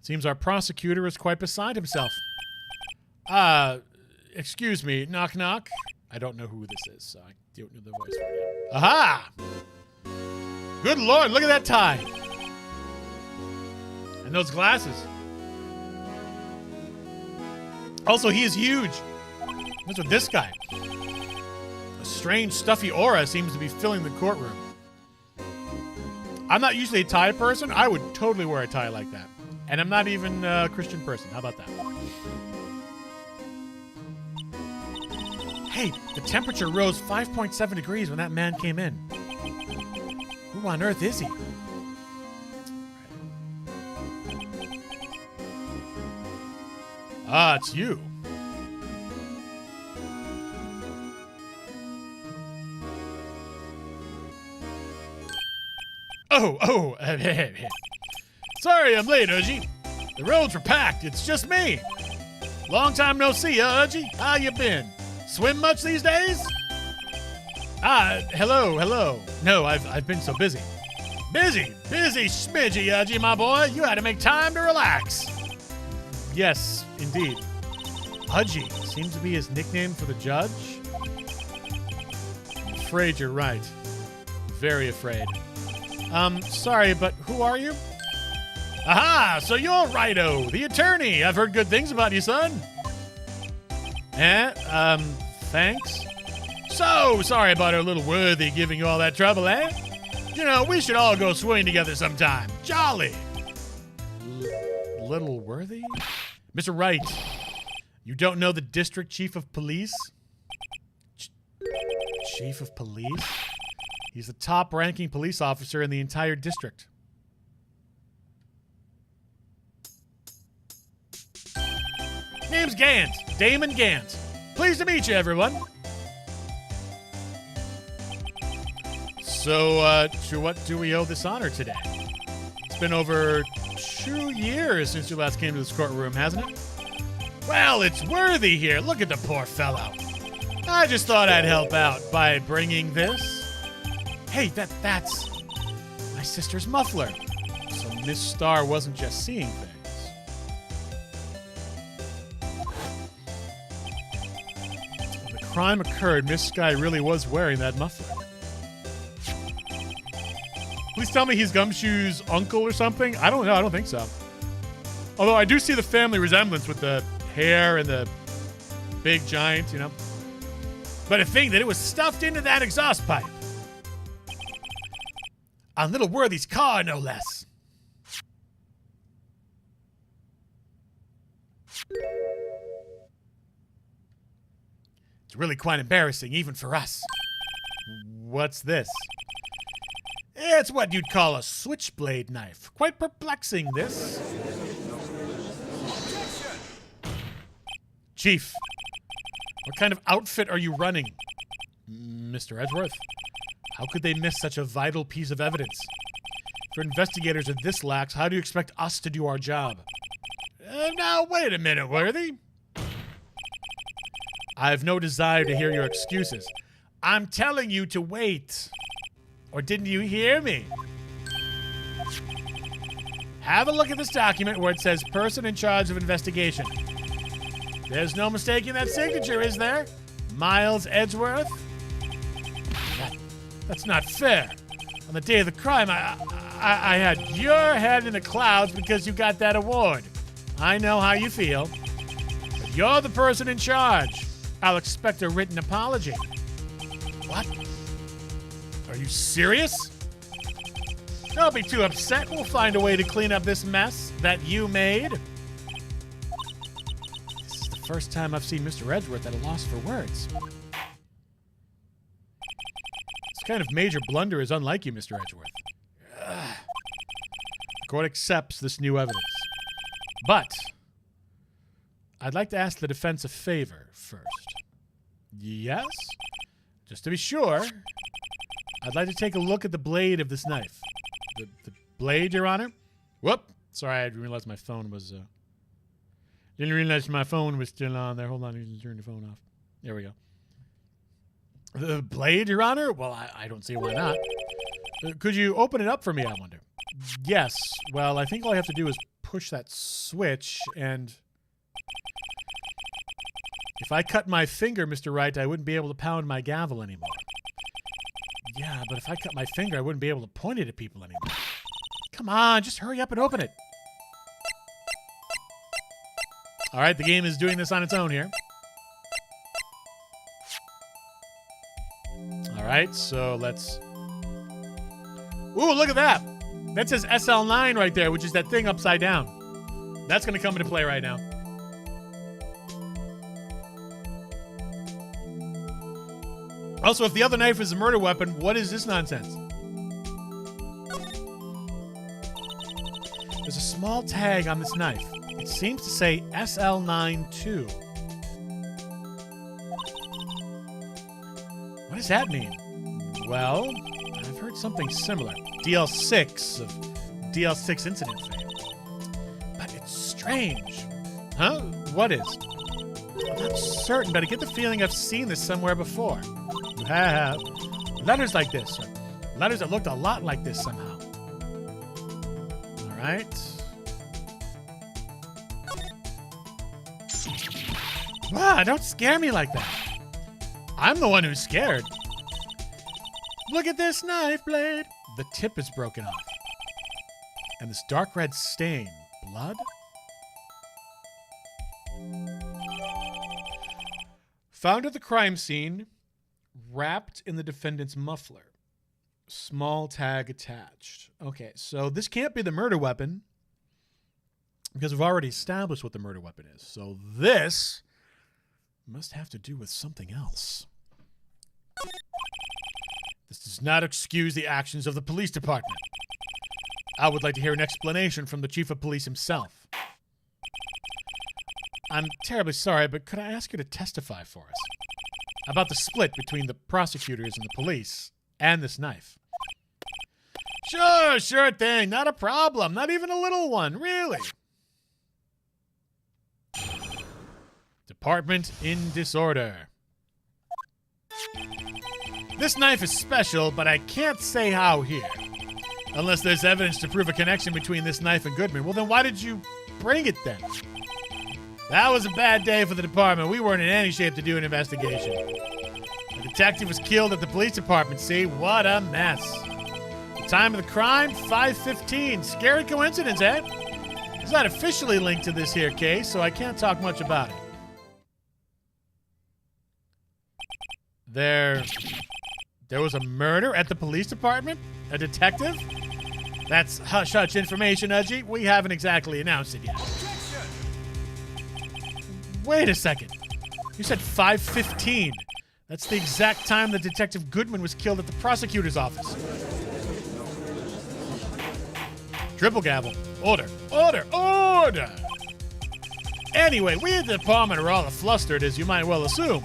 Seems our prosecutor is quite beside himself. Excuse me, knock knock. I don't know who this is, so I don't know the voice right now. Aha! Good Lord, look at that tie. And those glasses. Also, he is huge. What's with this guy? A strange, stuffy aura seems to be filling the courtroom. I'm not usually a tie person. I would totally wear a tie like that. And I'm not even a Christian person. How about that? Hey, the temperature rose 5.7 degrees when that man came in. Who on earth is he? Ah, it's you. Oh, sorry I'm late, Udgy. The roads were packed. It's just me. Long time no see, Udgy. How you been? Swim much these days? Hello. No, I've been so busy. Busy smidgy, Udgy, my boy. You had to make time to relax. Yes, indeed. Udgy seems to be his nickname for the judge. I'm afraid you're right. Very afraid. Sorry, but who are you? Aha, so you're Righto, the attorney. I've heard good things about you, son. Thanks. So sorry about our little worthy giving you all that trouble, eh? You know, we should all go swimming together sometime. Jolly. Little worthy? Mr. Wright, you don't know the district chief of police? Chief of police? He's the top-ranking police officer in the entire district. Name's Gant, Damon Gant. Pleased to meet you, everyone. So, to what do we owe this honor today? It's been over 2 years since you last came to this courtroom, hasn't it? Well, it's Worthy here. Look at the poor fellow. I just thought I'd help out by bringing this. Hey, that's my sister's muffler. So Miss Starr wasn't just seeing things. When the crime occurred, Miss Skye really was wearing that muffler. Please tell me he's Gumshoe's uncle or something. I don't know. I don't think so. Although I do see the family resemblance with the hair and the big giant, you know. But to think that it was stuffed into that exhaust pipe. On Little Worthy's car, no less. It's really quite embarrassing, even for us. What's this? It's what you'd call a switchblade knife. Quite perplexing, this. Chief, what kind of outfit are you running? Mr. Edgeworth, how could they miss such a vital piece of evidence? For investigators are this lax, how do you expect us to do our job? Now, wait a minute, Worthy. I have no desire to hear your excuses. I'm telling you to wait. Or didn't you hear me? Have a look at this document where it says person in charge of investigation. There's no mistaking that signature, is there? Miles Edgeworth? That's not fair. On the day of the crime, I had your head in the clouds because you got that award. I know how you feel. But you're the person in charge. I'll expect a written apology. What? Are you serious? Don't be too upset. We'll find a way to clean up this mess that you made. This is the first time I've seen Mr. Edgeworth at a loss for words. This kind of major blunder is unlike you, Mr. Edgeworth. Ugh. The court accepts this new evidence. But I'd like to ask the defense a favor first. Yes? Just to be sure, I'd like to take a look at the blade of this knife. The blade, Your Honor? Whoop. Sorry, I didn't realize my phone was... Didn't realize my phone was still on there. Hold on, I need to turn the phone off. There we go. The blade, Your Honor? Well, I don't see why not. Could you open it up for me, I wonder? Yes. Well, I think all I have to do is push that switch, and... If I cut my finger, Mr. Wright, I wouldn't be able to pound my gavel anymore. Yeah, but if I cut my finger, I wouldn't be able to point it at people anymore. Come on, just hurry up and open it. All right, the game is doing this on its own here. All right, so let's... Ooh, look at that. That says SL9 right there, which is that thing upside down. That's going to come into play right now. Also, if the other knife is a murder weapon, what is this nonsense? There's a small tag on this knife. It seems to say SL92. What does that mean? Well, I've heard something similar. DL6 of DL6 incident fame. But it's strange. Huh? What is? I'm not certain, but I get the feeling I've seen this somewhere before. You have. Letters like this. Or letters that looked a lot like this somehow. All right. Wow, don't scare me like that. I'm the one who's scared. Look at this knife blade. The tip is broken off. And this dark red stain. Blood? Found at the crime scene, wrapped in the defendant's muffler. Small tag attached. Okay, so this can't be the murder weapon because we've already established what the murder weapon is. So this must have to do with something else. This does not excuse the actions of the police department. I would like to hear an explanation from the chief of police himself. I'm terribly sorry, but could I ask you to testify for us about the split between the prosecutors and the police and this knife? Sure thing. Not a problem. Not even a little one, really. Department in disorder. This knife is special, but I can't say how here. Unless there's evidence to prove a connection between this knife and Goodman. Well, then why did you bring it then? That was a bad day for the department. We weren't in any shape to do an investigation. The detective was killed at the police department, see? What a mess. Time of the crime, 5:15. Scary coincidence, eh? It's not officially linked to this here case, so I can't talk much about it. There was a murder at the police department? A detective? That's hush-hush information, Udgy. We haven't exactly announced it yet. Wait a second. You said 5:15. That's the exact time that Detective Goodman was killed at the prosecutor's office. Triple gavel. Order. Order. Order! Anyway, we at the department are all flustered, as you might well assume.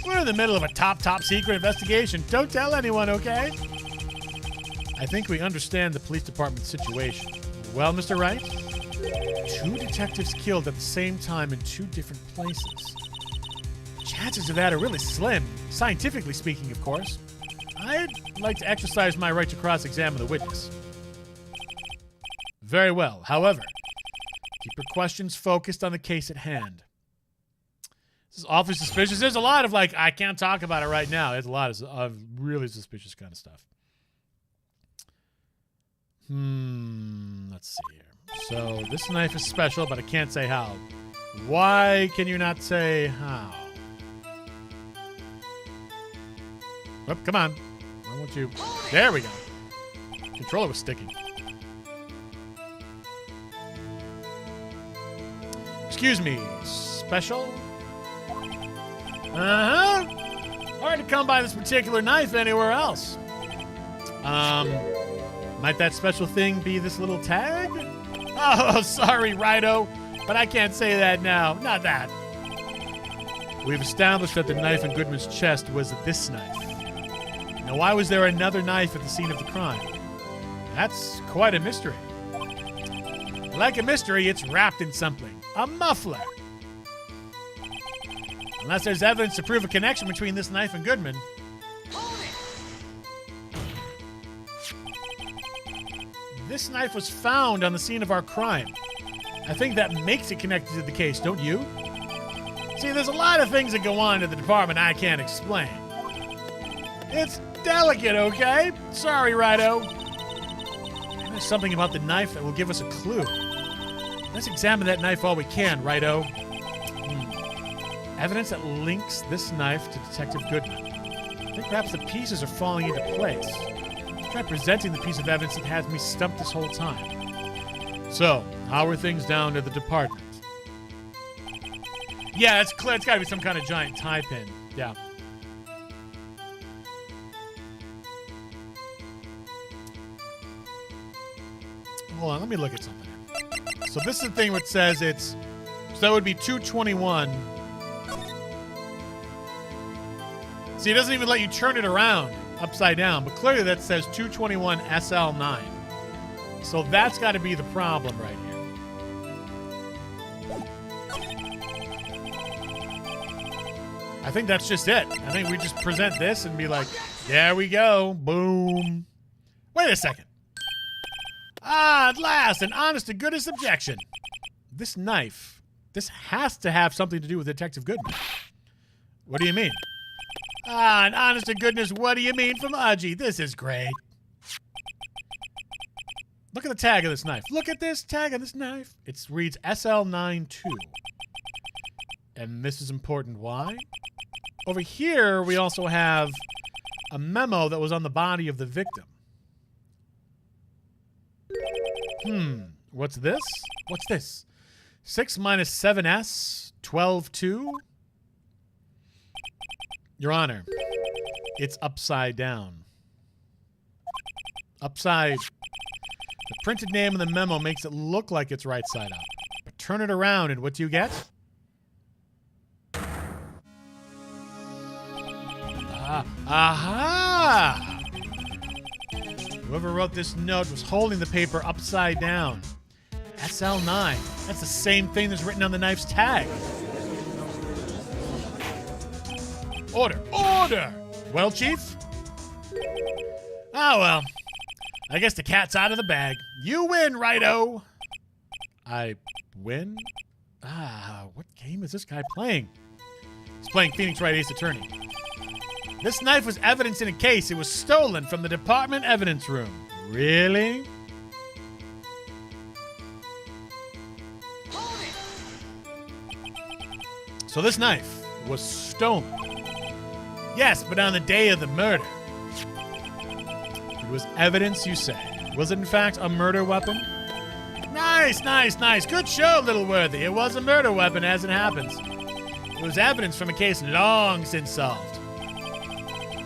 We're in the middle of a top secret investigation. Don't tell anyone, okay? I think we understand the police department situation. Well, Mr. Wright? 2 detectives killed at the same time in 2 different places. Chances of that are really slim, scientifically speaking, of course. I'd like to exercise my right to cross-examine the witness. Very well. However, keep your questions focused on the case at hand. This is awfully suspicious. There's a lot of, I can't talk about it right now. There's a lot of really suspicious kind of stuff. Let's see here. So, this knife is special, but I can't say how. Why can you not say how? Oh, come on. I want you. There we go. Controller was sticking. Excuse me. Special? Hard to come by this particular knife anywhere else. Might that special thing be this little tag? Oh, sorry, Righto, but I can't say that now. Not that. We've established that the knife in Goodman's chest was this knife. Now, why was there another knife at the scene of the crime? That's quite a mystery. Like a mystery, it's wrapped in something. A muffler. Unless there's evidence to prove a connection between this knife and Goodman. This knife was found on the scene of our crime. I think that makes it connected to the case, don't you? See, there's a lot of things that go on at the department I can't explain. It's delicate, okay? Sorry, Righto. There's something about the knife that will give us a clue. Let's examine that knife all we can, Righto. Evidence that links this knife to Detective Goodman. I think perhaps the pieces are falling into place. Let's try presenting the piece of evidence that has me stumped this whole time. So, how are things down to the department? Yeah, it's clear. It's got to be some kind of giant tie pin. Yeah. Hold on, let me look at something. So this is the thing which says it's... So that would be 221. See, it doesn't even let you turn it around upside down, but clearly that says 221 SL9. So that's got to be the problem right here. I think that's just it. I think we just present this and be like, there we go. Boom. Wait a second. Ah, at last, an honest to goodness objection. This knife, this has to have something to do with Detective Goodman. What do you mean? Ah, an honest to goodness, what do you mean from Udgy? This is great. Look at the tag of this knife. Look at this tag of this knife. It reads SL92. And this is important. Why? Over here, we also have a memo that was on the body of the victim. What's this? What's this? 6 minus 7S, 12-2? Your Honor, it's upside down. Upside. The printed name in the memo makes it look like it's right side up. But turn it around and what do you get? Aha! Whoever wrote this note was holding the paper upside down. SL9. That's the same thing that's written on the knife's tag. Order! Order! Well, Chief? Oh, well. I guess the cat's out of the bag. You win, Righto! I win? Ah, what game is this guy playing? He's playing Phoenix Wright Ace Attorney. This knife was evidence in a case. It was stolen from the department evidence room. Really? Hold it. So this knife was stolen. Yes, but on the day of the murder. It was evidence, you say. Was it in fact a murder weapon? Nice, nice, nice. Good show, Little Worthy. It was a murder weapon, as it happens. It was evidence from a case long since solved.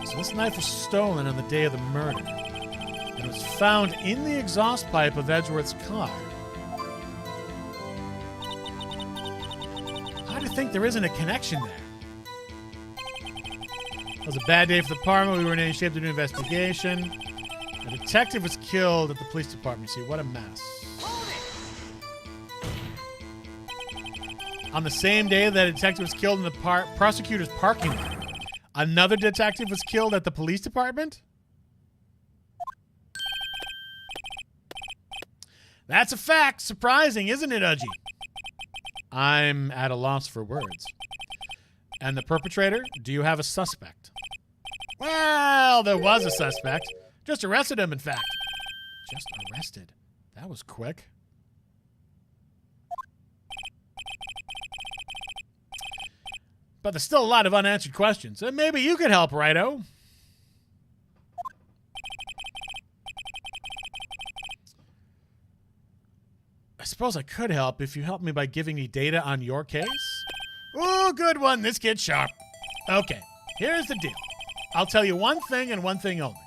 So this knife was stolen on the day of the murder. And it was found in the exhaust pipe of Edgeworth's car. How do you think there isn't a connection there? It was a bad day for the department. We were in any shape to do an investigation. A detective was killed at the police department. See, what a mess. On the same day that a detective was killed in the prosecutor's parking lot, another detective was killed at the police department? That's a fact. Surprising, isn't it, Udgy? I'm at a loss for words. And the perpetrator? Do you have a suspect? Well, there was a suspect. Just arrested him, in fact. Just arrested. That was quick. But there's still a lot of unanswered questions. And maybe you could help, Righto. I suppose I could help if you help me by giving me data on your case. Ooh, good one. This kid's sharp. Okay, here's the deal. I'll tell you one thing and one thing only.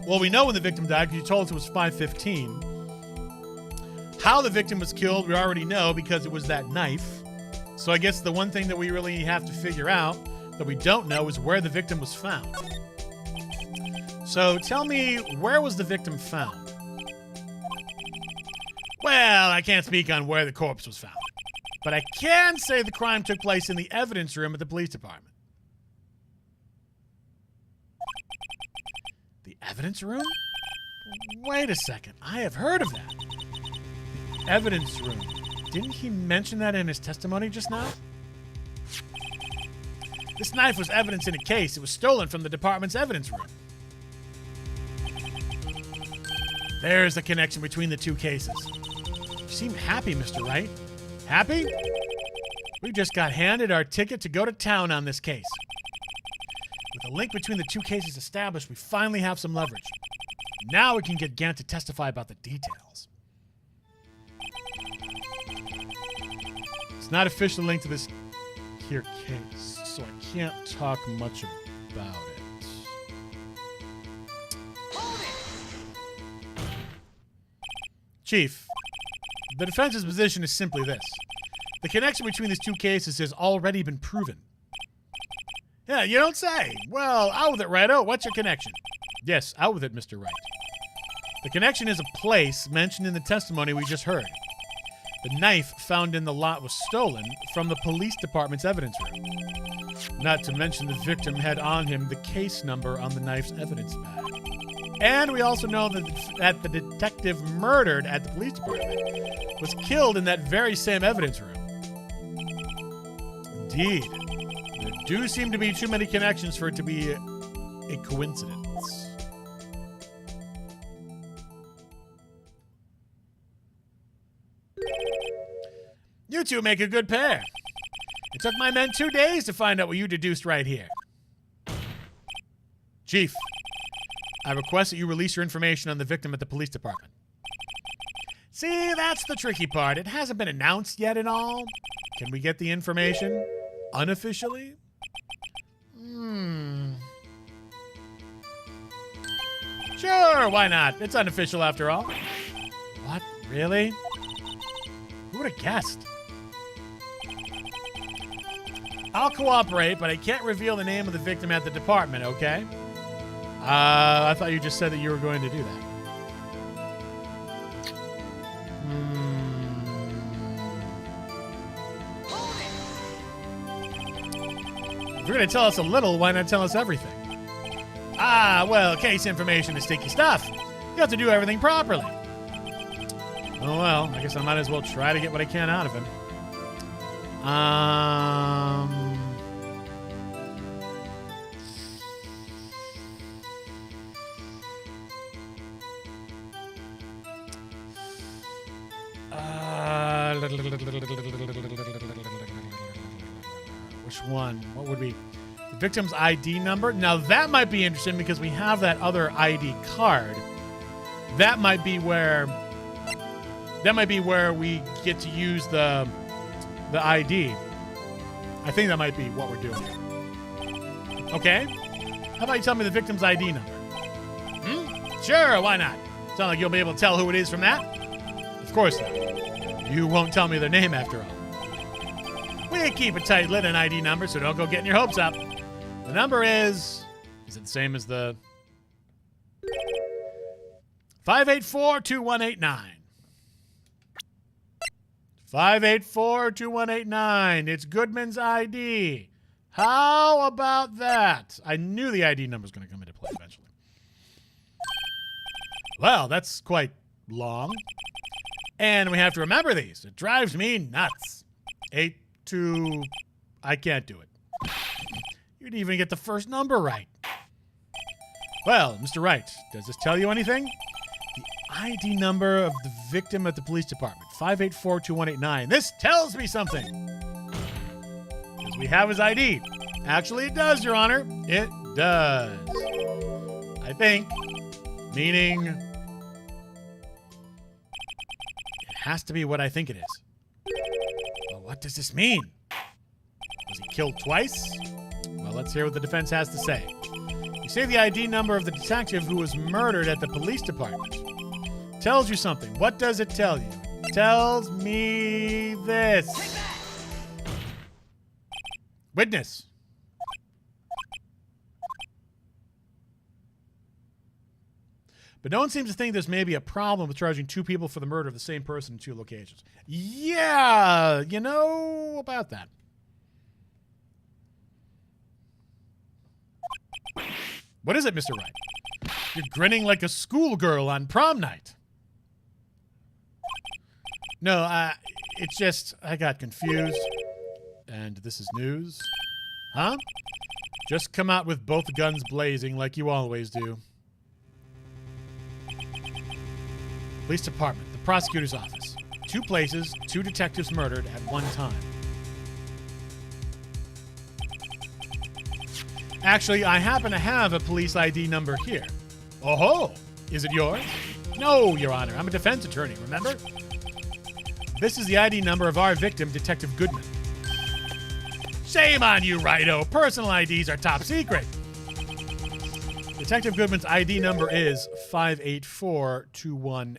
Well, we know when the victim died because you told us it was 5:15. How the victim was killed, we already know because it was that knife. So I guess the one thing that we really have to figure out that we don't know is where the victim was found. So tell me, where was the victim found? Well, I can't speak on where the corpse was found, but I can say the crime took place in the evidence room at the police department. The evidence room? Wait a second. I have heard of that. The evidence room. Didn't he mention that in his testimony just now? This knife was evidence in a case. It was stolen from the department's evidence room. There's the connection between the two cases. You seem happy, Mr. Wright. Happy? We just got handed our ticket to go to town on this case. With a link between the two cases established, we finally have some leverage. Now we can get Gant to testify about the details. It's not officially linked to this here case, so I can't talk much about it. Chief, the defense's position is simply this. The connection between these two cases has already been proven. Yeah, you don't say. Well, out with it, Righto. What's your connection? Yes, out with it, Mr. Wright. The connection is a place mentioned in the testimony we just heard. The knife found in the lot was stolen from the police department's evidence room. Not to mention the victim had on him the case number on the knife's evidence bag. And we also know that the detective murdered at the police department was killed in that very same evidence room. Indeed. There do seem to be too many connections for it to be a coincidence. You two make a good pair. It took my men 2 days to find out what you deduced right here. Chief, I request that you release your information on the victim at the police department. See, that's the tricky part. It hasn't been announced yet and all. Can we get the information unofficially? Sure, why not? It's unofficial after all. What? Really? Who would have guessed? I'll cooperate, but I can't reveal the name of the victim at the department, okay? I thought you just said that you were going to do that. If you're going to tell us a little, why not tell us everything? Ah, well, case information is sticky stuff. You have to do everything properly. Oh, well, I guess I might as well try to get what I can out of him. Which one? What would be the victim's ID number? Now that might be interesting because we have that other ID card. That might be where we get to use the ID. I think that might be what we're doing here. Okay. How about you tell me the victim's ID number? Sure, why not? Sound like you'll be able to tell who it is from that? Of course not. You won't tell me their name after all. We keep a tight lid on ID numbers, so don't go getting your hopes up. The number is it the same as the 584-2189? 584-2189. It's Goodman's ID. How about that? I knew the ID number was going to come into play eventually. Well, that's quite long. And we have to remember these. It drives me nuts. 82. I can't do it. You didn't even get the first number right. Well, Mr. Wright, does this tell you anything? The ID number of the victim at the police department, 584-2189. This tells me something. Because we have his ID. Actually, it does, Your Honor. It does. I think. Meaning, it has to be what I think it is. Well, what does this mean? Was he killed twice? Well, let's hear what the defense has to say. You say the ID number of the detective who was murdered at the police department. Tells you something. What does it tell you? It tells me this. Witness. But no one seems to think there's maybe a problem with charging two people for the murder of the same person in two locations. Yeah, you know about that. What is it, Mr. Wright? You're grinning like a schoolgirl on prom night. No, it's just I got confused. And this is news. Huh? Just come out with both guns blazing like you always do. Police department, the prosecutor's office. Two places, two detectives murdered at one time. Actually, I happen to have a police ID number here. Oh-ho! Is it yours? No, Your Honor. I'm a defense attorney, remember? This is the ID number of our victim, Detective Goodman. Shame on you, Righto. Personal IDs are top secret. Detective Goodman's ID number is 584-2189.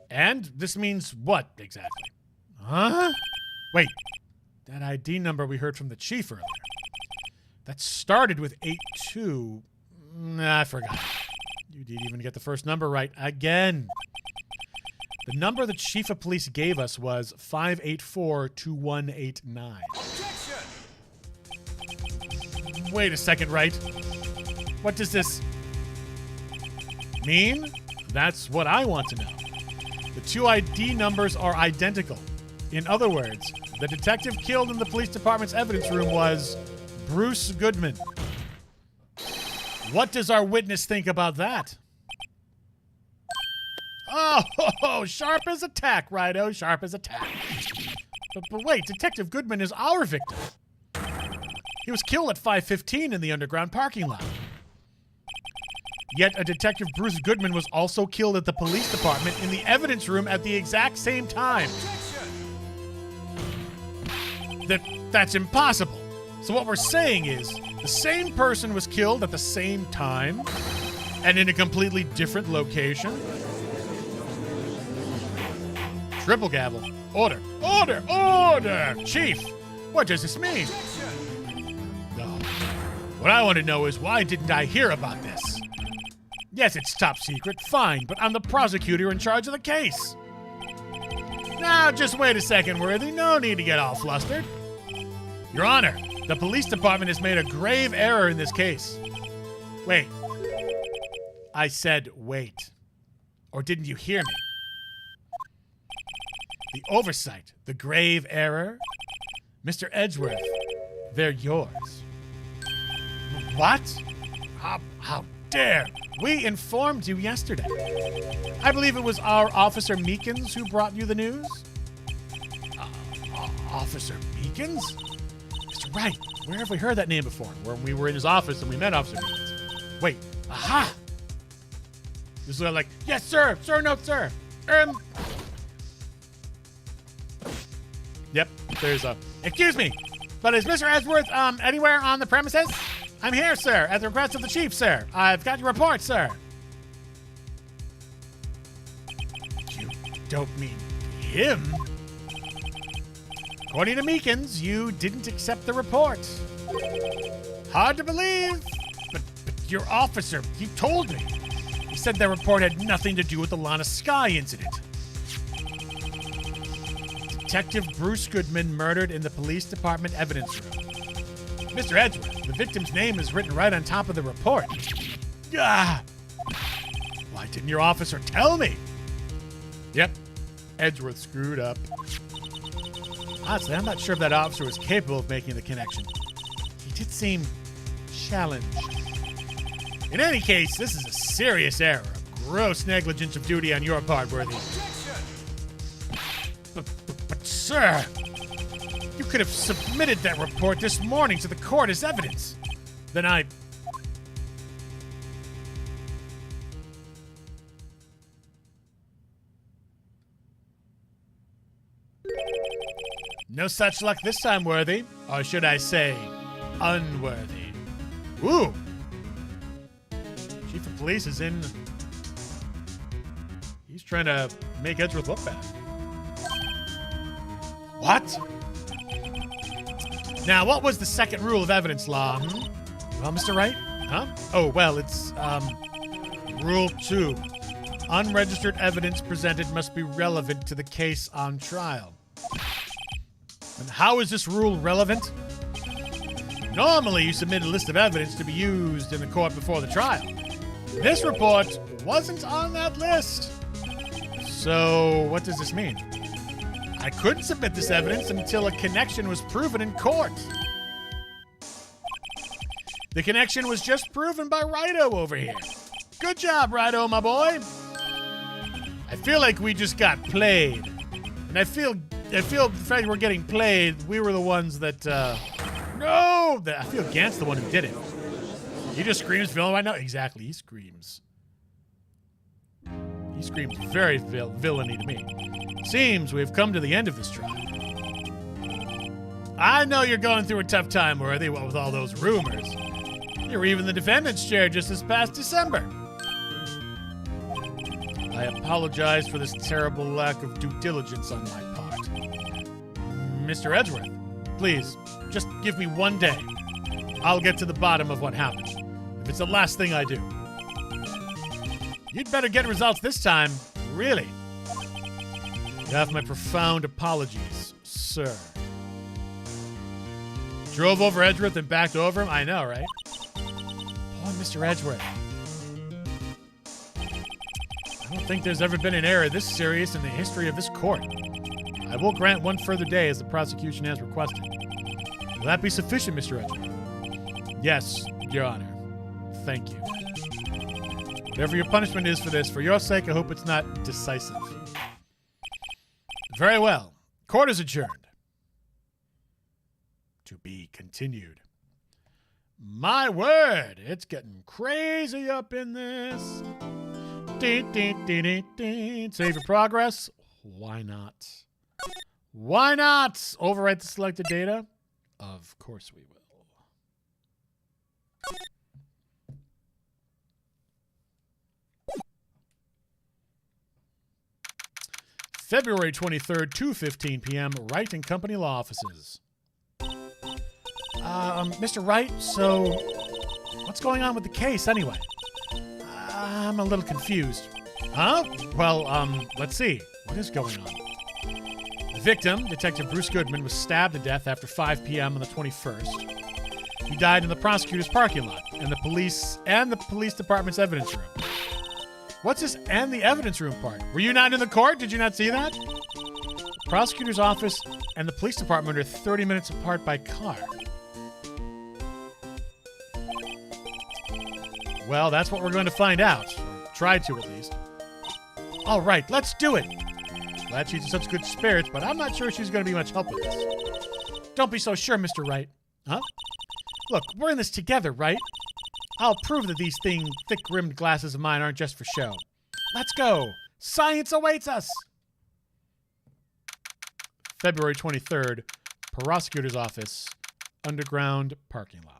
And this means what exactly? Huh? Wait, that ID number we heard from the chief earlier. That started with 82. Nah, I forgot. You didn't even get the first number right again. The number the chief of police gave us was 584-2189. Wait a second, Wright. What does this mean? That's what I want to know. The two ID numbers are identical. In other words, the detective killed in the police department's evidence room was Bruce Goodman. What does our witness think about that? Oh, sharp as a tack, Righto, sharp as a tack. But wait, Detective Goodman is our victim. He was killed at 5:15 in the underground parking lot. Yet a Detective Bruce Goodman was also killed at the police department in the evidence room at the exact same time. That's impossible. So what we're saying is the same person was killed at the same time and in a completely different location. Triple gavel. Order. Order. Order. Chief, what does this mean? No. What I want to know is why didn't I hear about this? Yes, it's top secret, fine, but I'm the prosecutor in charge of the case. Now, just wait a second, Worthy. No need to get all flustered. Your Honor, the police department has made a grave error in this case. Wait. I said wait. Or didn't you hear me? The oversight, the grave error. Mr. Edgeworth, they're yours. What? How dare? We informed you yesterday. I believe it was our Officer Meekins who brought you the news. Officer Meekins? Mr. Wright, where have we heard that name before? When we were in his office and we met Officer Meekins. Wait, aha! This is like, yes, sir. Sir, no, sir. Yep, there's a... Excuse me, but is Mr. Edgeworth anywhere on the premises? I'm here, sir, at the request of the chief, sir. I've got your report, sir. You don't mean him? According to Meekins, you didn't accept the report. Hard to believe, but your officer, he told me. He said that report had nothing to do with the Lana Sky incident. Detective Bruce Goodman murdered in the police department evidence room. Mr. Edgeworth, the victim's name is written right on top of the report. Ah! Why didn't your officer tell me? Yep, Edgeworth screwed up. Honestly, I'm not sure if that officer was capable of making the connection. He did seem challenged. In any case, this is a serious error, a gross negligence of duty on your part, Worthy. But sir, you could have submitted that report this morning to the court as evidence. Then I... No such luck this time, Worthy. Or should I say, unworthy. Ooh! Chief of Police is in... He's trying to make Edgeworth look bad. What? Now, what was the second rule of evidence law? Well, Mr. Wright? Huh? Oh, well, it's, Rule 2. Unregistered evidence presented must be relevant to the case on trial. And how is this rule relevant? Normally, you submit a list of evidence to be used in the court before the trial. This report wasn't on that list. So, what does this mean? I couldn't submit this evidence until a connection was proven in court. The connection was just proven by Righto over here. Good job, Righto, my boy. I feel like we just got played. And I feel the fact we're getting played, we were the ones that, no! I feel Gant's the one who did it. He just screams villain right now? Exactly, he screams. He screams very villainy to me. Seems we've come to the end of this trial. I know you're going through a tough time, Worthy, what with all those rumors. You were even the defendant's chair just this past December. I apologize for this terrible lack of due diligence on my part. Mr. Edgeworth, please, just give me one day. I'll get to the bottom of what happened. If it's the last thing I do. You'd better get results this time, really. You have my profound apologies, sir. Drove over Edgeworth and backed over him? I know, right? Poor Mr. Edgeworth. I don't think there's ever been an error this serious in the history of this court. I will grant one further day as the prosecution has requested. Will that be sufficient, Mr. Edgeworth? Yes, Your Honor. Thank you. Whatever your punishment is for this, for your sake, I hope it's not decisive. Very well. Court is adjourned. To be continued. My word, it's getting crazy up in this. Save your progress. Why not? Why not? Overwrite the selected data? Of course we will. February 23rd, 2:15 p.m., Wright and Company Law Offices. Mr. Wright, so what's going on with the case anyway? I'm a little confused. Huh? Well, let's see. What is going on? The Victim, Detective Bruce Goodman, was stabbed to death after 5 p.m. on the 21st. He died in the prosecutor's parking lot and the police department's evidence room. What's this and the evidence room part? Were you not in the court? Did you not see that? The prosecutor's office and the police department are 30 minutes apart by car. Well, that's what we're going to find out. Or try to, at least. All right, let's do it. Glad she's in such good spirits, but I'm not sure she's going to be much help with this. Don't be so sure, Mr. Wright. Huh? Look, we're in this together, right? I'll prove that these thick-rimmed glasses of mine aren't just for show. Let's go. Science awaits us. February 23rd, prosecutor's office, underground parking lot.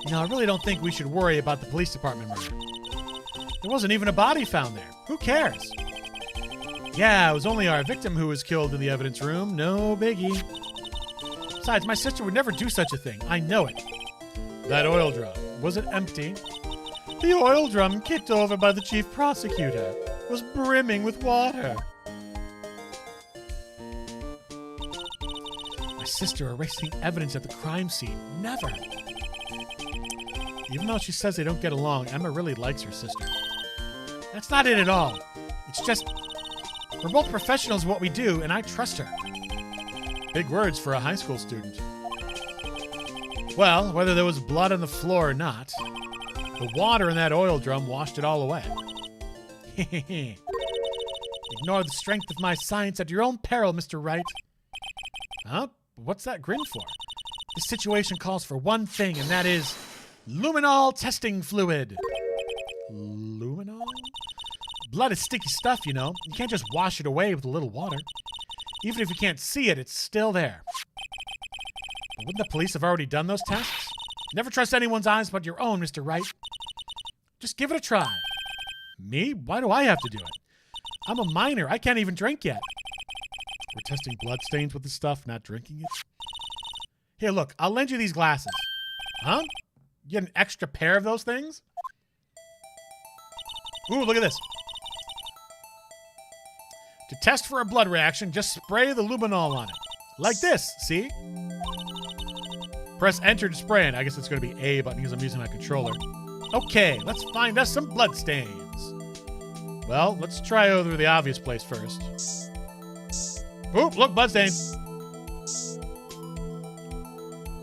You know, I really don't think we should worry about the police department murder. There wasn't even a body found there. Who cares? Yeah, it was only our victim who was killed in the evidence room. No biggie. Besides, my sister would never do such a thing. I know it. That oil drum, was it empty? The oil drum, kicked over by the chief prosecutor, was brimming with water. My sister erasing evidence at the crime scene. Never. Even though she says they don't get along, Emma really likes her sister. That's not it at all. It's just, we're both professionals in what we do, and I trust her. Big words for a high school student. Well, whether there was blood on the floor or not, the water in that oil drum washed it all away. Ignore the strength of my science at your own peril, Mr. Wright. Huh? What's that grin for? This situation calls for one thing, and that is luminol testing fluid. Luminol? Blood is sticky stuff, you know. You can't just wash it away with a little water. Even if you can't see it, it's still there. But wouldn't the police have already done those tests? Never trust anyone's eyes but your own, Mr. Wright. Just give it a try. Me? Why do I have to do it? I'm a minor. I can't even drink yet. We're testing bloodstains with this stuff, not drinking it? Here, look. I'll lend you these glasses. Huh? You get an extra pair of those things? Ooh, look at this. To test for a blood reaction, just spray the luminol on it. Like this, see? Press enter to spray, and I guess it's going to be A button because I'm using my controller. Okay, let's find us some blood stains. Well, let's try over the obvious place first. Oop, look, blood stains.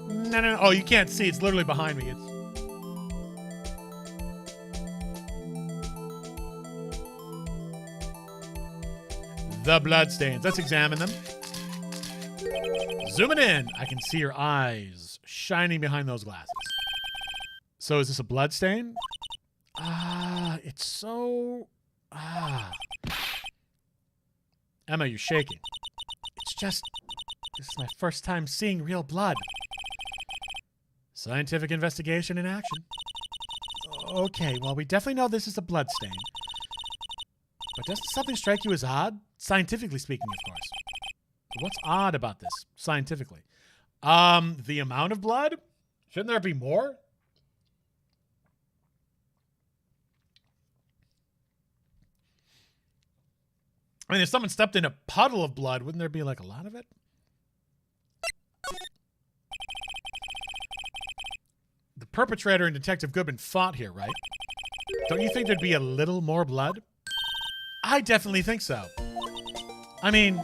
No. Oh, you can't see. It's literally behind me. The bloodstains. Let's examine them. Zooming in. I can see your eyes shining behind those glasses. So is this a bloodstain? It's so... Emma, you're shaking. It's just... This is my first time seeing real blood. Scientific investigation in action. Okay, well, we definitely know this is a bloodstain. But doesn't something strike you as odd? Scientifically speaking, of course. What's odd about this, scientifically? The amount of blood? Shouldn't there be more? I mean, if someone stepped in a puddle of blood, wouldn't there be, like, a lot of it? The perpetrator and Detective Goodman fought here, right? Don't you think there'd be a little more blood? I definitely think so. I mean,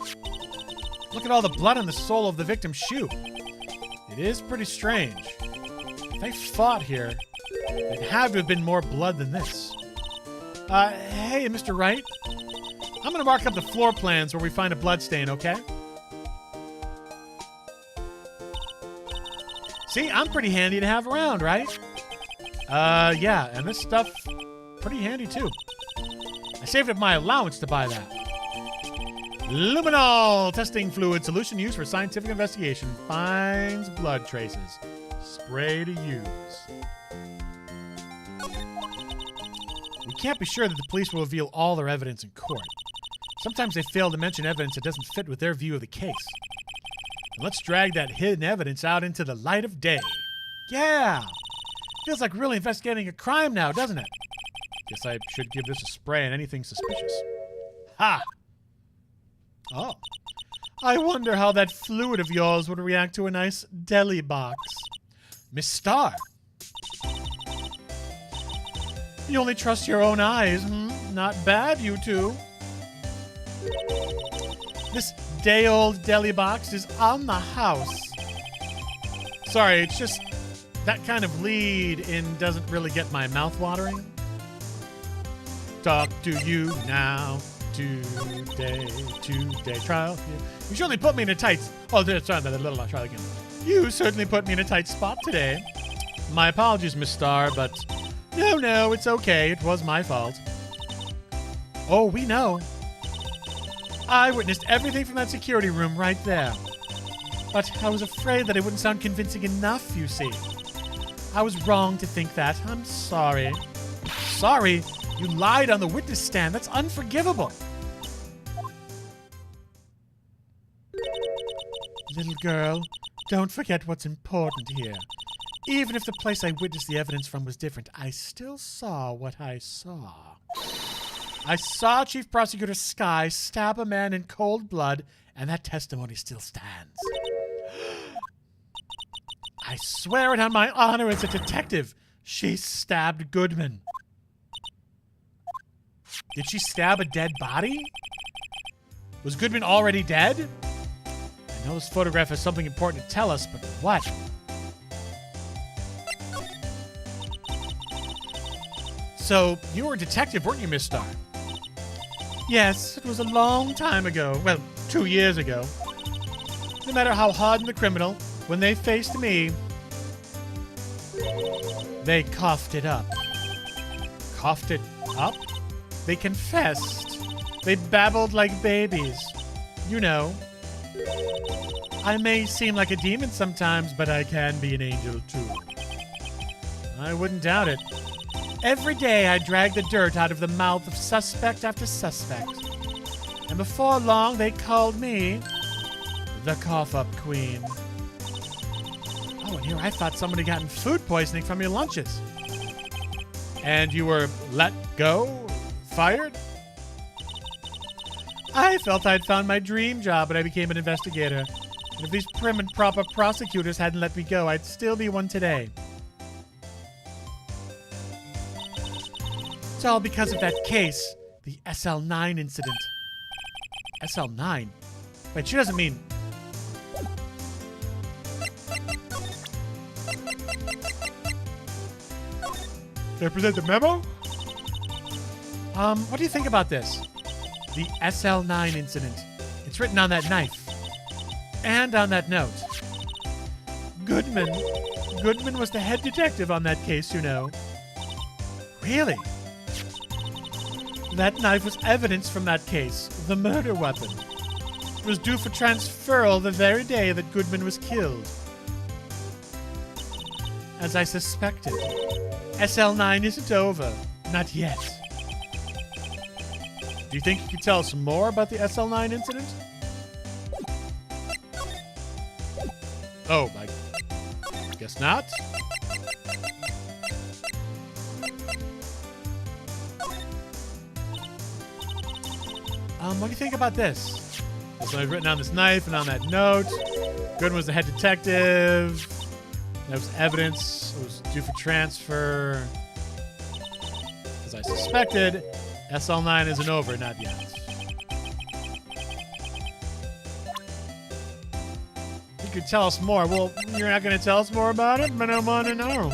look at all the blood on the sole of the victim's shoe. It is pretty strange. If they fought here, it'd have to have been more blood than this. Hey, Mr. Wright. I'm going to mark up the floor plans where we find a bloodstain, okay? See, I'm pretty handy to have around, right? Yeah, and this stuff, pretty handy too. I saved up my allowance to buy that. Luminol testing fluid solution used for scientific investigation finds blood traces. Spray to use. We can't be sure that the police will reveal all their evidence in court. Sometimes they fail to mention evidence that doesn't fit with their view of the case. And let's drag that hidden evidence out into the light of day. Yeah! Feels like really investigating a crime now, doesn't it? Guess I should give this a spray on anything suspicious. Ha! Oh. I wonder how that fluid of yours would react to a nice deli box. Miss Star. You only trust your own eyes, hmm? Not bad, you two. This day-old deli box is on the house. Sorry, it's just that kind of lead-in doesn't really get my mouth watering. Talk to you now. Today. Trial. You certainly put me in a tight... Oh, sorry, try again. You certainly put me in a tight spot today. My apologies, Miss Star, but... No, it's okay. It was my fault. Oh, we know. I witnessed everything from that security room right there. But I was afraid that it wouldn't sound convincing enough, you see. I was wrong to think that. I'm sorry. Sorry? You lied on the witness stand. That's unforgivable. Little girl, don't forget what's important here. Even if the place I witnessed the evidence from was different, I still saw what I saw. I saw Chief Prosecutor Sky stab a man in cold blood, and that testimony still stands. I swear it on my honor as a detective. She stabbed Goodman. Did she stab a dead body? Was Goodman already dead? I know this photograph has something important to tell us, but what? So, you were a detective, weren't you, Miss Star? Yes, it was a long time ago. Well, 2 years ago. No matter how hardened the criminal, when they faced me, they coughed it up. Coughed it up? They confessed. They babbled like babies. You know. I may seem like a demon sometimes, but I can be an angel too. I wouldn't doubt it. Every day I drag the dirt out of the mouth of suspect after suspect. And before long they called me the cough-up queen. Oh, and here I thought someone had gotten food poisoning from your lunches. And you were let go? Fired? I felt I'd found my dream job when I became an investigator. And if these prim and proper prosecutors hadn't let me go, I'd still be one today. It's all because of that case, the SL9 incident. SL9? Wait, she doesn't mean... Did I present the memo? What do you think about this? The SL9 incident. It's written on that knife. And on that note. Goodman was the head detective on that case, you know. Really? That knife was evidence from that case, the murder weapon. It was due for transferal the very day that Goodman was killed. As I suspected, SL9 isn't over. Not yet. Do you think you could tell us more about the SL9 incident? Oh, I guess not. What do you think about this? So I've written on this knife and on that note. Goodman was the head detective. That was evidence. It was due for transfer. As I suspected, SL9 isn't over, not yet. You could tell us more. Well, you're not going to tell us more about it, but I want to know.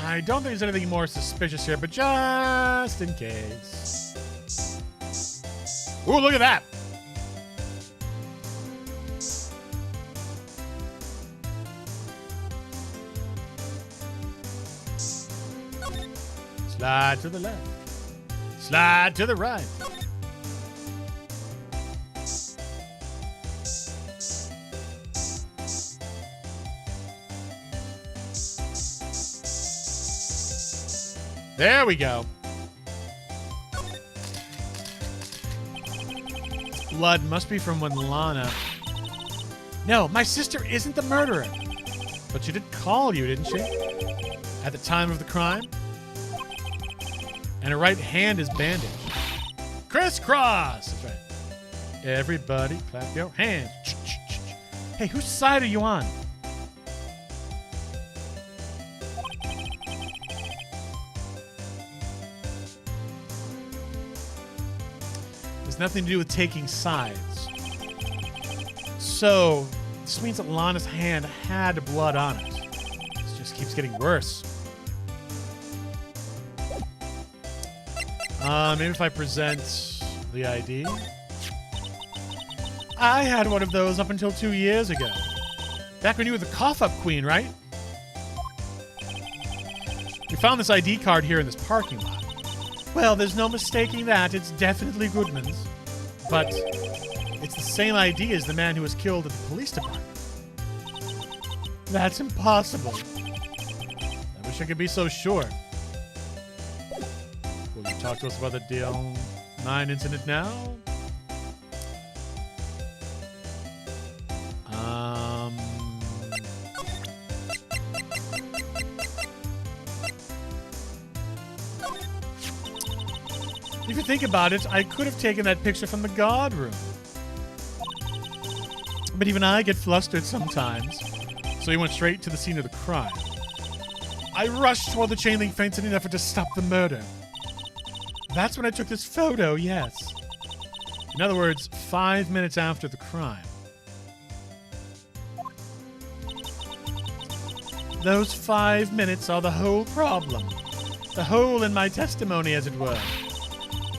I don't think there's anything more suspicious here, but just in case. Ooh, look at that! Slide to the left. Slide to the right. There we go. blood must be from when Lana... No, my sister isn't the murderer. But she did call you, didn't she? At the time of the crime? And her right hand is bandaged. Crisscross! That's right. Everybody clap your hands. Hey, whose side are you on? There's nothing to do with taking sides. So, this means that Lana's hand had blood on it. This just keeps getting worse. Maybe if I present the ID. I had one of those up until 2 years ago. Back when you were the cough-up queen, right? We found this ID card here in this parking lot. Well, there's no mistaking that. It's definitely Goodman's. But it's the same ID as the man who was killed at the police department. That's impossible. I wish I could be so sure. Will you talk to us about the DL9 incident now? If you think about it, I could have taken that picture from the guard room. But even I get flustered sometimes. So he went straight to the scene of the crime. I rushed toward the chain link fence in an effort to stop the murder. That's when I took this photo, yes. In other words, 5 minutes after the crime. Those 5 minutes are the whole problem. The hole in my testimony, as it were.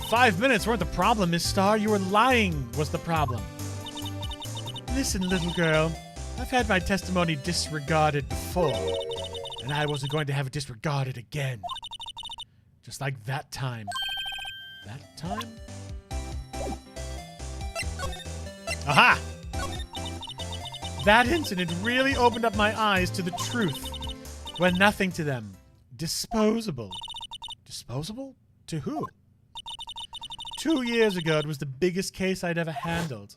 5 minutes weren't the problem, Miss Starr. You were lying was the problem. Listen, little girl. I've had my testimony disregarded before. And I wasn't going to have it disregarded again. Just like that time. That time? Aha! That incident really opened up my eyes to the truth. We're nothing to them. Disposable. Disposable? To who? 2 years ago, it was the biggest case I'd ever handled.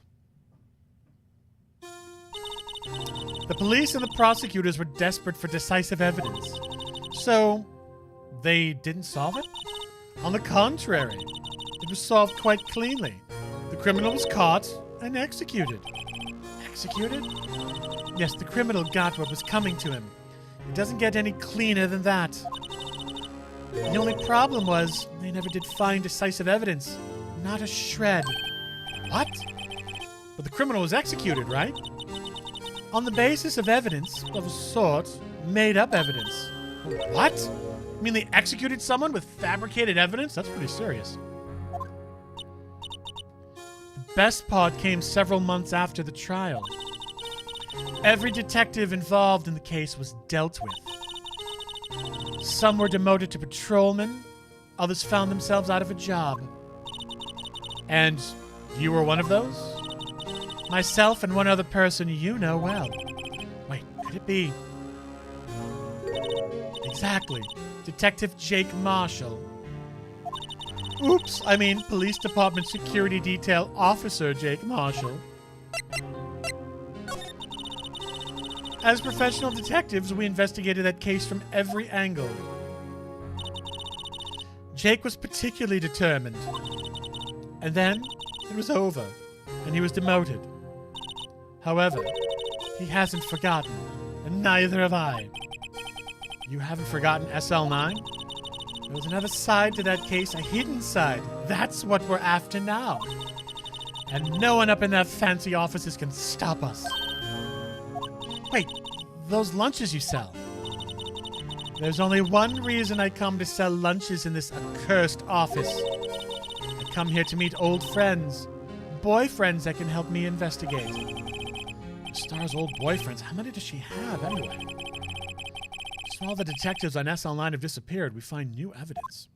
The police and the prosecutors were desperate for decisive evidence. So, they didn't solve it? On the contrary, it was solved quite cleanly. The criminal was caught and executed. Executed? Yes, the criminal got what was coming to him. It doesn't get any cleaner than that. The only problem was they never did find decisive evidence. Not a shred. What? But the criminal was executed, right? On the basis of evidence of a sort, made up evidence. What? You mean they executed someone with fabricated evidence? That's pretty serious. The best part came several months after the trial. Every detective involved in the case was dealt with. Some were demoted to patrolmen, others found themselves out of a job. And you were one of those? Myself and one other person you know well. Wait, could it be? Exactly. Detective Jake Marshall. Oops, I mean Police Department Security Detail Officer Jake Marshall. As professional detectives, we investigated that case from every angle. Jake was particularly determined. And then, it was over, and he was demoted. However, he hasn't forgotten, and neither have I. You haven't forgotten SL9? There was another side to that case, a hidden side. That's what we're after now. And no one up in that fancy offices can stop us. Wait, those lunches you sell. There's only one reason I come to sell lunches in this accursed office. I come here to meet old friends. Boyfriends that can help me investigate. Star's old boyfriends, how many does she have anyway? So all the detectives on SL9 have disappeared. We find new evidence.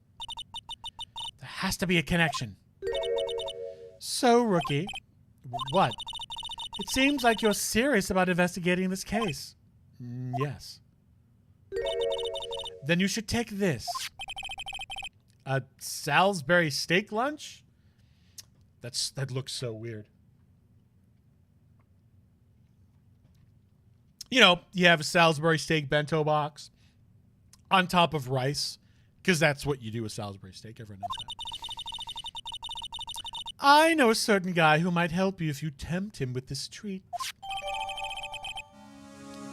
There has to be a connection. So, Rookie. What? It seems like you're serious about investigating this case. Yes. Then you should take this. A Salisbury steak lunch? That looks so weird. You know, you have a Salisbury steak bento box on top of rice, because that's what you do with Salisbury steak. Everyone knows that. I know a certain guy who might help you if you tempt him with this treat.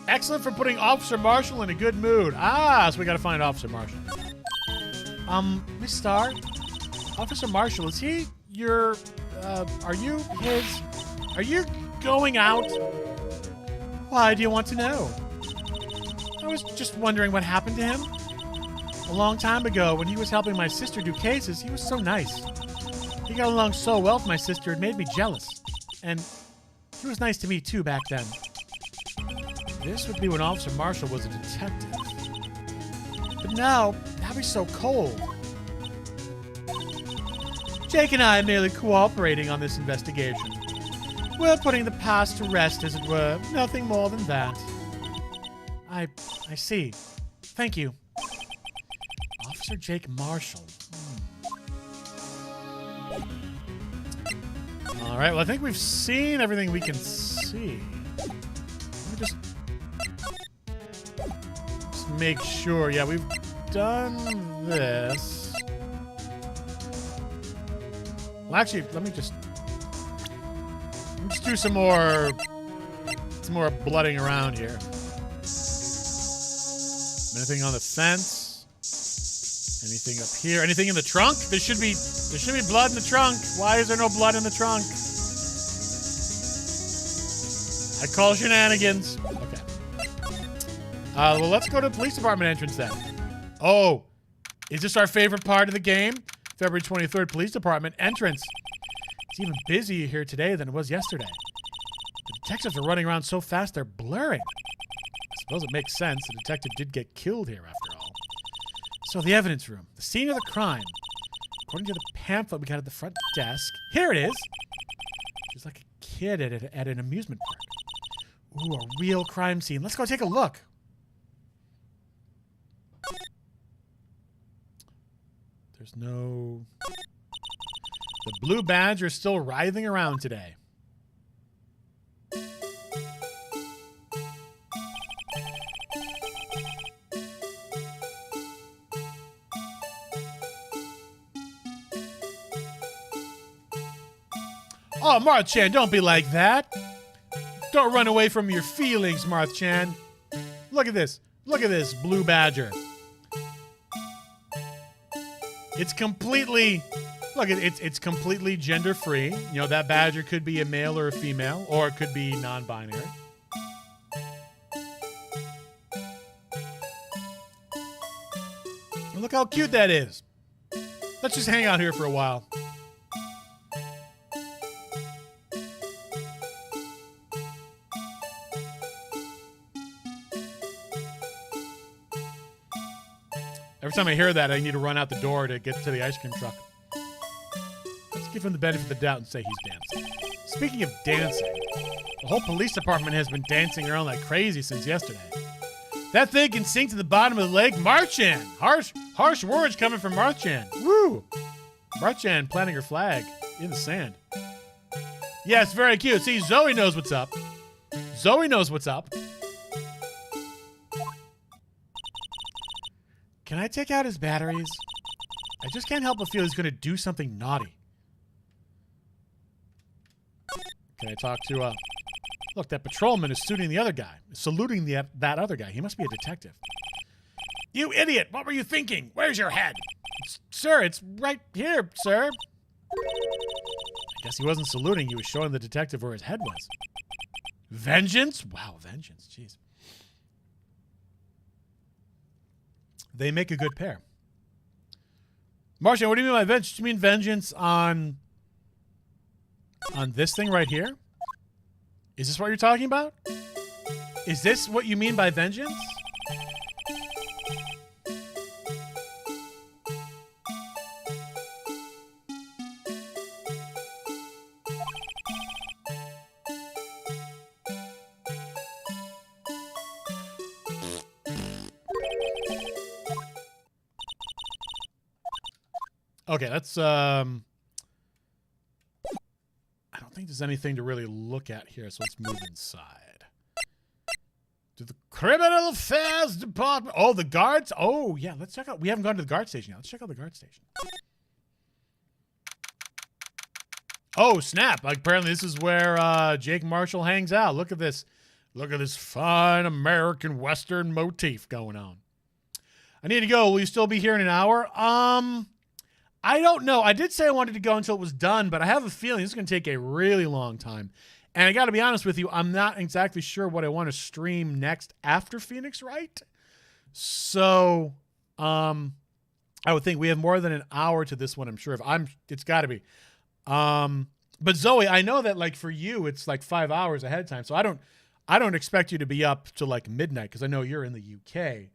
Excellent for putting Officer Marshall in a good mood. Ah, so we gotta find Officer Marshall. Miss Starr? Officer Marshall, is he your, are you going out? Why do you want to know? I was just wondering what happened to him. A long time ago, when he was helping my sister do cases, he was so nice. He got along so well with my sister, it made me jealous. And he was nice to me, too, back then. This would be when Officer Marshall was a detective. But now be so cold. Jake and I are merely cooperating on this investigation. We're putting the past to rest, as it were. Nothing more than that. I see. Thank you. Officer Jake Marshall. All right, well, I think we've seen everything we can see. Let me just make sure. Yeah, we've done this. Well, actually, let me just do some more blooding around here. Anything on the fence? Anything up here? Anything in the trunk? There should be blood in the trunk. Why is there no blood in the trunk? I call shenanigans. Okay. Well, let's go to the police department entrance then. Oh, is this our favorite part of the game? February 23rd, police department entrance. It's even busier here today than it was yesterday. The detectives are running around so fast they're blurring. I suppose it makes sense. The detective did get killed here after all. So the evidence room, the scene of the crime. According to the pamphlet we got at the front desk, here it is. She's like a kid at an amusement park. Ooh, a real crime scene. Let's go take a look. There's no... The blue badge are still writhing around today. Oh, Marth-chan, don't be like that. Don't run away from your feelings, Marth-chan. Look at this. Look at this blue badger. It's completely... Look, it's completely gender-free. You know, that badger could be a male or a female, or it could be non-binary. And look how cute that is. Let's just hang out here for a while. Every time I hear that, I need to run out the door to get to the ice cream truck. Let's give him the benefit of the doubt and say he's dancing. Speaking of dancing, the whole police department has been dancing around like crazy since yesterday. That thing can sink to the bottom of the lake. Marth-chan! Harsh words coming from Marth-chan. Woo! Marth-chan planting her flag in the sand. Yeah, it's very cute. See, Zoe knows what's up. Zoe knows what's up. Can I take out his batteries? I just can't help but feel he's going to do something naughty. Can I talk to, Look, that patrolman is saluting the other guy. That other guy. He must be a detective. You idiot! What were you thinking? Where's your head? Sir, it's right here, sir. I guess he wasn't saluting. He was showing the detective where his head was. Vengeance? Wow, vengeance. Jeez. They make a good pair. Martian, what do you mean by vengeance? Do you mean vengeance on this thing right here? Is this what you're talking about? Is this what you mean by vengeance? Okay, let's think there's anything to really look at here, so let's move inside. To the Criminal Affairs Department. Oh, the guards? Oh, yeah, let's check out. We haven't gone to the guard station yet. Let's check out the guard station. Oh, snap. Like, apparently this is where Jake Marshall hangs out. Look at this. Look at this fine American Western motif going on. I need to go. Will you still be here in an hour? I don't know. I did say I wanted to go until it was done, but I have a feeling this is going to take a really long time. And I got to be honest with you, I'm not exactly sure what I want to stream next after Phoenix Wright. So, I would think we have more than an hour to this one, I'm sure. It's got to be. But Zoe, I know that like for you, it's like 5 hours ahead of time. So I don't expect you to be up to like midnight because I know you're in the UK.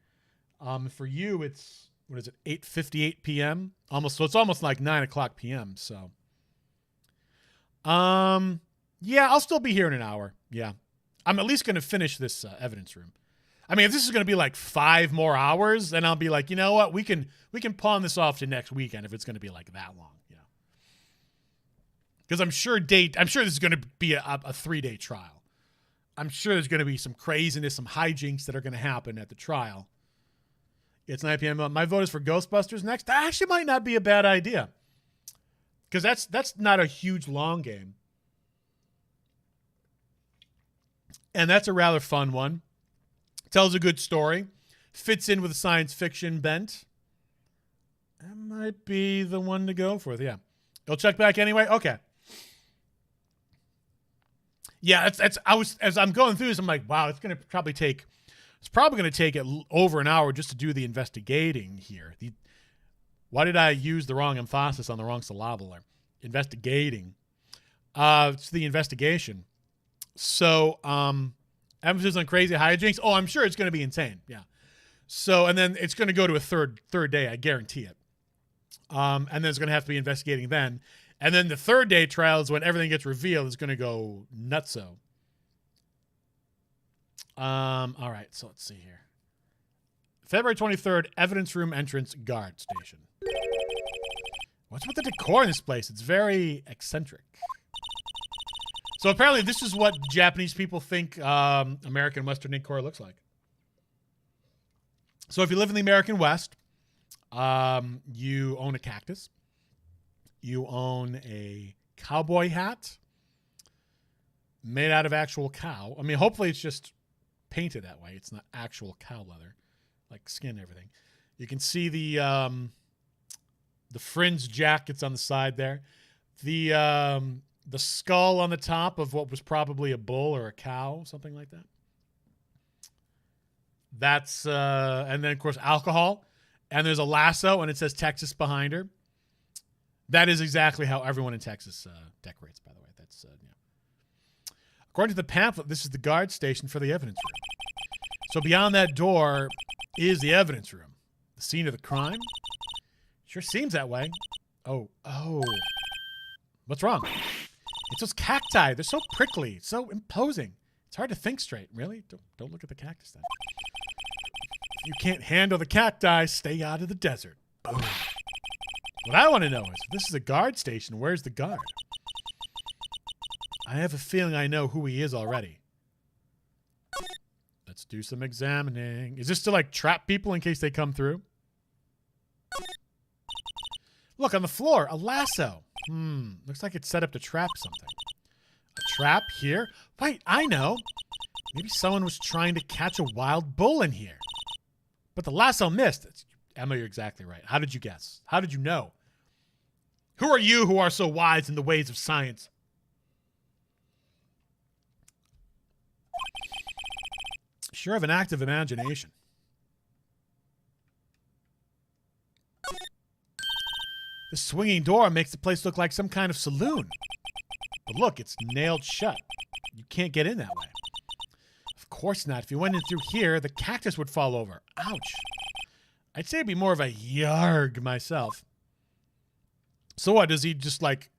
For you, it's, what is it, 8:58 p.m.? So it's almost like 9 o'clock p.m. So, yeah, I'll still be here in an hour. Yeah. I'm at least going to finish this evidence room. I mean, if this is going to be like 5 more hours, then I'll be like, you know what? We can pawn this off to next weekend if it's going to be like that long. Yeah. Because I'm sure this is going to be a 3-day trial. I'm sure there's going to be some craziness, some hijinks that are going to happen at the trial. It's 9 p.m. My vote is for Ghostbusters next. That actually might not be a bad idea. Because that's not a huge long game. And that's a rather fun one. Tells a good story. Fits in with a science fiction bent. That might be the one to go for. Yeah. You'll check back anyway? Okay. Yeah, as I'm going through this, I'm like, wow, it's probably going to take it over an hour just to do the investigating here. Why did I use the wrong emphasis on the wrong syllable there? Investigating. It's the investigation. So, emphasis on crazy hijinks. Oh, I'm sure it's going to be insane. Yeah. So, and then it's going to go to a third day. I guarantee it. And then it's going to have to be investigating then. And then the 3rd day trial is when everything gets revealed. It's going to go nutso. All right. So let's see here. February 23rd, evidence room entrance guard station. What's with the decor in this place? It's very eccentric. So apparently this is what Japanese people think American Western decor looks like. So if you live in the American West, you own a cactus. You own a cowboy hat made out of actual cow. I mean, hopefully it's just painted that way. It's not actual cow leather, like skin and everything. You can see the fringe jackets on the side there. The skull on the top of what was probably a bull or a cow, something like that. That's, and then of course alcohol. And there's a lasso and it says Texas behind her. That is exactly how everyone in Texas decorates, by the way. That's yeah. According to the pamphlet, this is the guard station for the evidence room. So beyond that door is the evidence room. The scene of the crime? Sure seems that way. Oh. What's wrong? It's those cacti. They're so prickly, so imposing. It's hard to think straight. Really? Don't look at the cactus then. If you can't handle the cacti, stay out of the desert. Boom. What I want to know is, if this is a guard station, where's the guard? I have a feeling I know who he is already. Let's do some examining. Is this to like trap people in case they come through? Look, on the floor, a lasso. Looks like it's set up to trap something. A trap here? Wait, I know. Maybe someone was trying to catch a wild bull in here. But the lasso missed. Emma, you're exactly right. How did you guess? How did you know? Who are you who are so wise in the ways of science? Sure have an active imagination. The swinging door makes the place look like some kind of saloon. But look, it's nailed shut. You can't get in that way. Of course not. If you went in through here, the cactus would fall over. Ouch. I'd say it'd be more of a yarg myself. So what, does he just like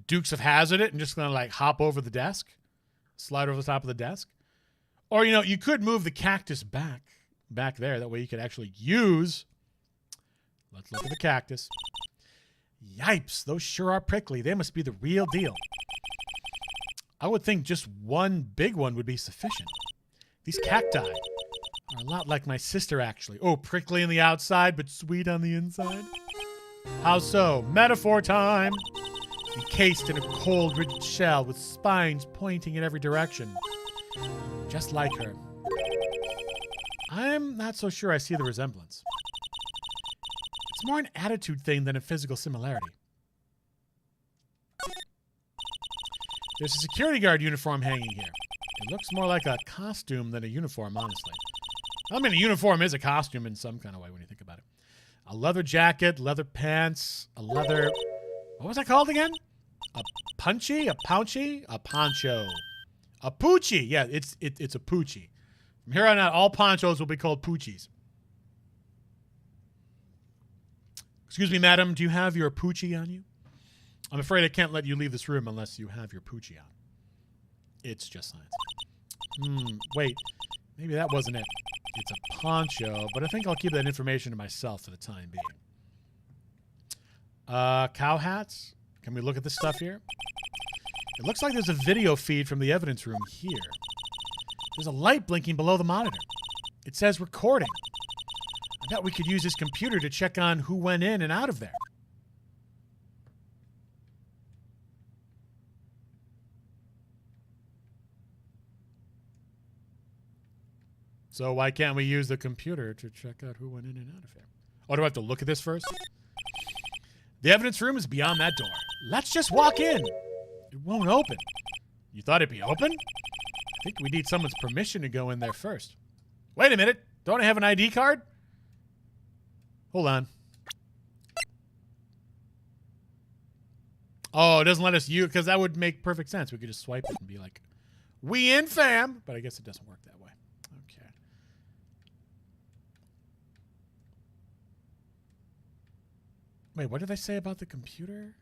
Dukes of Hazzard it and just gonna like hop over the desk? Slide over the top of the desk? Or, you know, you could move the cactus back there. That way you could actually use. Let's look at the cactus. Yipes, those sure are prickly. They must be the real deal. I would think just one big one would be sufficient. These cacti are a lot like my sister, actually. Oh, prickly on the outside, but sweet on the inside. How so? Metaphor time! Encased in a cold, rigid shell with spines pointing in every direction. Just like her. I'm not so sure I see the resemblance. It's more an attitude thing than a physical similarity. There's a security guard uniform hanging here. It looks more like a costume than a uniform, honestly. I mean, a uniform is a costume in some kind of way when you think about it. A leather jacket, leather pants, a leather... What was that called again? A punchy? A pounchy? A poncho. A poochie. Yeah, it's a poochie. From here on out, all ponchos will be called poochies. Excuse me, madam, do you have your poochie on you? I'm afraid I can't let you leave this room unless you have your poochie on. It's just science. Wait. Maybe that wasn't it. It's a poncho, but I think I'll keep that information to myself for the time being. Cow hats? Can we look at this stuff here? It looks like there's a video feed from the evidence room here. There's a light blinking below the monitor. It says recording. I bet we could use this computer to check on who went in and out of there. So why can't we use the computer to check out who went in and out of here? Oh, do I have to look at this first? The evidence room is beyond that door. Let's just walk in. It won't open. You thought it'd be open? I think we need someone's permission to go in there first. Wait a minute. Don't I have an ID card? Hold on. Oh, it doesn't let us use, because that would make perfect sense. We could just swipe it and be like, we in, fam. But I guess it doesn't work that way. Okay. Wait, what did they say about the computer?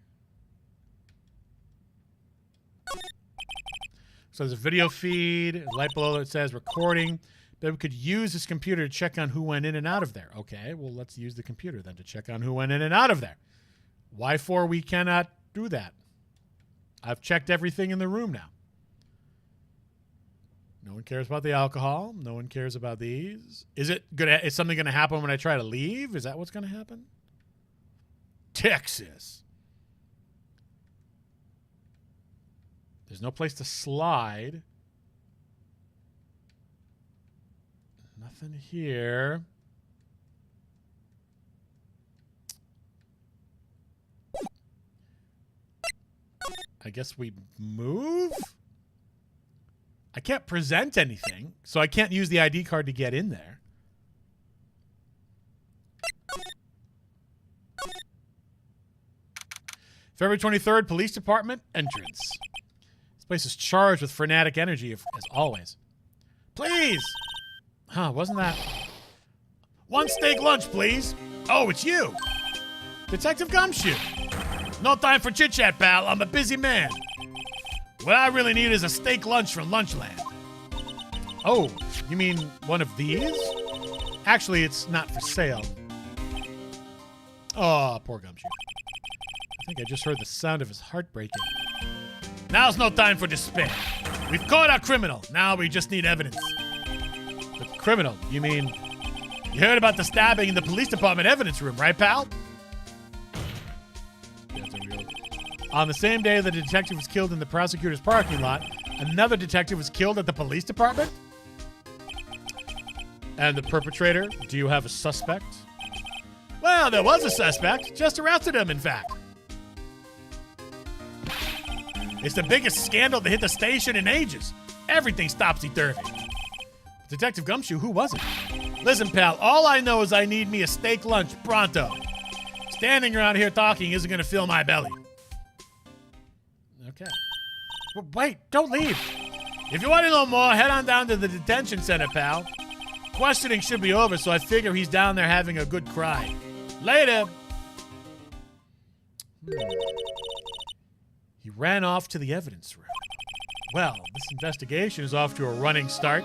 So there's a video feed, a light below that says recording. But we could use this computer to check on who went in and out of there. Okay, well, let's use the computer then to check on who went in and out of there. Why for we cannot do that? I've checked everything in the room now. No one cares about the alcohol. No one cares about these. Is something going to happen when I try to leave? Is that what's going to happen? Texas. There's no place to slide. Nothing here. I guess we move? I can't present anything, so I can't use the ID card to get in there. February 23rd, Police Department entrance. This place is charged with frenetic energy, as always. Please! Huh, wasn't that... One steak lunch, please. Oh, it's you. Detective Gumshoe. No time for chit-chat, pal. I'm a busy man. What I really need is a steak lunch from Lunchland. Oh, you mean one of these? Actually, it's not for sale. Oh, poor Gumshoe. I think I just heard the sound of his heart breaking. Now's no time for despair. We've caught our criminal. Now we just need evidence. The criminal? You mean... You heard about the stabbing in the police department evidence room, right, pal? On the same day the detective was killed in the prosecutor's parking lot, another detective was killed at the police department? And the perpetrator? Do you have a suspect? Well, there was a suspect. Just arrested him, in fact. It's the biggest scandal that hit the station in ages. Everything's topsy-turvy. Detective Gumshoe, who was it? Listen, pal, all I know is I need me a steak lunch pronto. Standing around here talking isn't going to fill my belly. Okay. Well, wait, don't leave. If you want to know more, head on down to the detention center, pal. Questioning should be over, so I figure he's down there having a good cry. Later. He ran off to the evidence room. Well, this investigation is off to a running start.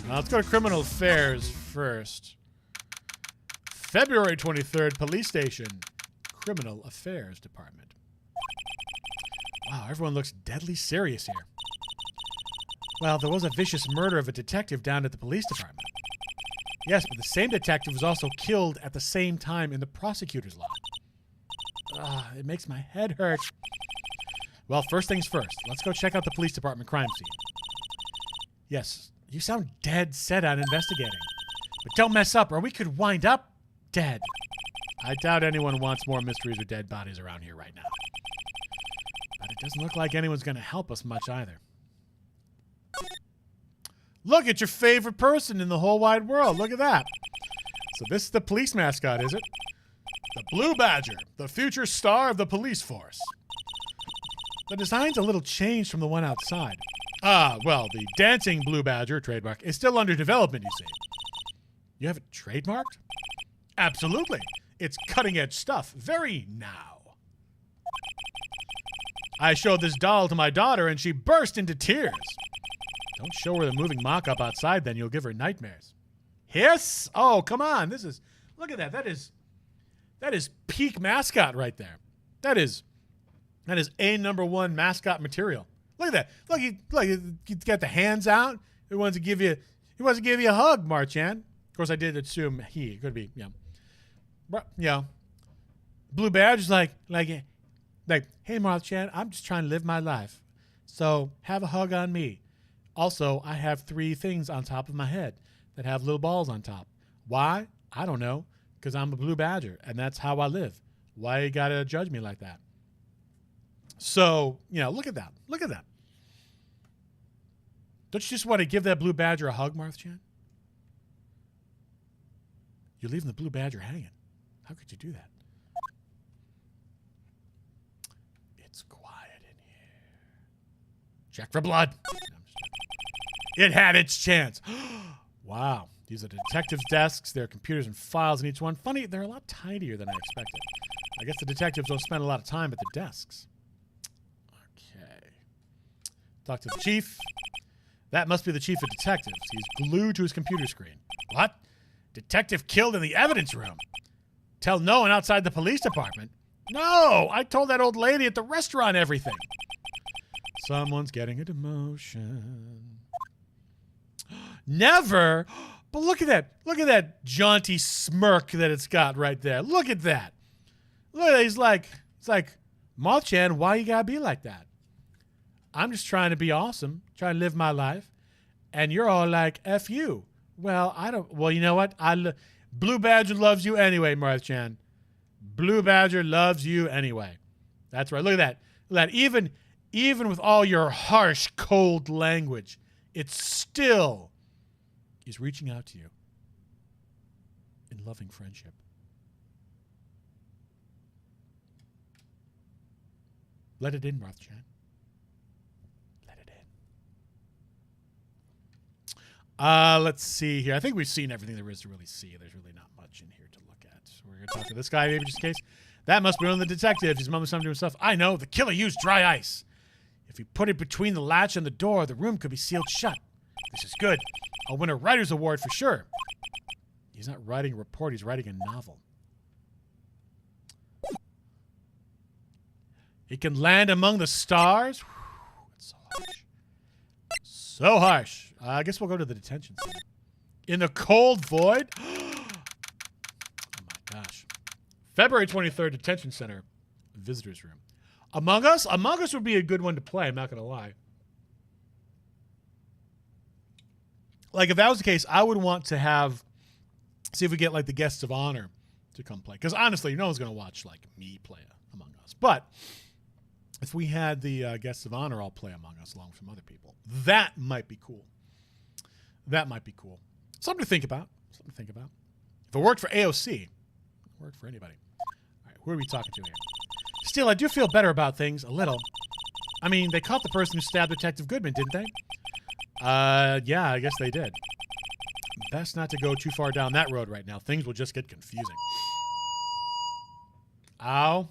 Now, let's go to criminal affairs first. February 23rd, police station. Criminal Affairs Department. Wow, everyone looks deadly serious here. Well, there was a vicious murder of a detective down at the police department. Yes, but the same detective was also killed at the same time in the prosecutor's lot. It makes my head hurt. Well, first things first. Let's go check out the police department crime scene. Yes, you sound dead set on investigating. But don't mess up or we could wind up dead. I doubt anyone wants more mysteries or dead bodies around here right now. But it doesn't look like anyone's going to help us much either. Look at your favorite person in the whole wide world. Look at that. So this is the police mascot, is it? The Blue Badger, the future star of the police force. The design's a little changed from the one outside. Well, the dancing Blue Badger trademark is still under development, you see. You have it trademarked? Absolutely. It's cutting-edge stuff. Very now. I showed this doll to my daughter, and she burst into tears. Don't show her the moving mock-up outside, then you'll give her nightmares. Hiss? Oh, come on. Look at that. That is peak mascot right there. That is a #1 mascot material. Look at that. Look, he's got the hands out. He wants to give you a hug, Marchand. Of course, I did assume he. It could be, Blue Badger's like, hey, Marchand, I'm just trying to live my life. So have a hug on me. Also, I have 3 things on top of my head that have little balls on top. Why? I don't know. Because I'm a Blue Badger, and that's how I live. Why you got to judge me like that? So, look at that. Look at that. Don't you just want to give that Blue Badger a hug, Marchand? You're leaving the Blue Badger hanging. How could you do that? It's quiet in here. Check for blood. It had its chance. Wow. These are detectives' desks. There are computers and files in each one. Funny, they're a lot tinier than I expected. I guess the detectives don't spend a lot of time at the desks. Okay. Talk to the chief. That must be the chief of detectives. He's glued to his computer screen. What? Detective killed in the evidence room. Tell no one outside the police department. No, I told that old lady at the restaurant everything. Someone's getting a demotion. Never. But look at that. Look at that jaunty smirk that it's got right there. Look at that. Look at that. It's like, Marchand, why you gotta be like that? I'm just trying to be awesome, trying to live my life, and you're all like, F you. Well, you know what? Blue Badger loves you anyway, Marchand. Blue Badger loves you anyway. That's right. Look at that. Look at that. Even with all your harsh, cold language, it's still is reaching out to you in loving friendship. Let it in, Marchand. Let it in. Let's see here. I think we've seen everything there is to really see. There's really not much in here to look at. So we're going to talk to this guy, maybe just in case. That must be one of the detectives. He's mumbling something to himself. I know. The killer used dry ice. If we put it between the latch and the door, the room could be sealed shut. This is good. I'll win a writer's award for sure. He's not writing a report. He's writing a novel. He can land among the stars. Whew, it's so harsh. So harsh. I guess we'll go to the detention center. In the cold void? Oh my gosh. February 23rd, detention center. Visitor's room. Among Us? Among Us would be a good one to play, I'm not going to lie. Like, if that was the case, I would want to see if we get, like, the guests of honor to come play. Because, honestly, no one's going to watch, like, me play Among Us. But if we had the guests of honor all play Among Us along with some other people, that might be cool. That might be cool. Something to think about. Something to think about. If it worked for AOC, it worked for anybody. All right, who are we talking to here? Still, I do feel better about things, a little. I mean, they caught the person who stabbed Detective Goodman, didn't they? Yeah, I guess they did. Best not to go too far down that road right now. Things will just get confusing. Ow.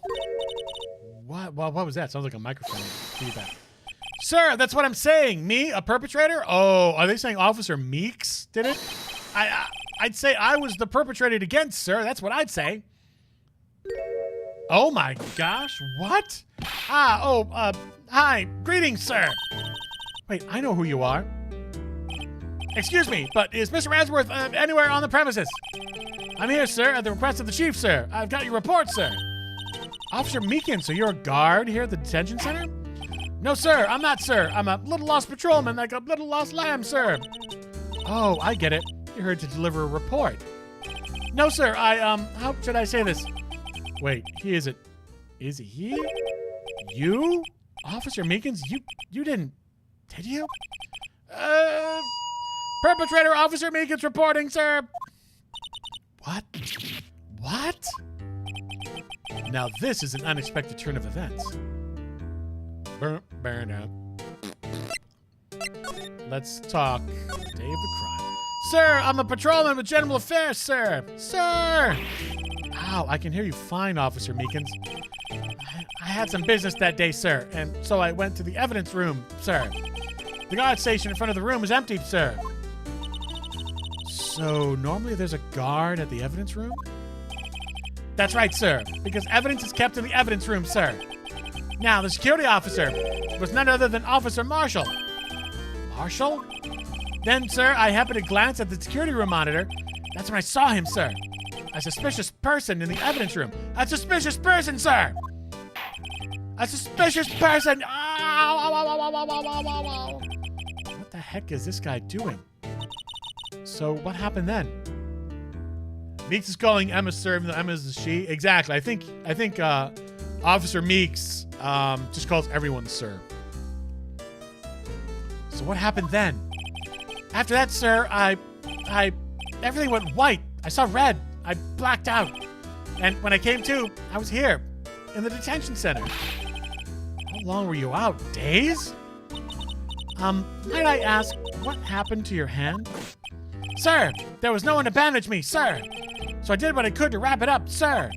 What was that? Sounds like a microphone feedback. Sir, that's what I'm saying. Me, a perpetrator? Oh, are they saying Officer Meeks did it? I'd say I was the perpetrated against, sir. That's what I'd say. Oh my gosh, what? Hi, greetings, sir. Wait, I know who you are. Excuse me, but is Mr. Ransworth anywhere on the premises? I'm here, sir, at the request of the chief, sir. I've got your report, sir. Officer Meekin, so you're a guard here at the detention center? No, sir, I'm not, sir. I'm a little lost patrolman, like a little lost lamb, sir. Oh, I get it. You're here to deliver a report. No, sir, how should I say this? Wait, he isn't. Is he? You? Officer Meekins, you didn't, did you? Perpetrator Officer Meekins reporting, sir. What? What? Now this is an unexpected turn of events. Burn up. Let's talk day of the crime. Sir, I'm a patrolman with General Affairs, sir. Sir! Ow, I can hear you fine, Officer Meekins. I had some business that day, sir, and so I went to the evidence room, sir. The guard station in front of the room is empty, sir. So normally there's a guard at the evidence room? That's right, sir, because evidence is kept in the evidence room, sir. Now, the security officer was none other than Officer Marshall. Marshall? Then, sir, I happened to glance at the security room monitor. That's when I saw him, sir. A suspicious person in the evidence room. A suspicious person, sir! A suspicious person! Ow, ow, ow, ow, ow, ow, ow, ow, ow. What the heck is this guy doing? So, what happened then? Meeks is calling Emma sir, even though Emma is a she. Exactly. I think Officer Meeks just calls everyone sir. So what happened then? After that, sir, everything went white. I saw red. I blacked out. And when I came to, I was here in the detention center. How long were you out? Days? Might I ask, what happened to your hand? Sir, there was no one to bandage me, sir. So I did what I could to wrap it up, sir.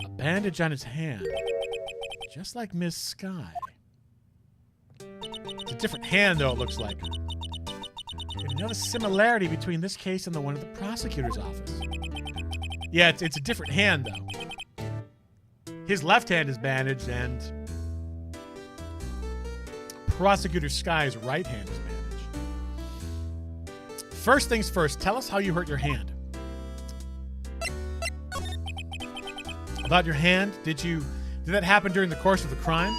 A bandage on his hand. Just like Miss Sky. It's a different hand, though, it looks like. Another similarity between this case and the one at the prosecutor's office. Yeah, it's a different hand, though. His left hand is bandaged, and Prosecutor Sky's right hand is bandaged. First things first, tell us how you hurt your hand. About your hand, did that happen during the course of the crime?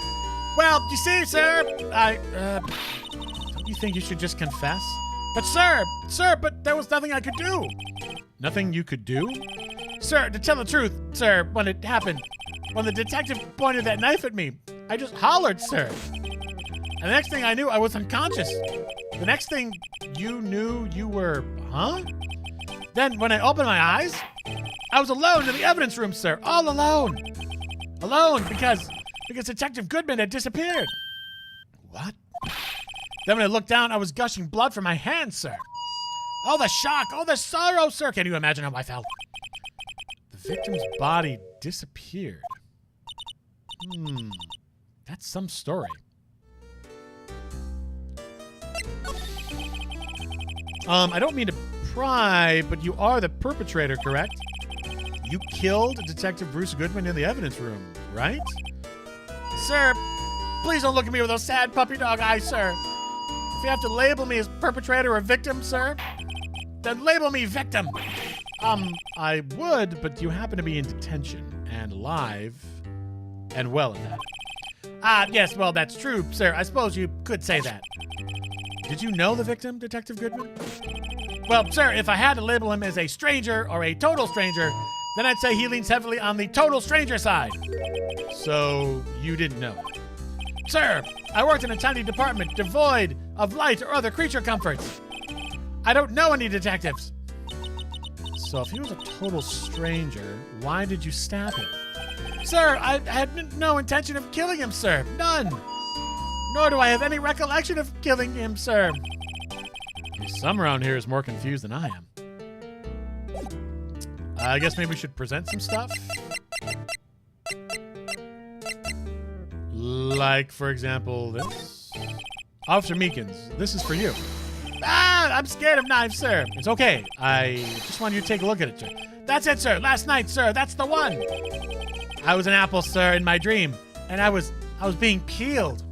Well, you see, sir, don't you think you should just confess? But sir, but there was nothing I could do. Nothing you could do? Sir, to tell the truth, sir, when it happened, when the detective pointed that knife at me, I just hollered, sir. And the next thing I knew, I was unconscious. The next thing you knew, you were, huh? Then when I opened my eyes, I was alone in the evidence room, sir. All alone. Alone because Detective Goodman had disappeared. What? Then when I looked down, I was gushing blood from my hands, sir. Oh, the shock. Oh, the sorrow, sir. Can you imagine how I felt? The victim's body disappeared. That's some story. I don't mean to pry, but you are the perpetrator, correct? You killed Detective Bruce Goodman in the evidence room, right? Sir, please don't look at me with those sad puppy dog eyes, sir. If you have to label me as perpetrator or victim, sir, then label me victim. I would, but you happen to be in detention and alive and well at that. Yes, well, that's true, sir. I suppose you could say that. Did you know the victim, Detective Goodman? Well, sir, if I had to label him as a stranger or a total stranger, then I'd say he leans heavily on the total stranger side. So, you didn't know. Sir, I worked in a tiny department devoid of light or other creature comforts. I don't know any detectives. So if he was a total stranger, why did you stab him? Sir, I had no intention of killing him, sir. None. Nor do I have any recollection of killing him, sir. Some around here is more confused than I am. I guess maybe we should present some stuff. Like, for example, this. Officer Meekins, this is for you. I'm scared of knives, sir. It's okay. I just want you to take a look at it, sir. That's it, sir. Last night, sir. That's the one. I was an apple, sir, in my dream, and I was being peeled.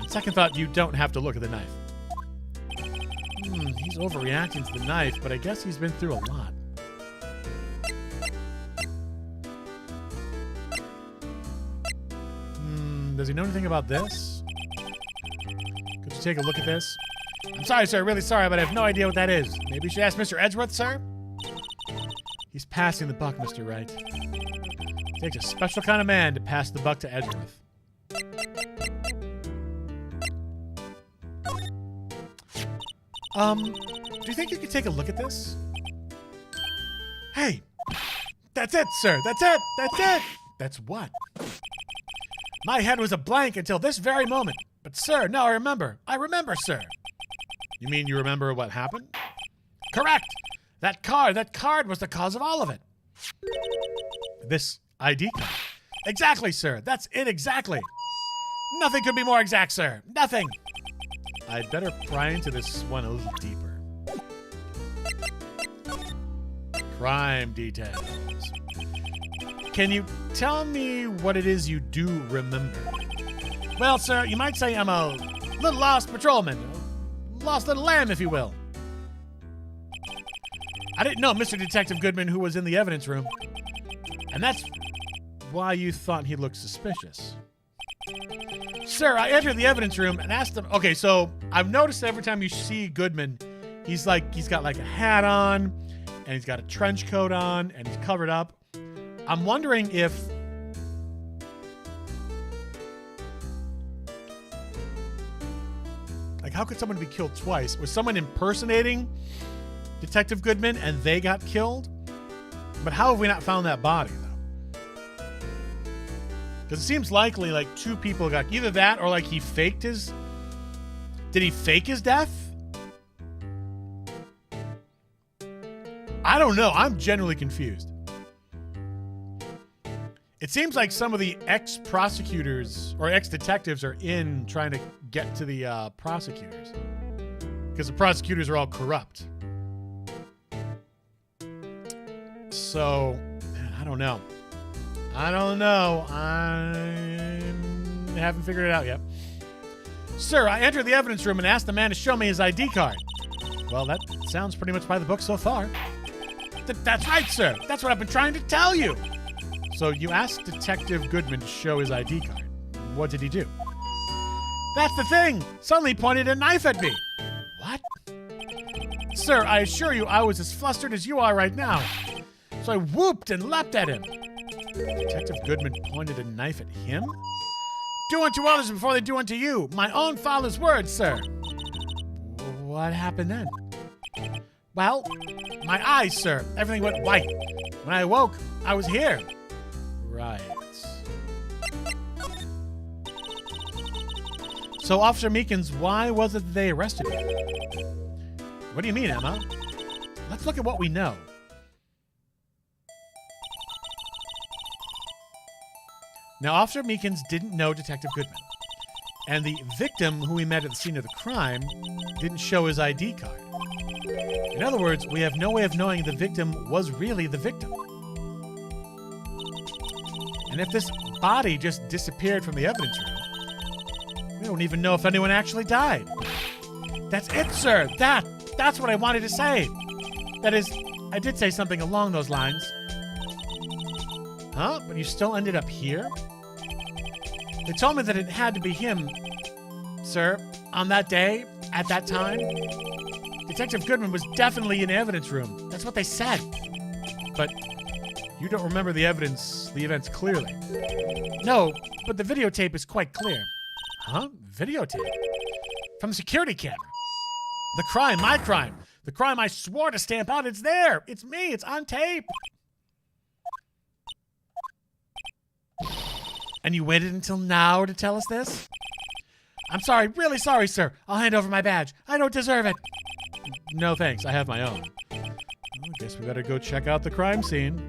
On second thought, you don't have to look at the knife. He's overreacting to the knife, but I guess he's been through a lot. Does he know anything about this? Could you take a look at this? I'm sorry, sir. Really sorry, but I have no idea what that is. Maybe you should ask Mr. Edgeworth, sir? He's passing the buck, Mr. Wright. It takes a special kind of man to pass the buck to Edgeworth. Do you think you could take a look at this? Hey! That's it, sir! That's it! That's it! That's what? My head was a blank until this very moment. But, sir, no, I remember. I remember, sir. You mean you remember what happened? Correct! That card was the cause of all of it. This ID card. Exactly, sir. That's it exactly. Nothing could be more exact, sir. Nothing. I'd better pry into this one a little deeper. Crime details. Can you tell me what it is you do remember? Well, sir, you might say I'm a little lost patrolman. A lost little lamb, if you will. I didn't know Mr. Detective Goodman who was in the evidence room. And that's why you thought he looked suspicious. Sir, I entered the evidence room and asked him... Okay, so I've noticed every time you see Goodman, he's got like a hat on, and he's got a trench coat on, and he's covered up. I'm wondering if... Like, how could someone be killed twice? Was someone impersonating Detective Goodman and they got killed? But how have we not found that body, though? Because it seems likely, like, two people got... Either that or, like, he faked his... Did he fake his death? I don't know. I'm genuinely confused. It seems like some of the ex-prosecutors or ex-detectives are in trying to get to the prosecutors. Because the prosecutors are all corrupt. So, I don't know. I haven't figured it out yet. Sir, I entered the evidence room and asked the man to show me his ID card. Well, that sounds pretty much by the book so far. That's right, sir. That's what I've been trying to tell you. So you asked Detective Goodman to show his ID card. What did he do? That's the thing. Suddenly he pointed a knife at me. What? Sir, I assure you I was as flustered as you are right now. So I whooped and leapt at him. Detective Goodman pointed a knife at him? Do unto others before they do unto you. My own father's words, sir. What happened then? Well, my eyes, sir. Everything went white. When I awoke, I was here. Right. So, Officer Meekins, why was it that they arrested you? What do you mean, Emma? Let's look at what we know. Now, Officer Meekins didn't know Detective Goodman. And the victim who we met at the scene of the crime didn't show his ID card. In other words, we have no way of knowing the victim was really the victim. And if this body just disappeared from the evidence room, we don't even know if anyone actually died. That's it, sir. That's what I wanted to say. That is, I did say something along those lines. Huh? But you still ended up here? They told me that it had to be him, sir, on that day, at that time. Detective Goodman was definitely in the evidence room. That's what they said. But you don't remember the events clearly. No, but the videotape is quite clear. Huh? Videotape? From the security camera. The crime, my crime. The crime I swore to stamp out, it's there. It's me. It's on tape. And you waited until now to tell us this? I'm sorry, really sorry, sir. I'll hand over my badge. I don't deserve it. No thanks, I have my own. Well, I guess we better go check out the crime scene.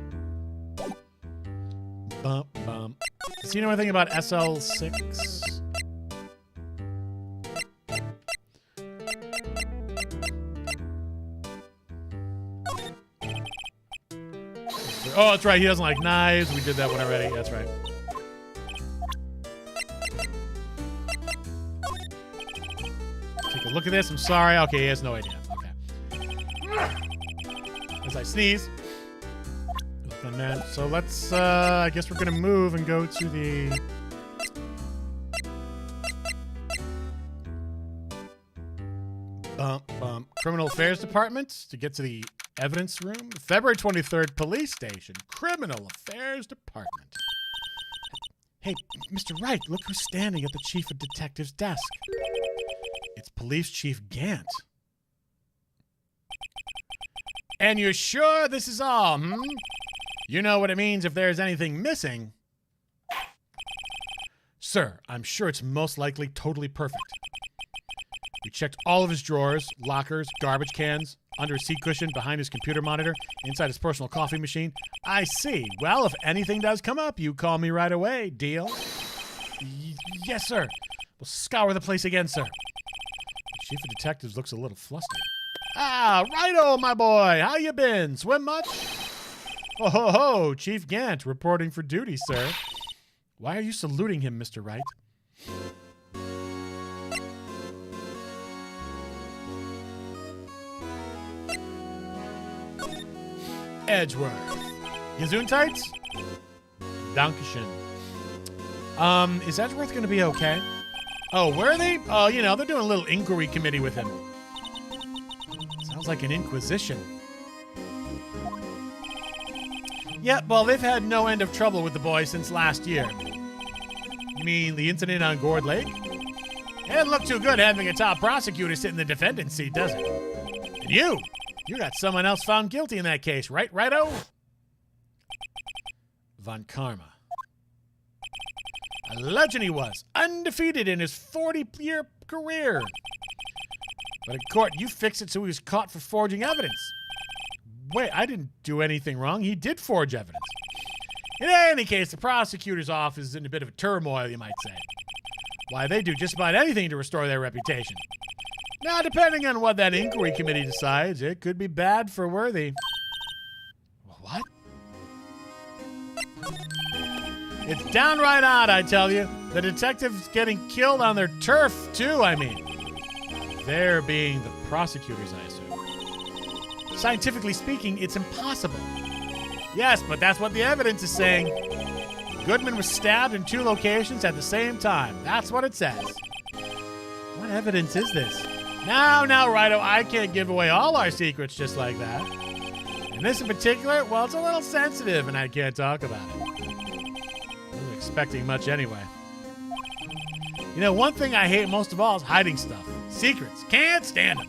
Bump, bump. Does he know anything about SL6? Oh, that's right. He doesn't like knives. We did that one already. That's right. Take a look at this. I'm sorry. Okay, he has no idea. Okay. As I sneeze. So let's, I guess we're going to move and go to the... Criminal Affairs Department to get to the evidence room. February 23rd, Police Station. Criminal Affairs Department. Hey, Mr. Wright, look who's standing at the Chief of Detectives' desk. It's Police Chief Gant. And you're sure this is all, You know what it means if there's anything missing. Sir, I'm sure it's most likely totally perfect. We checked all of his drawers, lockers, garbage cans, under his seat cushion, behind his computer monitor, inside his personal coffee machine. I see. Well, if anything does come up, you call me right away. Deal? Yes, sir. We'll scour the place again, sir. The Chief of Detectives looks a little flustered. Ah, righto, my boy. How you been? Swim much? Oh, ho, ho. Chief Gant reporting for duty, sir. Why are you saluting him, Mr. Wright? Edgeworth. Gesundheit? Dankeschön. Is Edgeworth going to be okay? Oh, where are they? Oh, you know, they're doing a little inquiry committee with him. Sounds like an inquisition. Yeah, well, they've had no end of trouble with the boy since last year. You mean the incident on Gourd Lake? It doesn't look too good having a top prosecutor sit in the defendant's seat, does it? And you got someone else found guilty in that case, right, righto? Von Karma. A legend he was, undefeated in his 40-year career. But in court, you fixed it so he was caught for forging evidence. Wait, I didn't do anything wrong. He did forge evidence. In any case, the prosecutor's office is in a bit of a turmoil, you might say. Why, they do just about anything to restore their reputation. Now, depending on what that inquiry committee decides, it could be bad for Worthy. What? It's downright odd, I tell you. The detectives getting killed on their turf, too, I mean. They're being the prosecutors, I assume. Scientifically speaking, it's impossible. Yes, but that's what the evidence is saying. Goodman was stabbed in 2 locations at the same time. That's what it says. What evidence is this? Now, Righto, I can't give away all our secrets just like that. And this in particular, well, it's a little sensitive and I can't talk about it. I wasn't expecting much anyway. You know, one thing I hate most of all is hiding stuff. Secrets. Can't stand them.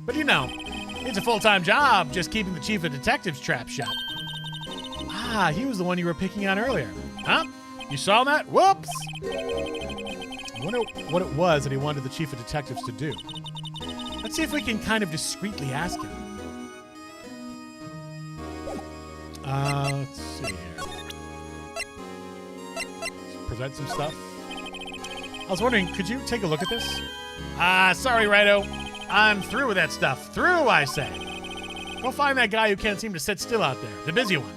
But you know, it's a full-time job just keeping the Chief of Detectives trap shut. Ah, he was the one you were picking on earlier. Huh? You saw that? Whoops! I wonder what it was that he wanted the Chief of Detectives to do. Let's see if we can kind of discreetly ask him. Let's see here. Let's present some stuff. I was wondering, could you take a look at this? Sorry, Righto. I'm through with that stuff. Through, I say. Go find that guy who can't seem to sit still out there. The busy one.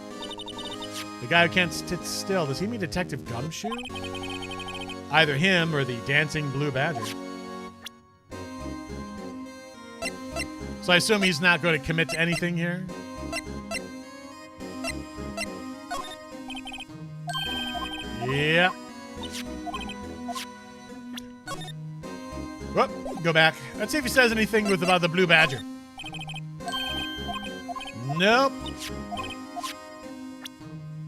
The guy who can't sit still. Does he mean Detective Gumshoe? Either him or the dancing blue badger. So I assume he's not going to commit to anything here? Yeah. Whoop, go back. Let's see if he says anything about the blue badger. Nope.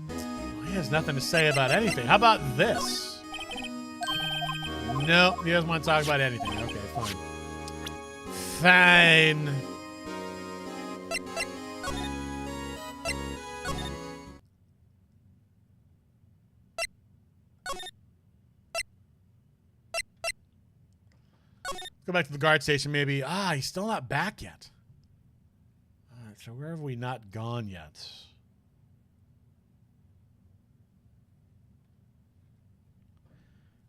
Well, he has nothing to say about anything. How about this? Nope, he doesn't want to talk about anything. Okay, fine. Fine. Go back to the guard station, maybe. He's still not back yet. All right, so where have we not gone yet?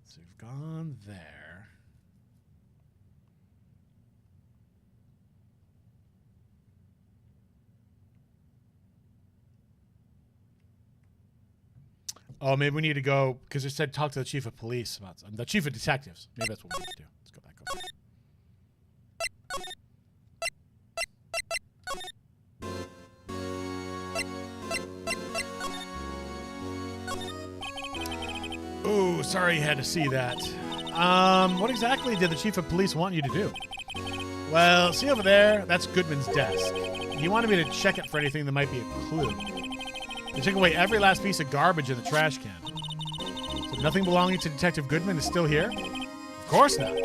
So we've gone there. Oh, maybe we need to go, because it said talk to the chief of police about something. The chief of detectives. Maybe that's what we need to do. Let's go back over. Ooh, sorry you had to see that. What exactly did the chief of police want you to do? Well, see over there? That's Goodman's desk. He wanted me to check it for anything that might be a clue. They took away every last piece of garbage in the trash can. So nothing belonging to Detective Goodman is still here? Of course not.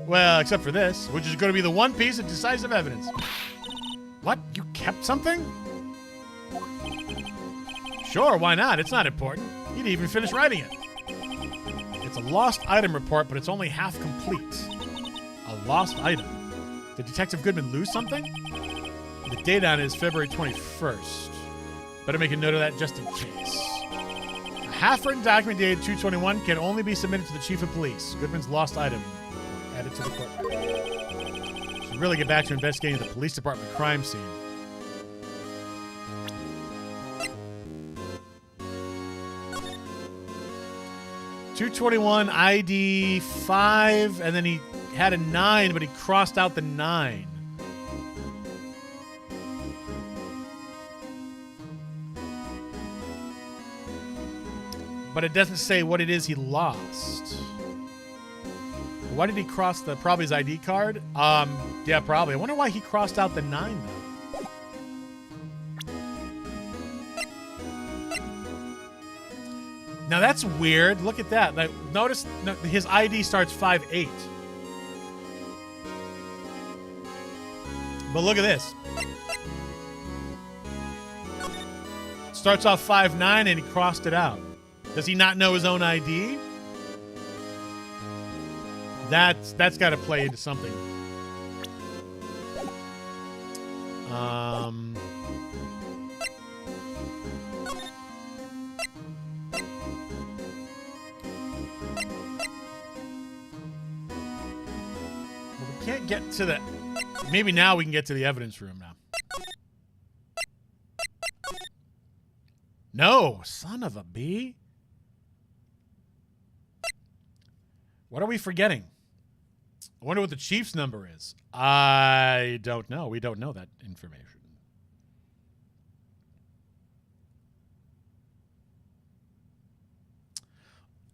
Well, except for this, which is going to be the one piece of decisive evidence. What? You kept something? Sure, why not? It's not important. You didn't even finish writing it. It's a lost item report, but it's only half complete. A lost item? Did Detective Goodman lose something? The date on it is February 21st. Better make a note of that just in case. A half-written document dated 2/21 can only be submitted to the chief of police. Goodman's lost item. Added to the court record. Should really get back to investigating the police department crime scene. .221 ID 5, and then he had a 9, but he crossed out the 9. But it doesn't say what it is he lost. Why did he cross the, probably his ID card? Yeah, probably. I wonder why he crossed out the 9 though. Now that's weird. Look at that. Like, notice his ID starts 5-8. But look at this. Starts off 5-9 and he crossed it out. Does he not know his own ID? That's got to play into something. We can't get to the... Maybe now we can get to the evidence room now. No, son of a bee. What are we forgetting? I wonder what the chief's number is. I don't know. We don't know that information.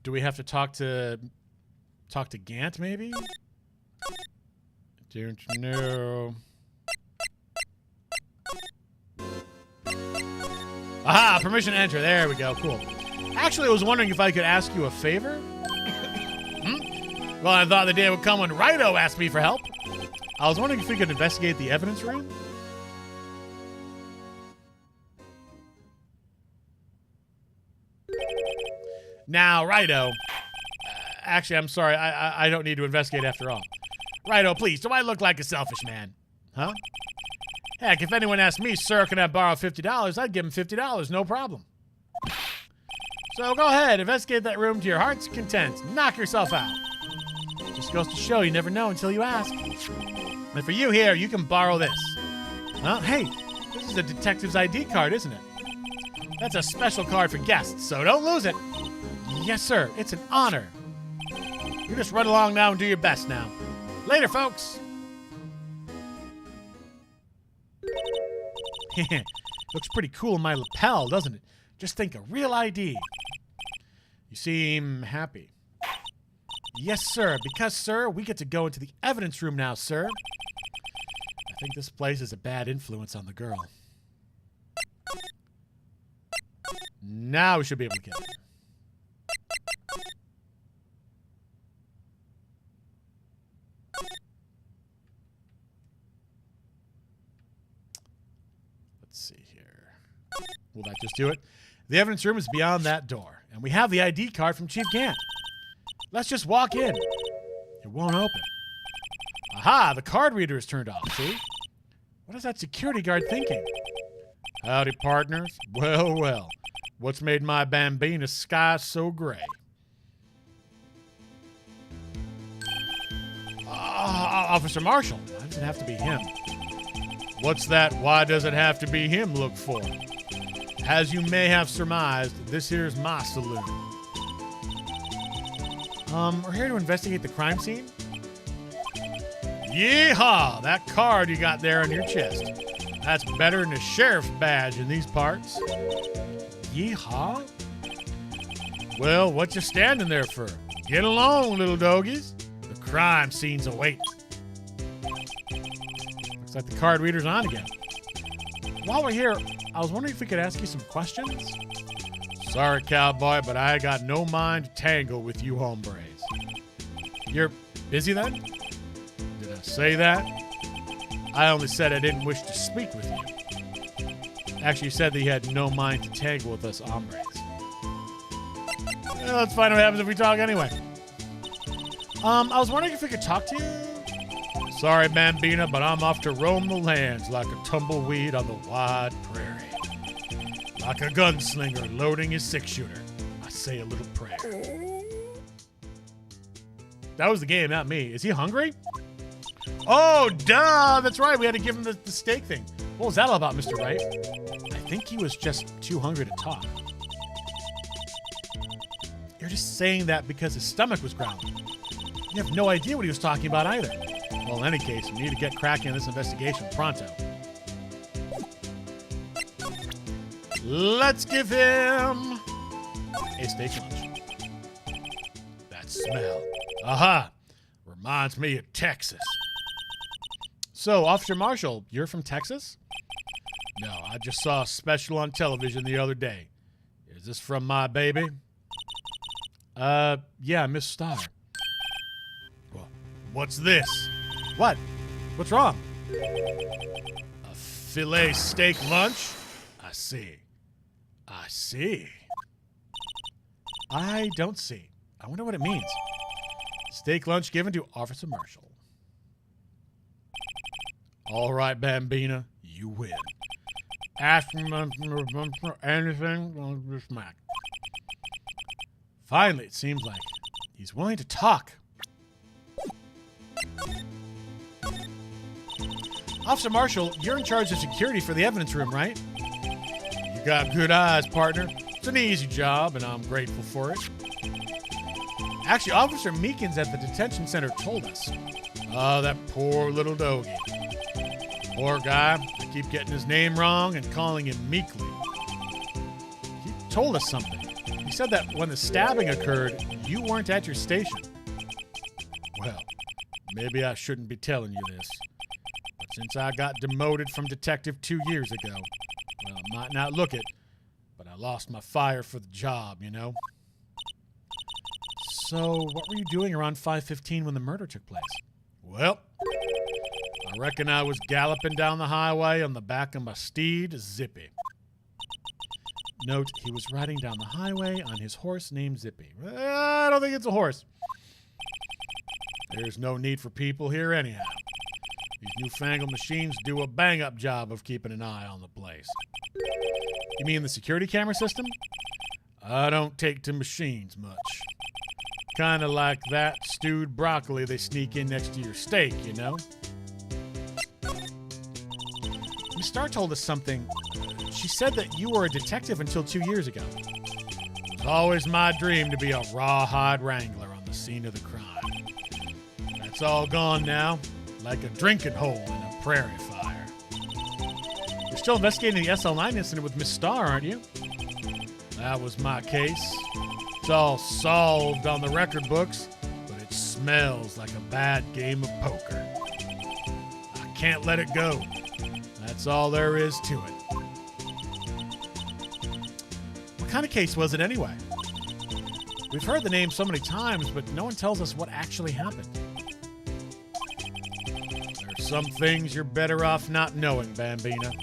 Do we have to talk to Gant maybe? Don't know. Aha! Permission to enter. There we go. Cool. Actually, I was wondering if I could ask you a favor. Well, I thought the day would come when Righto asked me for help. I was wondering if we could investigate the evidence room. Now, Righto. Actually, I'm sorry. I don't need to investigate after all. Righto, please. Do I look like a selfish man? Huh? Heck, if anyone asked me, sir, can I borrow $50? I'd give him $50. No problem. So go ahead. Investigate that room to your heart's content. Knock yourself out. Just goes to show you never know until you ask. And for you here, you can borrow this. Huh? Hey, this is a detective's ID card, isn't it? That's a special card for guests, so don't lose it. Yes, sir. It's an honor. You just run along now and do your best now. Later, folks. Looks pretty cool in my lapel, doesn't it? Just think, a real ID. You seem happy. Yes, sir. Because, sir, we get to go into the evidence room now, sir. I think this place is a bad influence on the girl. Now we should be able to get it. Let's see here. Will that just do it? The evidence room is beyond that door, and we have the ID card from Chief Gant. Let's just walk in. It won't open. Aha, the card reader is turned off, see? What is that security guard thinking? Howdy, partners. Well, well. What's made my bambina sky so gray? Officer Marshall. Why does it have to be him? What's that? Why does it have to be him look for? As you may have surmised, this here's my saloon. We're here to investigate the crime scene. Yeehaw! That card you got there on your chest. That's better than a sheriff's badge in these parts. Yeehaw? Well, what you standing there for? Get along, little doggies. The crime scene's await. Looks like the card reader's on again. While we're here, I was wondering if we could ask you some questions. Sorry, cowboy, but I got no mind to tangle with you hombres. You're busy then? Did I say that? I only said I didn't wish to speak with you. Actually, you said that you had no mind to tangle with us hombres. Well, let's find out what happens if we talk anyway. I was wondering if we could talk to you. Sorry, Bambina, but I'm off to roam the lands like a tumbleweed on the wide prairie. Like a gunslinger loading his six-shooter, I say a little prayer. That was the game, not me. Is he hungry? Oh, duh! That's right, we had to give him the steak thing. What was that all about, Mr. Wright? I think he was just too hungry to talk. You're just saying that because his stomach was growling. You have no idea what he was talking about either. Well, in any case, we need to get cracking on this investigation pronto. Let's give him a steak lunch. That smell. Aha! Reminds me of Texas. So, Officer Marshall, you're from Texas? No, I just saw a special on television the other day. Is this from my baby? Yeah, Miss Starr. Well, what's this? What? What's wrong? A filet steak lunch? I see. I see. I don't see. I wonder what it means. Steak lunch given to Officer Marshall. All right, Bambina, you win. Ask me for anything, smack. Finally, it seems like he's willing to talk. Officer Marshall, you're in charge of security for the evidence room, right? You got good eyes, partner. It's an easy job, and I'm grateful for it. Actually, Officer Meekins at the detention center told us. Oh, that poor little doggy. Poor guy. I keep getting his name wrong and calling him Meekly. He told us something. He said that when the stabbing occurred, you weren't at your station. Well, maybe I shouldn't be telling you this. But since I got demoted from detective 2 years ago, well, I might not look it, but I lost my fire for the job, you know? So, what were you doing around 5:15 when the murder took place? Well, I reckon I was galloping down the highway on the back of my steed, Zippy. Note, he was riding down the highway on his horse named Zippy. I don't think it's a horse. There's no need for people here anyhow. These newfangled machines do a bang-up job of keeping an eye on the place. You mean the security camera system? I don't take to machines much. Kind of like that stewed broccoli they sneak in next to your steak, you know? Miss Starr told us something. She said that you were a detective until 2 years ago. It was always my dream to be a rawhide wrangler on the scene of the crime. That's all gone now, like a drinking hole in a prairie fire. You're still investigating the SL9 incident with Miss Starr, aren't you? That was my case. It's all solved on the record books, but it smells like a bad game of poker. I can't let it go. That's all there is to it. What kind of case was it anyway? We've heard the name so many times, but no one tells us what actually happened. There's some things you're better off not knowing, Bambina.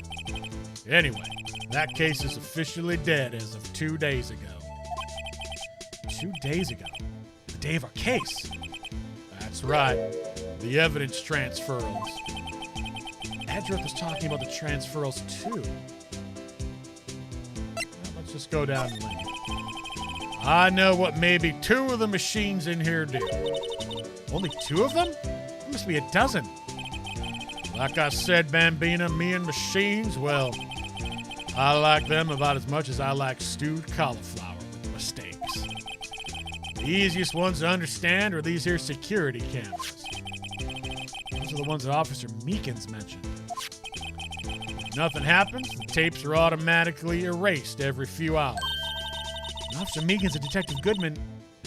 Anyway, that case is officially dead as of 2 days ago. 2 days ago? The day of our case? That's right. The evidence transferals. Edgeworth was talking about the transferals too. Well, let's just go down and look. I know what maybe 2 of the machines in here do. Only 2 of them? There must be a dozen. Like I said, Bambina, me and machines, well, I like them about as much as I like stewed cauliflower with mistakes. The easiest ones to understand are these here security cameras. Those are the ones that Officer Meekins mentioned. If nothing happens, the tapes are automatically erased every few hours. And Officer Meekins and Detective Goodman,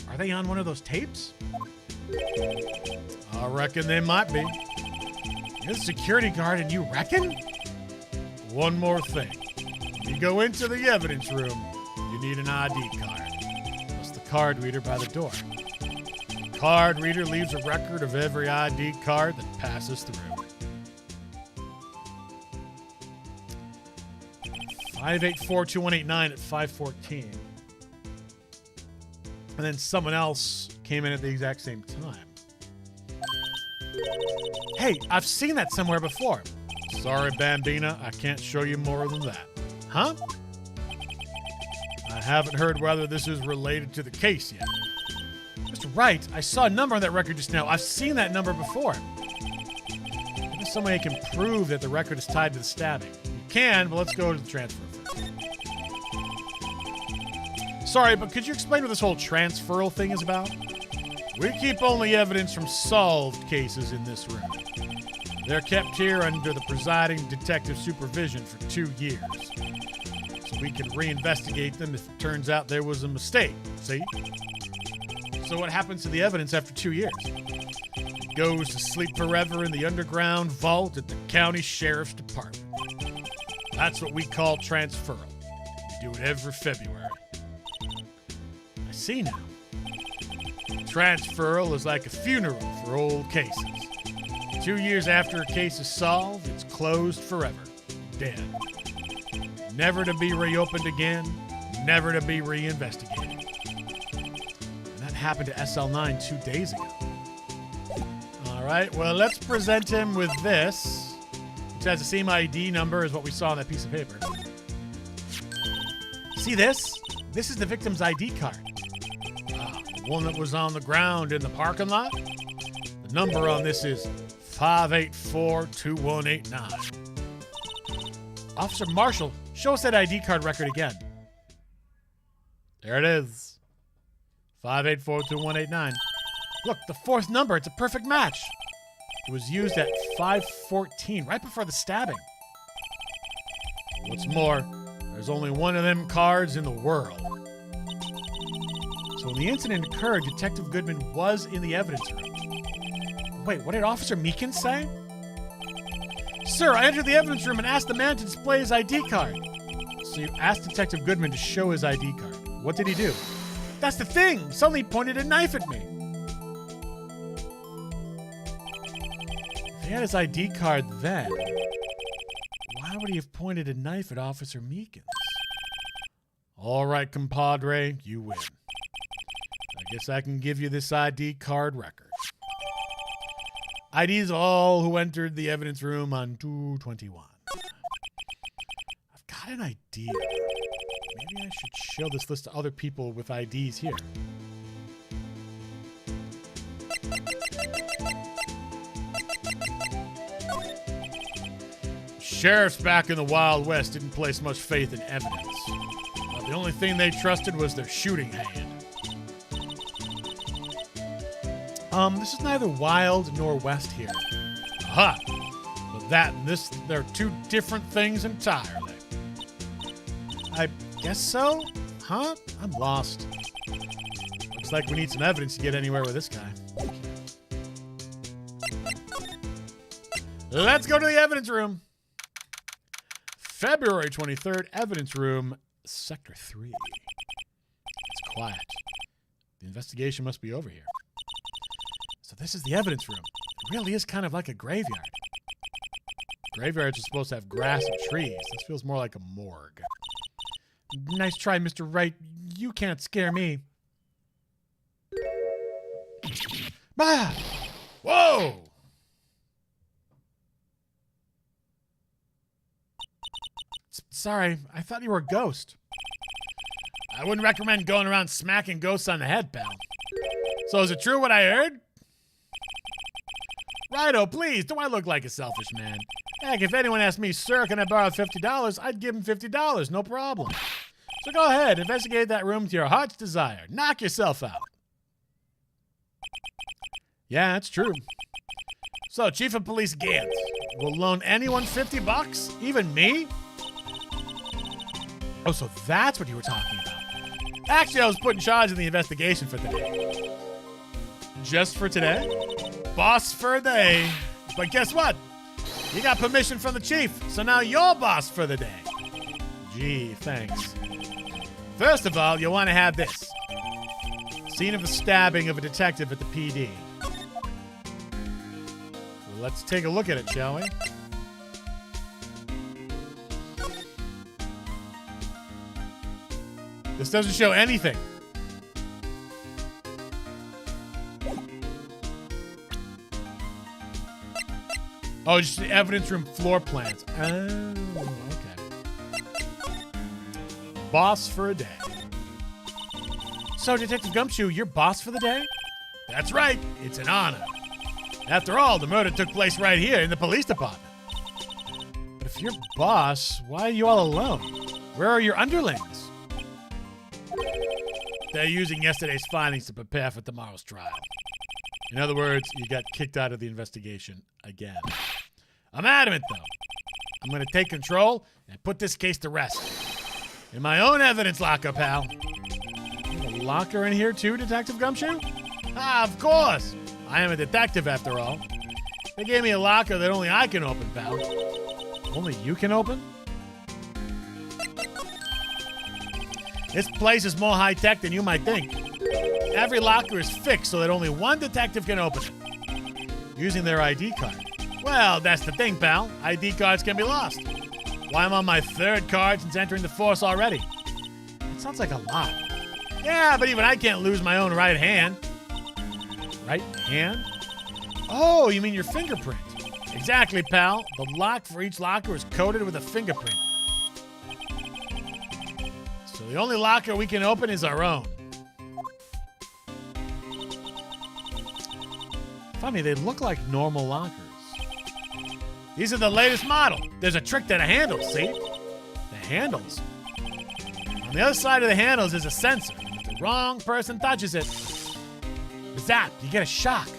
are they on one of those tapes? I reckon they might be. You're the security guard and you reckon? One more thing. When you go into the evidence room, you need an ID card. Plus the card reader by the door. The card reader leaves a record of every ID card that passes through. 584-2189 at 514. And then someone else came in at the exact same time. Hey, I've seen that somewhere before. Sorry, Bambina, I can't show you more than that. Huh? I haven't heard whether this is related to the case yet. Mr. Wright, I saw a number on that record just now. I've seen that number before. Maybe somebody can prove that the record is tied to the stabbing. You can, but let's go to the transfer first. Sorry, but could you explain what this whole transferal thing is about? We keep only evidence from solved cases in this room. They're kept here under the presiding detective's supervision for 2 years. So we can reinvestigate them if it turns out there was a mistake, see? So what happens to the evidence after 2 years? It goes to sleep forever in the underground vault at the county sheriff's department. That's what we call transferal. We do it every February. I see now. Transferal is like a funeral for old cases. 2 years after a case is solved, it's closed forever. Dead. Never to be reopened again, never to be reinvestigated. And that happened to SL9 2 days ago. All right, well, let's present him with this, which has the same ID number as what we saw on that piece of paper. See this? This is the victim's ID card. The one that was on the ground in the parking lot. The number on this is 584-2189. Officer Marshall, show us that ID card record again. There it is. 584-2189. Look, the fourth number, it's a perfect match. It was used at 5:14, right before the stabbing. What's more, there's only one of them cards in the world. So when the incident occurred, Detective Goodman was in the evidence room. Wait, what did Officer Meekins say? Sir, I entered the evidence room and asked the man to display his ID card. So you asked Detective Goodman to show his ID card. What did he do? That's the thing! Suddenly he pointed a knife at me. If he had his ID card then, why would he have pointed a knife at Officer Meekins? All right, compadre, you win. I guess I can give you this ID card record. IDs all who entered the evidence room on 2/21. I've got an idea. Maybe I should show this list to other people with IDs here. Sheriffs back in the Wild West didn't place much faith in evidence. The only thing they trusted was their shooting hand. This is neither wild nor west here. Aha! But that and this, they're two different things entirely. I guess so? Huh? I'm lost. Looks like we need some evidence to get anywhere with this guy. Let's go to the evidence room. February 23rd, evidence room, Sector 3. It's quiet. The investigation must be over here. So this is the evidence room. It really is kind of like a graveyard. Graveyards are supposed to have grass and trees. This feels more like a morgue. Nice try, Mr. Wright. You can't scare me. Ah! Whoa! Sorry, I thought you were a ghost. I wouldn't recommend going around smacking ghosts on the head, pal. So is it true what I heard? Righto, please, do I look like a selfish man? Heck, if anyone asked me, sir, can I borrow $50, I'd give him $50, no problem. So go ahead, investigate that room to your heart's desire. Knock yourself out. Yeah, that's true. So, Chief of Police Gant will loan anyone $50? Even me? Oh, so that's what you were talking about. Actually, I was put in charge of the investigation for today. Just for today? Boss for a day. But guess what? You got permission from the chief, so now you're boss for the day. Gee, thanks. First of all, you'll want to have this. Scene of the stabbing of a detective at the PD. Well, let's take a look at it, shall we? This doesn't show anything. Oh, just the evidence room floor plans. Oh, okay. Boss for a day. So, Detective Gumshoe, you're boss for the day? That's right. It's an honor. After all, the murder took place right here in the police department. But if you're boss, why are you all alone? Where are your underlings? They're using yesterday's findings to prepare for tomorrow's trial. In other words, you got kicked out of the investigation again. I'm adamant, though. I'm going to take control and put this case to rest. In my own evidence locker, pal. You have a locker in here, too, Detective Gumshoe? Ah, of course. I am a detective, after all. They gave me a locker that only I can open, pal. Only you can open? This place is more high-tech than you might think. Every locker is fixed so that only one detective can open it. Using their ID card. Well, that's the thing, pal. ID cards can be lost. Why, I'm on my third card since entering the force already. That sounds like a lot. Yeah, but even I can't lose my own right hand. Right hand? Oh, you mean your fingerprint. Exactly, pal. The lock for each locker is coated with a fingerprint. So the only locker we can open is our own. Funny, they look like normal lockers. These are the latest model. There's a trick to the handles, see? The handles. On the other side of the handles is a sensor. If the wrong person touches it, zap, you get a shock.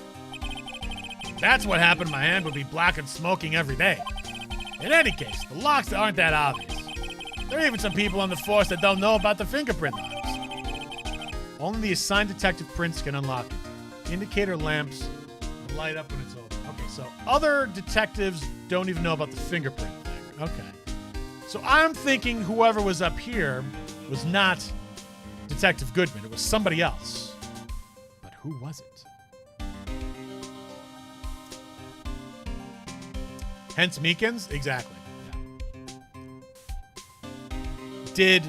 That's what happened. My hand would be black and smoking every day. In any case, the locks aren't that obvious. There are even some people on the force that don't know about the fingerprint locks. Only the assigned detective prints can unlock it. Indicator lamps light up when it's open. Okay, so other detectives don't even know about the fingerprint thing. Okay. So I'm thinking whoever was up here was not Detective Goodman. It was somebody else. But who was it? Hence Meekins? Exactly. Yeah.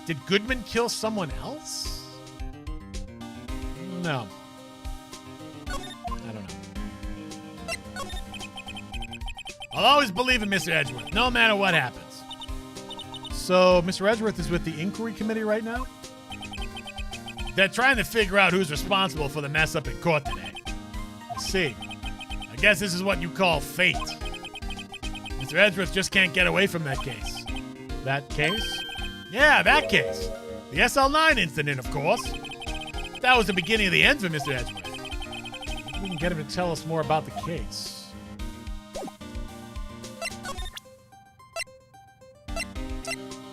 Did Goodman kill someone else? No. I don't know. I'll always believe in Mr. Edgeworth, no matter what happens. So, Mr. Edgeworth is with the inquiry committee right now? They're trying to figure out who's responsible for the mess up in court today. Let's see. I guess this is what you call fate. Mr. Edgeworth just can't get away from that case. That case? Yeah, that case. The SL9 incident, of course. That was the beginning of the end for Mr. Edgeworth. Maybe we can get him to tell us more about the case.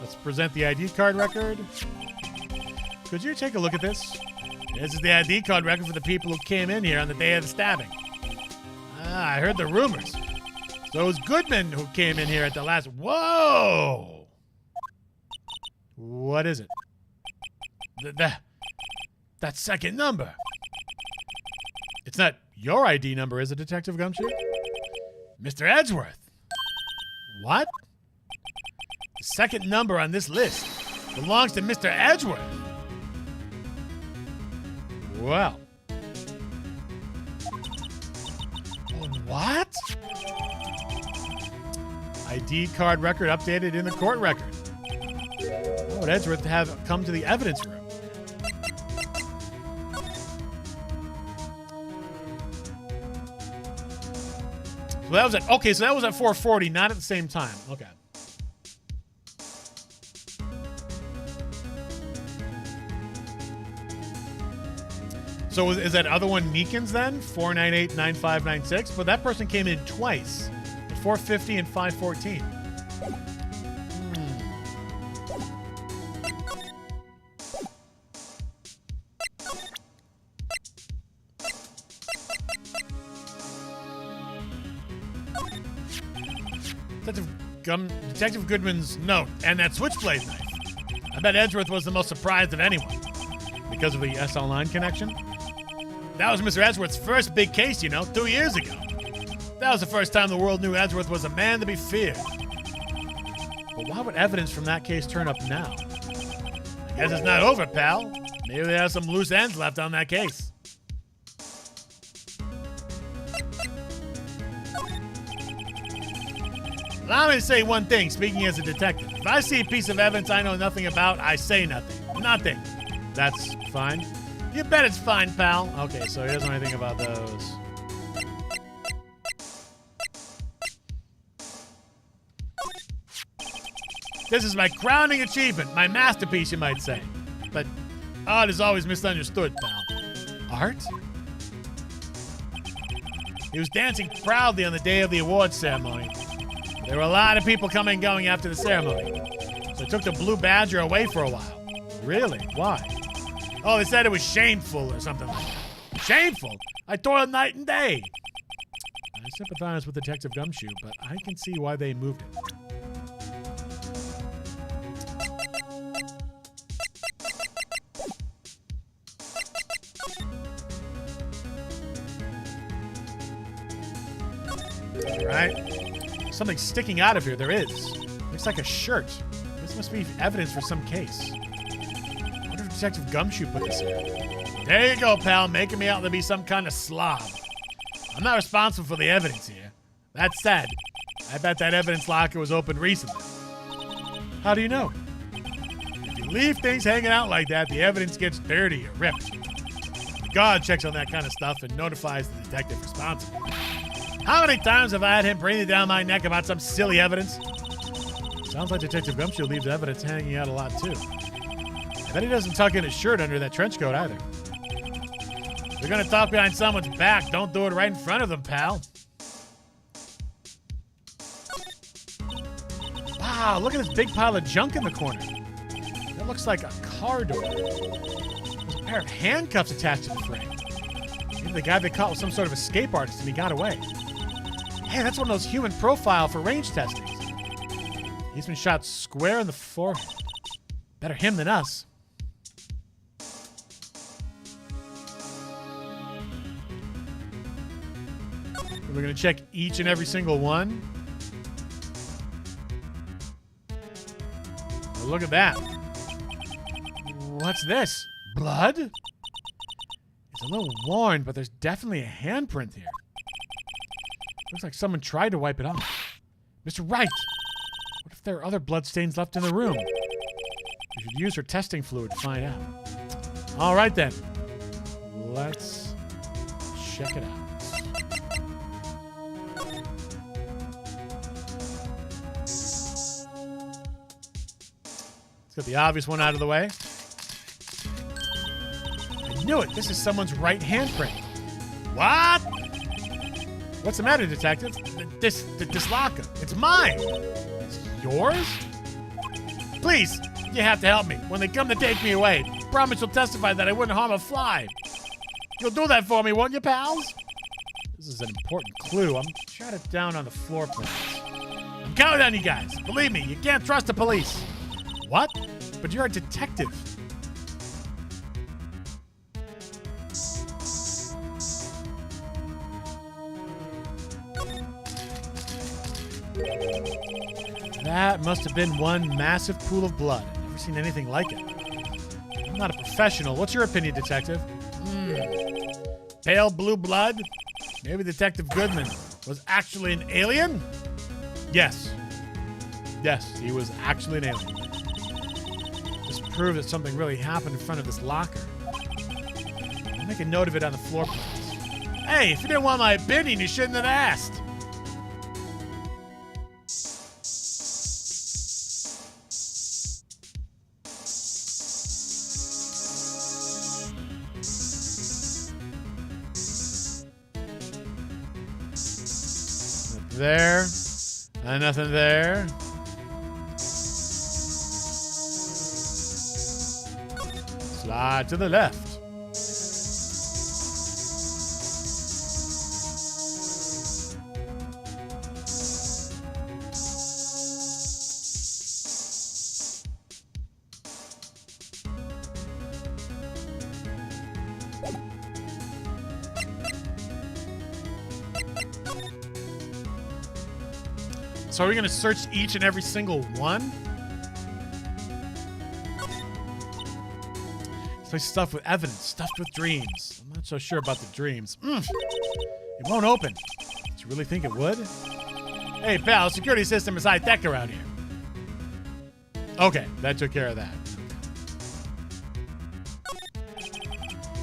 Let's present the ID card record. Could you take a look at this? This is the ID card record for the people who came in here on the day of the stabbing. I heard the rumors. So it was Goodman who came in here at the last... Whoa! What is it? That second number. It's not your ID number, is it, Detective Gumshoe? Mr. Edgeworth. What? The second number on this list belongs to Mr. Edgeworth. Well. What? ID card record updated in the court record. How would Edgeworth have come to the evidence room? Well, that was at, okay, so that was at 4:40, not at the same time. Okay. So is that other one Meekins then? 498-9596? But that person came in twice. At 450 and 514. Detective Goodman's note and that switchblade knife. I bet Edgeworth was the most surprised of anyone because of the SL9 connection. That was Mr. Edgeworth's first big case, 2 years ago. That was the first time the world knew Edgeworth was a man to be feared. But why would evidence from that case turn up now? I guess it's not over, pal. Maybe they have some loose ends left on that case. Allow me to say one thing, speaking as a detective. If I see a piece of evidence I know nothing about, I say nothing. Nothing. That's fine. You bet it's fine, pal. Okay, so he doesn't know anything about those. This is my crowning achievement, my masterpiece, you might say. But art is always misunderstood, pal. Art? He was dancing proudly on the day of the awards ceremony. There were a lot of people coming and going after the ceremony. So I took the Blue Badger away for a while. Really? Why? Oh, they said it was shameful or something like that. Shameful? I toiled night and day. I sympathize with Detective Gumshoe, but I can see why they moved it. All right. Something sticking out of here. There is. Looks like a shirt. This must be evidence for some case. I wonder if Detective Gumshoe put this here. There you go, pal. Making me out to be some kind of slob. I'm not responsible for the evidence here. That said, I bet that evidence locker was opened recently. How do you know? If you leave things hanging out like that, the evidence gets dirty or ripped. The guard checks on that kind of stuff and notifies the detective responsible. How many times have I had him breathing down my neck about some silly evidence? Sounds like Detective Gumshoe leaves evidence hanging out a lot, too. I bet he doesn't tuck in his shirt under that trench coat, either. If you're gonna talk behind someone's back, don't do it right in front of them, pal. Wow, look at this big pile of junk in the corner. That looks like a car door. There's a pair of handcuffs attached to the frame. Maybe the guy they caught was some sort of escape artist and he got away. Hey, that's one of those human profile for range testing. He's been shot square in the forehead. Better him than us. We're going to check each and every single one. Oh, look at that. What's this? Blood? It's a little worn, but there's definitely a handprint here. Looks like someone tried to wipe it off. Mr. Wright! What if there are other bloodstains left in the room? We should use her testing fluid to find out. All right, then. Let's check it out. Let's get the obvious one out of the way. I knew it. This is someone's right handprint. What? What's the matter, detective? This locker. It's mine. It's yours? Please, you have to help me. When they come to take me away, promise you'll testify that I wouldn't harm a fly. You'll do that for me, won't you, pals? This is an important clue. I'm jotting it down on the floor plans. I'm counting on you guys. Believe me, you can't trust the police. What? But you're a detective. That must have been one massive pool of blood. I've never seen anything like it. I'm not a professional. What's your opinion, detective? Pale blue blood? Maybe Detective Goodman was actually an alien? Yes. Yes, he was actually an alien. This proves that something really happened in front of this locker. I'll make a note of it on the floor plans. Hey, if you didn't want my opinion, you shouldn't have asked. There. Nothing there. Slide to the left. So are we going to search each and every single one? It's like stuff with evidence, stuffed with dreams. I'm not so sure about the dreams. It won't open. Did you really think it would? Hey, pal, security system is high-tech around here. Okay, that took care of that.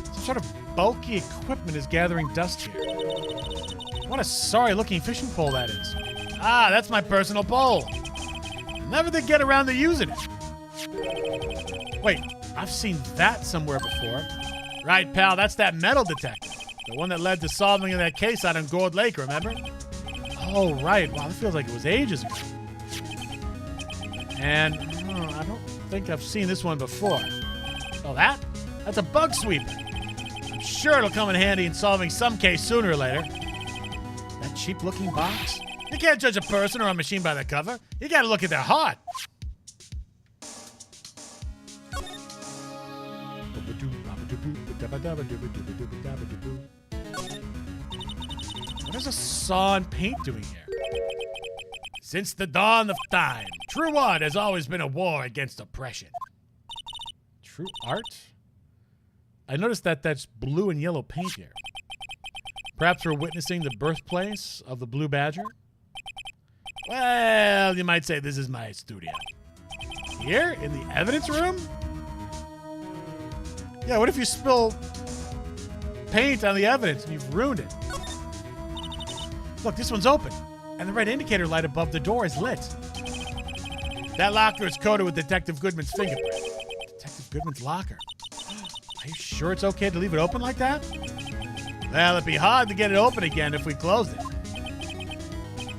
Some sort of bulky equipment is gathering dust here. What a sorry-looking fishing pole that is. Ah, that's my personal pole. Never did get around to using it. Wait, I've seen that somewhere before. Right, pal, that's that metal detector. The one that led to solving that case out on Gold Lake, remember? Oh, right. Wow, that feels like it was ages ago. And I don't think I've seen this one before. Oh, that's a bug sweeper. I'm sure it'll come in handy in solving some case sooner or later. That cheap-looking box? You can't judge a person or a machine by the cover. You gotta look at their heart. What is a saw and paint doing here? Since the dawn of time, true art has always been a war against oppression. True art? I noticed that that's blue and yellow paint here. Perhaps we're witnessing the birthplace of the Blue Badger? Well, you might say this is my studio. Here? In the evidence room? Yeah, what if you spill paint on the evidence and you've ruined it? Look, this one's open, and the red indicator light above the door is lit. That locker is coated with Detective Goodman's fingerprint. Detective Goodman's locker? Are you sure it's okay to leave it open like that? Well, it'd be hard to get it open again if we closed it.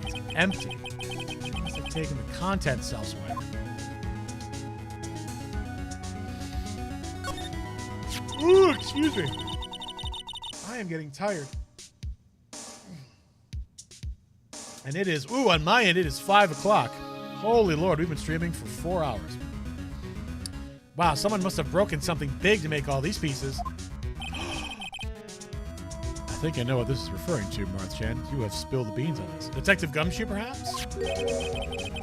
It's empty. Must have taken the contents elsewhere. Ooh, excuse me. I am getting tired. And it is, on my end, it is 5 o'clock. Holy Lord, we've been streaming for 4 hours. Wow, someone must have broken something big to make all these pieces. I think I know what this is referring to, Marth-chan. You have spilled the beans on this. Detective Gumshoe, perhaps?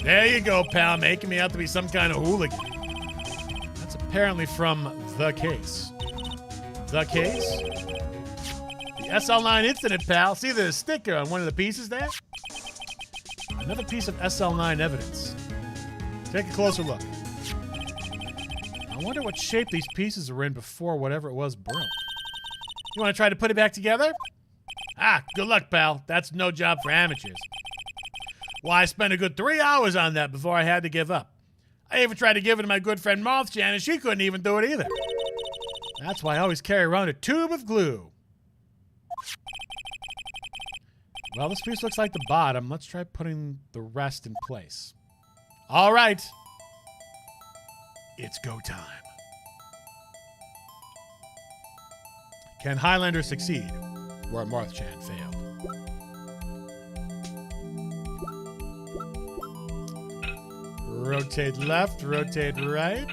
There you go, pal, making me out to be some kind of hooligan. That's apparently from The Case. The Case? The SL9 incident, pal. See the sticker on one of the pieces there? Another piece of SL9 evidence. Take a closer look. I wonder what shape these pieces are in before whatever it was broke. You want to try to put it back together? Ah, good luck, pal. That's no job for amateurs. Why, I spent a good 3 hours on that before I had to give up. I even tried to give it to my good friend Marth-chan, and she couldn't even do it either. That's why I always carry around a tube of glue. Well, this piece looks like the bottom. Let's try putting the rest in place. All right. It's go time. Can Highlander succeed where Marth-chan failed? Rotate left, rotate right.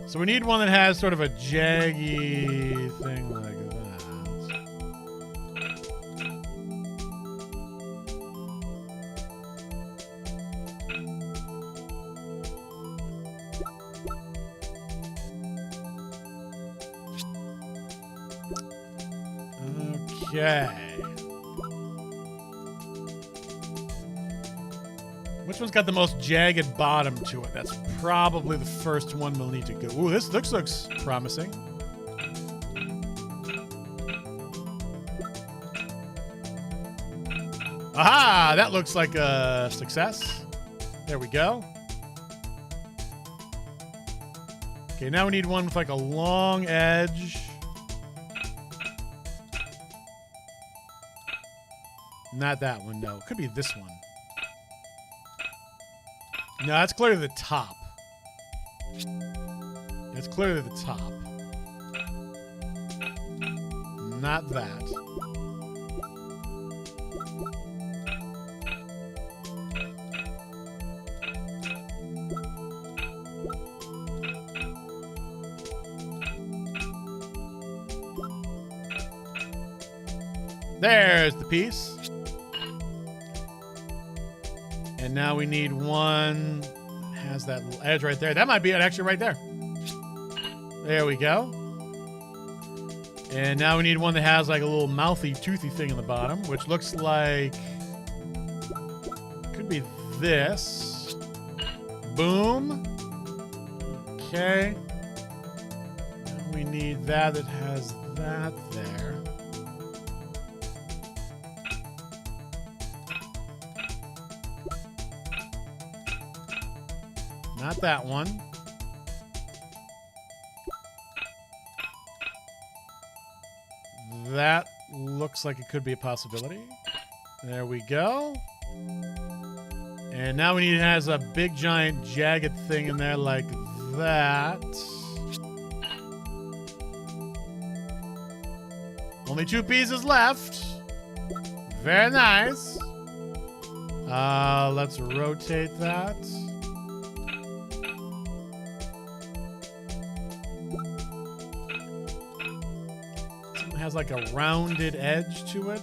So we need one that has sort of a jaggy thing like that. Okay. Which one's got the most jagged bottom to it? That's probably the first one we'll need to go. Ooh, this looks promising. Aha! That looks like a success. There we go. Okay, now we need one with like a long edge. not that one, no. Could be this one. No, that's clearly the top. It's clearly the top. Not that. There's the piece. And now we need one that has that little edge right there. That might be it actually right there. There we go. And now we need one that has like a little mouthy, toothy thing in the bottom, which looks like could be this. Boom. Okay. Now we need that has that there. Not that one. That looks like it could be a possibility. There we go. And now we need it has a big giant jagged thing in there like that. Only 2 pieces left. Very nice. Let's rotate that. Has like a rounded edge to it.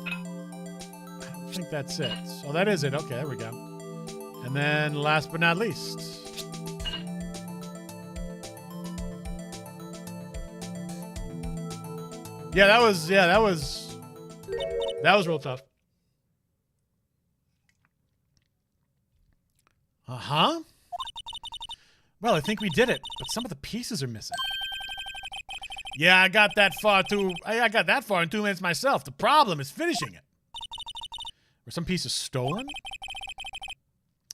I don't think that's it. Oh, that is it. Okay, there we go. And then last but not least. Yeah, that was real tough. Uh-huh. Well, I think we did it, but some of the pieces are missing. Yeah, I got that far in 2 minutes myself. The problem is finishing it. Were some pieces stolen?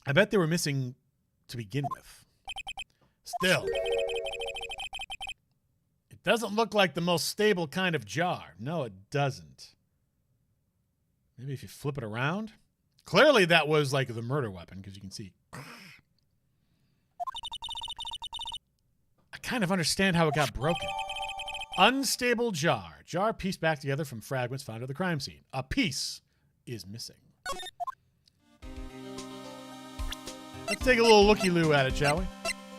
I bet they were missing to begin with. Still, it doesn't look like the most stable kind of jar. No, it doesn't. Maybe if you flip it around? Clearly that was like the murder weapon, because you can see. I kind of understand how it got broken. Unstable jar. Jar pieced back together from fragments found at the crime scene. A piece is missing. Let's take a little looky-loo at it, shall we?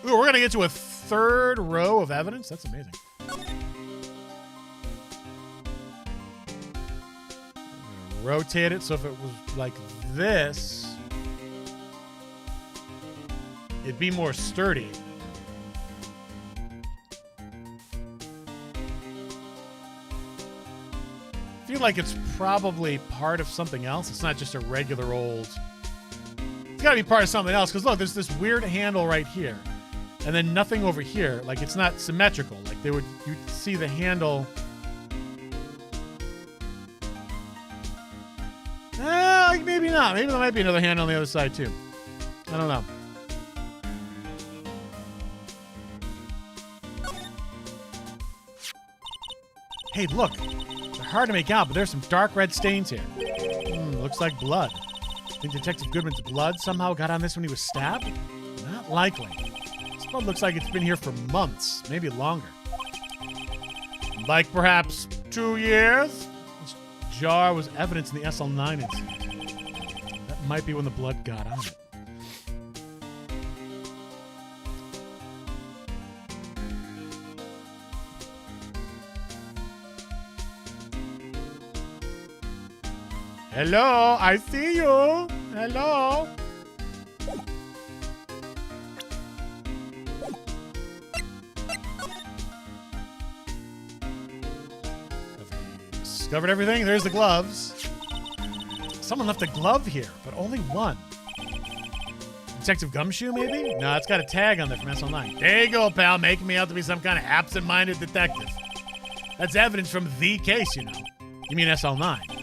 Ooh, we're going to get to a 3rd row of evidence. That's amazing. Rotate it so if it was like this, it'd be more sturdy. I feel like it's probably part of something else. It's not just a regular old... It's got to be part of something else. Because look, there's this weird handle right here. And then nothing over here. Like, it's not symmetrical. Like, you'd see the handle... Like maybe not. Maybe there might be another handle on the other side, too. I don't know. Hey, look. Hard to make out, but there's some dark red stains here. Looks like blood. Think Detective Goodman's blood somehow got on this when he was stabbed? Not likely. This blood looks like it's been here for months, maybe longer. Like perhaps 2 years? This jar was evidence in the SL9 incident. That might be when the blood got on it. Hello, I see you. Hello. Discovered everything. There's the gloves. Someone left a glove here, but only one. Detective Gumshoe, maybe? No, it's got a tag on there from SL9. There you go, pal, making me out to be some kind of absent-minded detective. That's evidence from the case, you know. You mean SL9.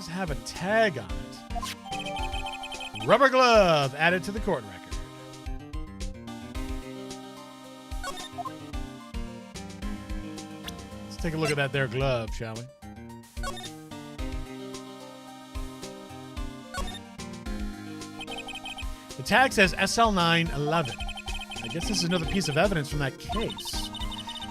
Have a tag on it. Rubber glove added to the court record. Let's take a look at that there glove, shall we? The tag says SL911. I guess this is another piece of evidence from that case.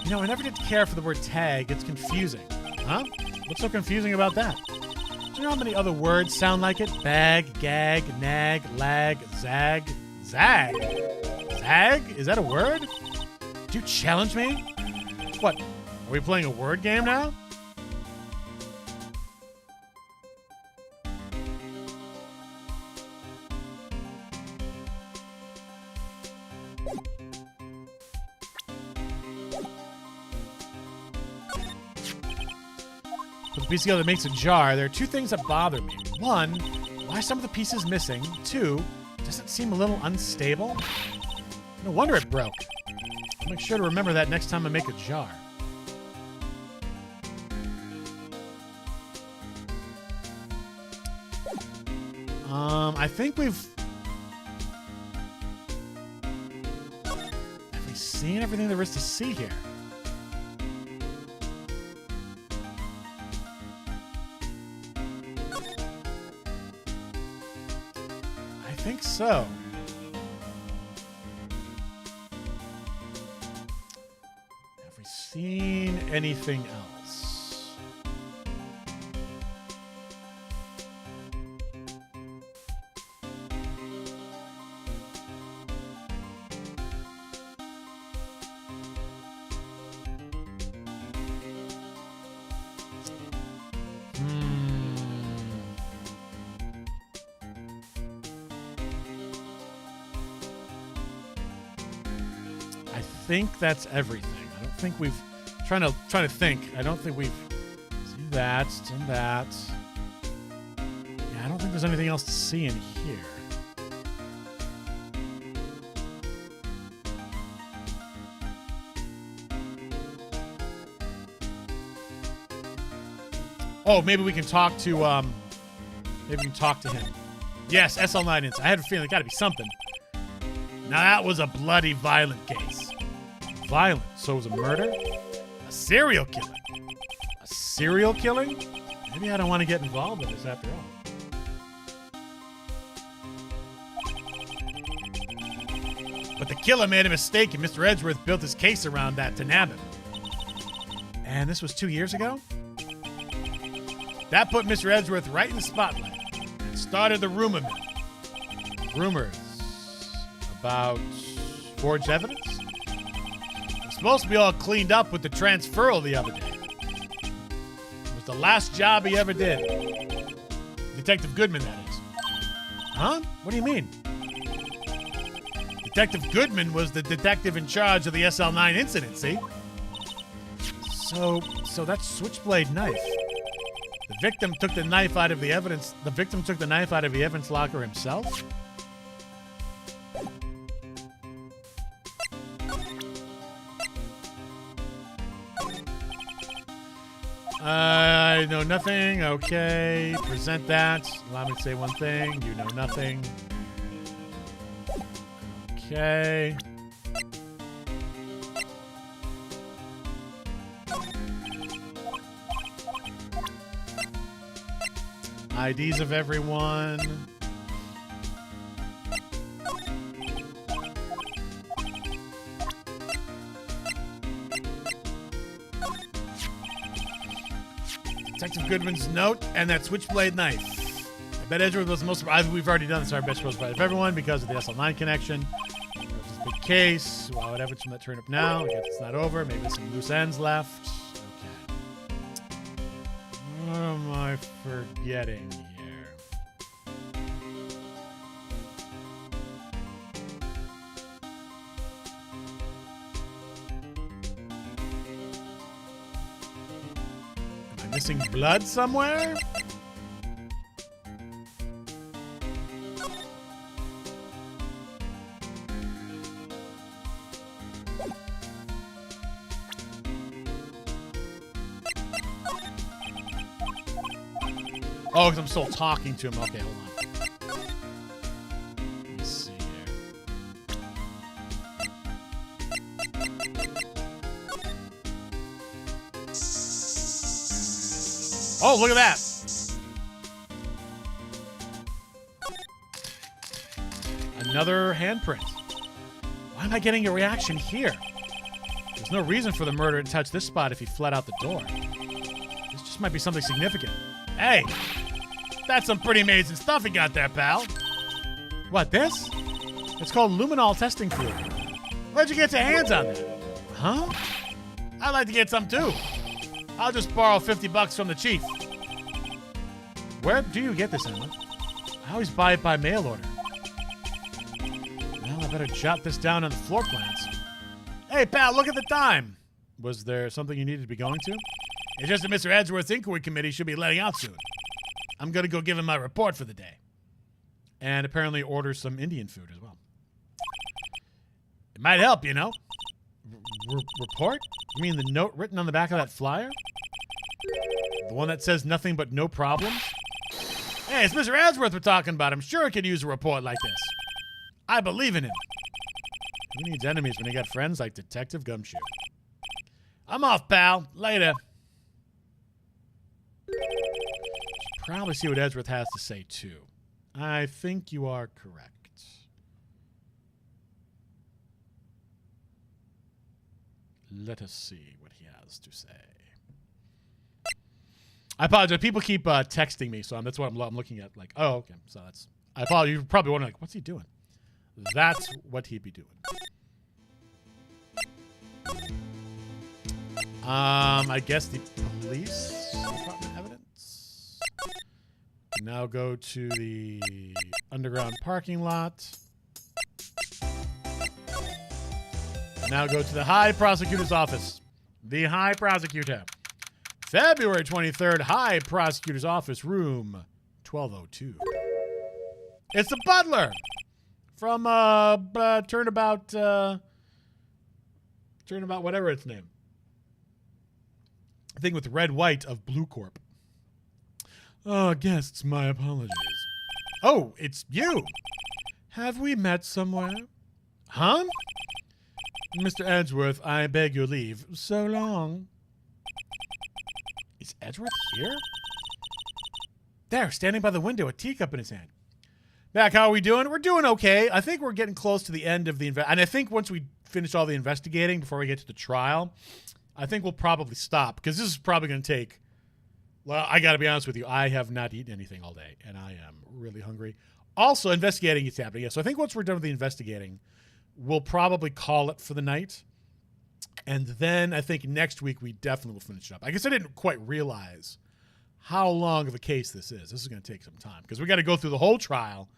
You know, I never did care for the word tag. It's confusing. Huh? What's so confusing about that? Do you know how many other words sound like it? Bag, gag, nag, lag, zag. Zag? Zag? Is that a word? Do you challenge me? What? Are we playing a word game now? Put the piece together that makes a jar. There are two things that bother me. One, why are some of the pieces missing? Two, does it seem a little unstable? No wonder it broke. I'll make sure to remember that next time I make a jar. I think we've seen everything there is to see here? I think so. Have we seen anything else? I think that's everything. I don't think we've trying to think. I don't think we've seen that, done that. Yeah, I don't think there's anything else to see in here. Oh, maybe we can talk to him. Yes, SL9 ins. I had a feeling it got to be something. Now that was a bloody violent case. Violent. So it was a murder? A serial killing. A serial killing? Maybe I don't want to get involved in this after all. But the killer made a mistake and Mr. Edgeworth built his case around that to nab him. And this was 2 years ago? That put Mr. Edgeworth right in the spotlight and started the rumor mill. Rumors about forged evidence? It's supposed to be all cleaned up with the transferal the other day. It was the last job he ever did. Detective Goodman, that is. Huh? What do you mean? Detective Goodman was the detective in charge of the SL9 incident, see? So that switchblade knife. The victim took the knife out of the evidence. The victim took the knife out of the evidence locker himself? I know nothing. Okay. Present that. Allow me to say one thing. You know nothing. Okay. IDs of everyone. Detective Goodman's note and that switchblade knife. I bet Edgeworth was the most surprised. We've already done this. Our best surprise of everyone because of the SL9 connection. There's this big case. Well, whatever. It's not turn up now. I guess it's not over. Maybe some loose ends left. Okay. What am I forgetting here? Am I missing blood somewhere? Oh, because I'm still talking to him. Okay, hold on. Let me see here. Oh, look at that. Another handprint. Why am I getting a reaction here? There's no reason for the murderer to touch this spot if he fled out the door. This just might be something significant. Hey, that's some pretty amazing stuff you got there, pal. What, this? It's called luminol testing fluid. Where'd you get your hands on that? Huh? I'd like to get some too. I'll just borrow $50 from the chief. Where do you get this, Emma? I always buy it by mail order. Well, I better jot this down on the floor plans. Hey, pal, look at the time. Was there something you needed to be going to? It's just that Mr. Edgeworth's inquiry committee should be letting out soon. I'm going to go give him my report for the day. And apparently order some Indian food as well. It might help, you know. Report? You mean the note written on the back of that flyer? The one that says nothing but no problems? Hey, it's Mr. Edgeworth we're talking about. I'm sure he could use a report like this. I believe in him. Who needs enemies when you got friends like Detective Gumshoe? I'm off, pal. Later. Should probably see what Edgeworth has to say, too. I think you are correct. Let us see what he has to say. I apologize. People keep texting me, so that's what I'm looking at. Like, oh, okay. So that's... I apologize. You're probably wondering, like, what's he doing? That's what he'd be doing. I guess the police department evidence. Now go to the underground parking lot. Now go to the High Prosecutor's office. The High Prosecutor. February 23rd, High Prosecutor's office, room 1202. It's the butler from Turnabout whatever its name. I think with Red White of Blue Corp. Oh, guests, my apologies. Oh, it's you. Have we met somewhere? Huh? Mr. Edgeworth, I beg your leave. So long. Is Edgeworth here? There, standing by the window, a teacup in his hand. Mac, how are we doing? We're doing okay. I think we're getting close to the end of the and I think once we finish all the investigating before we get to the trial, I think we'll probably stop because this is probably going to take. Well, I got to be honest with you. I have not eaten anything all day, and I am really hungry. Also, investigating is happening. Yeah, so I think once we're done with the investigating, we'll probably call it for the night. And then I think next week we definitely will finish it up. I guess I didn't quite realize how long of a case this is. This is going to take some time because we got to go through the whole trial,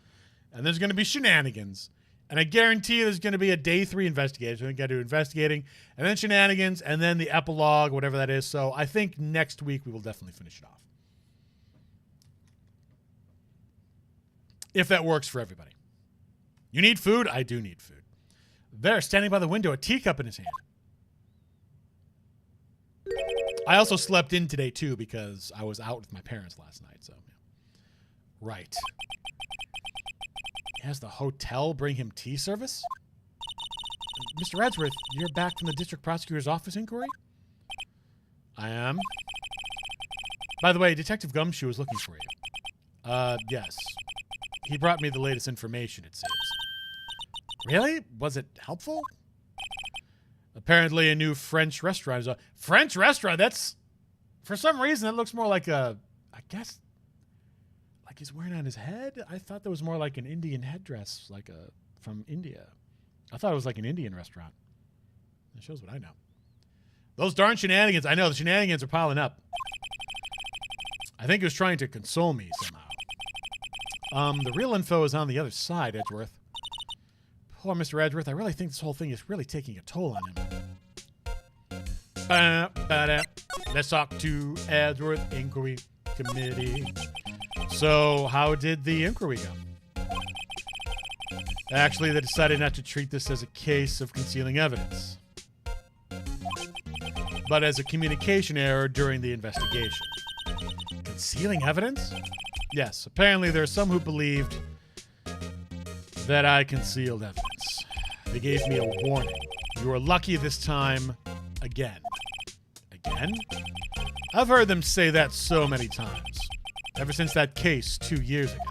and there's going to be shenanigans. And I guarantee you there's going to be a day 3 investigation. We got to do investigating, and then shenanigans, and then the epilogue, whatever that is. So I think next week we will definitely finish it off. If that works for everybody. You need food? I do need food. There, standing by the window, a teacup in his hand. I also slept in today, too, because I was out with my parents last night. So, yeah. Right. Has the hotel bring him tea service? Mr. Edgeworth, you're back from the district prosecutor's office inquiry? I am. By the way, Detective Gumshoe is looking for you. Yes. He brought me the latest information, it seems. Really? Was it helpful? Apparently a new French restaurant is a French restaurant. That's, for some reason, that looks more like a, I guess, like he's wearing on his head. I thought that was more like an Indian headdress, like a, from India. I thought it was like an Indian restaurant. That shows what I know. Those darn shenanigans. I know, the shenanigans are piling up. I think he was trying to console me somehow. The real info is on the other side, Edgeworth. Poor Mr. Edgeworth, I really think this whole thing is really taking a toll on him. Let's talk to Edgeworth Inquiry Committee. So, how did the inquiry go? Actually, they decided not to treat this as a case of concealing evidence, but as a communication error during the investigation. Concealing evidence? Yes, apparently there are some who believed that I concealed evidence. They gave me a warning. You were lucky this time again. Again? I've heard them say that so many times. Ever since that case 2 years ago.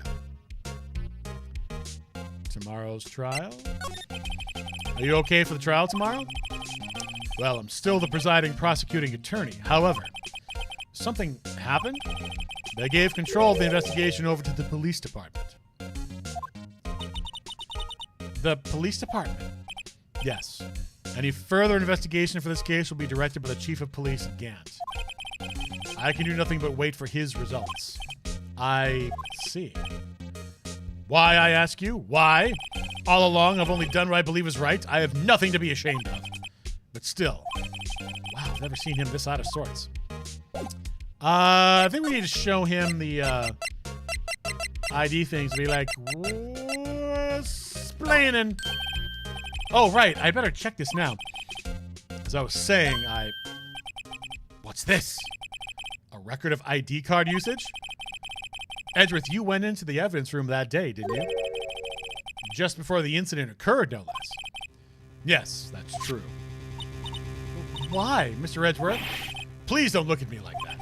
Tomorrow's trial. Are you okay for the trial tomorrow? Well, I'm still the presiding prosecuting attorney. However, something happened. They gave control of the investigation over to the police department. The police department? Yes. Any further investigation for this case will be directed by the chief of police, Gant. I can do nothing but wait for his results. I see. Why, I ask you? Why? All along, I've only done what I believe is right. I have nothing to be ashamed of. But still. Wow, I've never seen him this out of sorts. I think we need to show him the ID things. Be like, explaining. Oh, right. I better check this now. As I was saying, What's this? A record of ID card usage? Edgeworth, you went into the evidence room that day, didn't you? Just before the incident occurred, no less. Yes, that's true. Why, Mr. Edgeworth? Please don't look at me like that.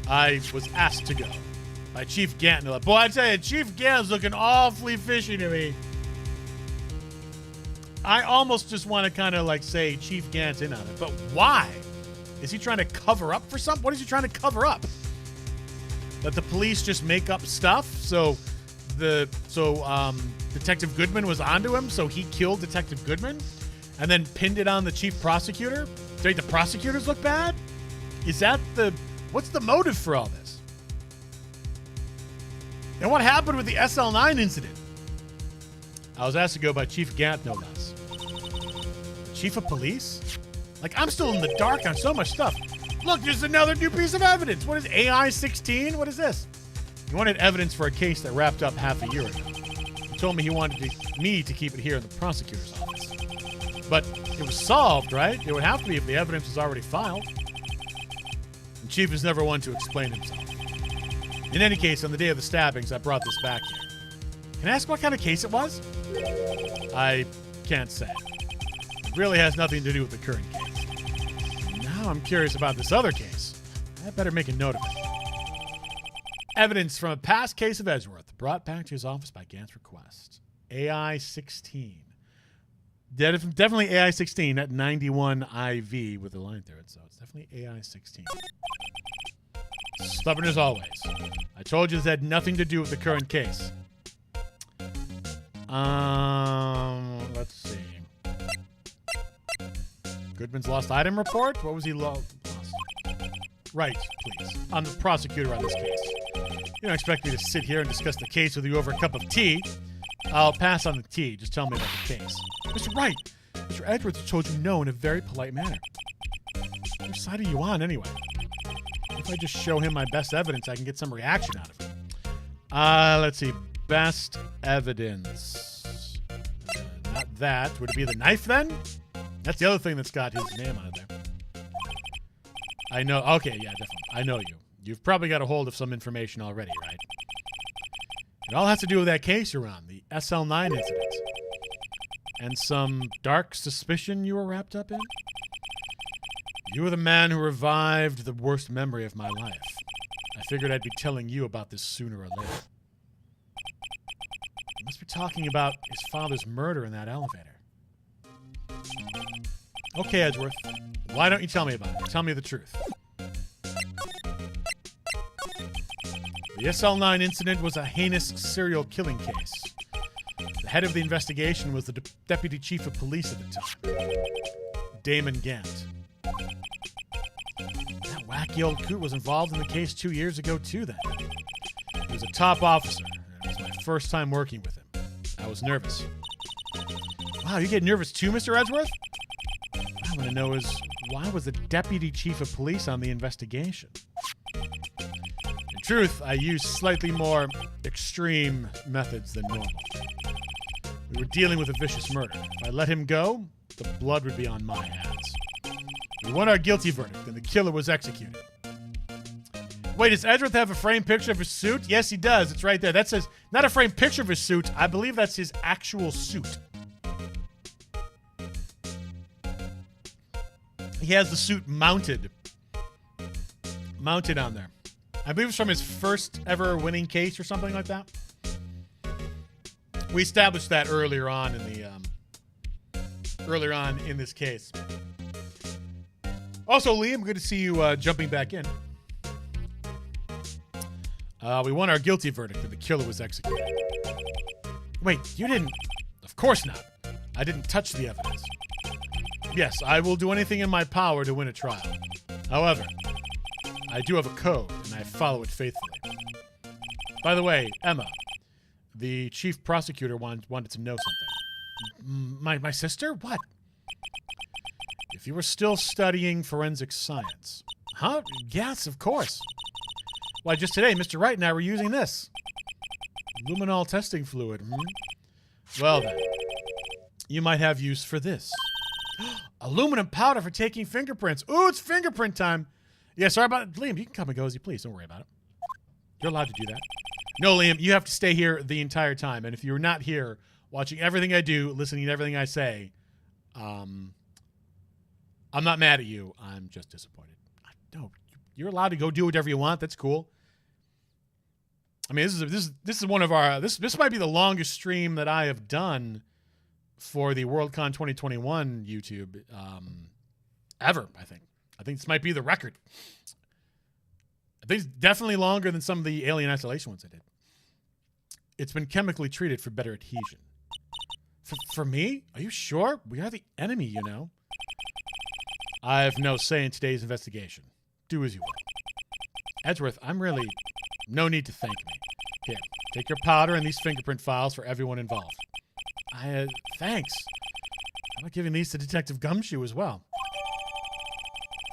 I was asked to go by Chief Gant. Boy, I tell you, Chief Gant's looking awfully fishy to me. I almost just want to kind of like say Chief Gant's in on it, but why? Is he trying to cover up for something? What is he trying to cover up? That the police just make up stuff? So Detective Goodman was onto him, so he killed Detective Goodman and then pinned it on the chief prosecutor to make the prosecutors look bad? Is that what's the motive for all this? And what happened with the SL9 incident? I was asked to go by Chief Gant, no less. Chief of police? Like, I'm still in the dark on so much stuff. Look, there's another new piece of evidence. What is AI-16? What is this? He wanted evidence for a case that wrapped up half a year ago. He told me he wanted me to keep it here in the prosecutor's office. But it was solved, right? It would have to be if the evidence was already filed. The chief is never one to explain himself. In any case, on the day of the stabbings, I brought this back here. Can I ask what kind of case it was? I can't say. It really has nothing to do with the current case. Now I'm curious about this other case. I better make a note of it. Evidence from a past case of Edgeworth brought back to his office by Gant's request. AI-16. Definitely AI-16, not 91 IV with a line through it, so it's definitely AI-16. Stubborn as always. I told you this had nothing to do with the current case. Let's see. Goodman's lost item report? What was he lost? Right, please. I'm the prosecutor on this case. You don't expect me to sit here and discuss the case with you over a cup of tea. I'll pass on the tea. Just tell me about the case. Mr. Wright, Mr. Edwards told you no in a very polite manner. Which side are you on, anyway? If I just show him my best evidence, I can get some reaction out of it. Let's see. Best evidence. Not that. Would it be the knife, then? That's the other thing that's got his name on it there. I know. Okay, yeah, definitely. I know you. You've probably got a hold of some information already, right? It all has to do with that case you're on, the SL9 incident. And some dark suspicion you were wrapped up in? You were the man who revived the worst memory of my life. I figured I'd be telling you about this sooner or later. You must be talking about his father's murder in that elevator. Okay, Edgeworth. Why don't you tell me about it? Tell me the truth. The SL9 incident was a heinous serial killing case. The head of the investigation was the deputy chief of police at the time, Damon Gant. That wacky old coot was involved in the case 2 years ago, too, then. He was a top officer, and it was my first time working with him. I was nervous. Wow, you get nervous too, Mr. Edgeworth? What I want to know is, why was the deputy chief of police on the investigation? In truth, I used slightly more extreme methods than normal. We were dealing with a vicious murder. If I let him go, the blood would be on my hands. We won our guilty verdict, and the killer was executed. Wait, does Edgeworth have a framed picture of his suit? Yes, he does. It's right there. That says, not a framed picture of his suit. I believe that's his actual suit. He has the suit mounted on there. I believe it's from his first ever winning case or something like that. We established that earlier on in this case. Also, Liam, good to see you jumping back in. We won our guilty verdict and the killer was executed. Wait, you didn't... Of course not. I didn't touch the evidence. Yes, I will do anything in my power to win a trial. However, I do have a code, and I follow it faithfully. By the way, Emma, the chief prosecutor wanted to know something. My sister? What? If you were still studying forensic science. Huh? Yes, of course. Why, just today, Mr. Wright and I were using this. Luminol testing fluid. Well, then. You might have use for this. Aluminum powder for taking fingerprints. Ooh, it's fingerprint time. Yeah, sorry about it. Liam, you can come and go as you please. Don't worry about it. You're allowed to do that. No, Liam, you have to stay here the entire time. And if you're not here watching everything I do, listening to everything I say, I'm not mad at you. I'm just disappointed. No, you're allowed to go do whatever you want. That's cool. I mean, this is one of our this might be the longest stream that I have done for the Worldcon 2021 YouTube ever. I think this might be the record. I think it's definitely longer than some of the Alien Isolation ones I did. It's been chemically treated for better adhesion. For me? Are you sure? We are the enemy, you know. I have no say in today's investigation. Do as you will. Edgeworth, I'm really... No need to thank me. Here, take your powder and these fingerprint files for everyone involved. Thanks. How about giving these to Detective Gumshoe as well?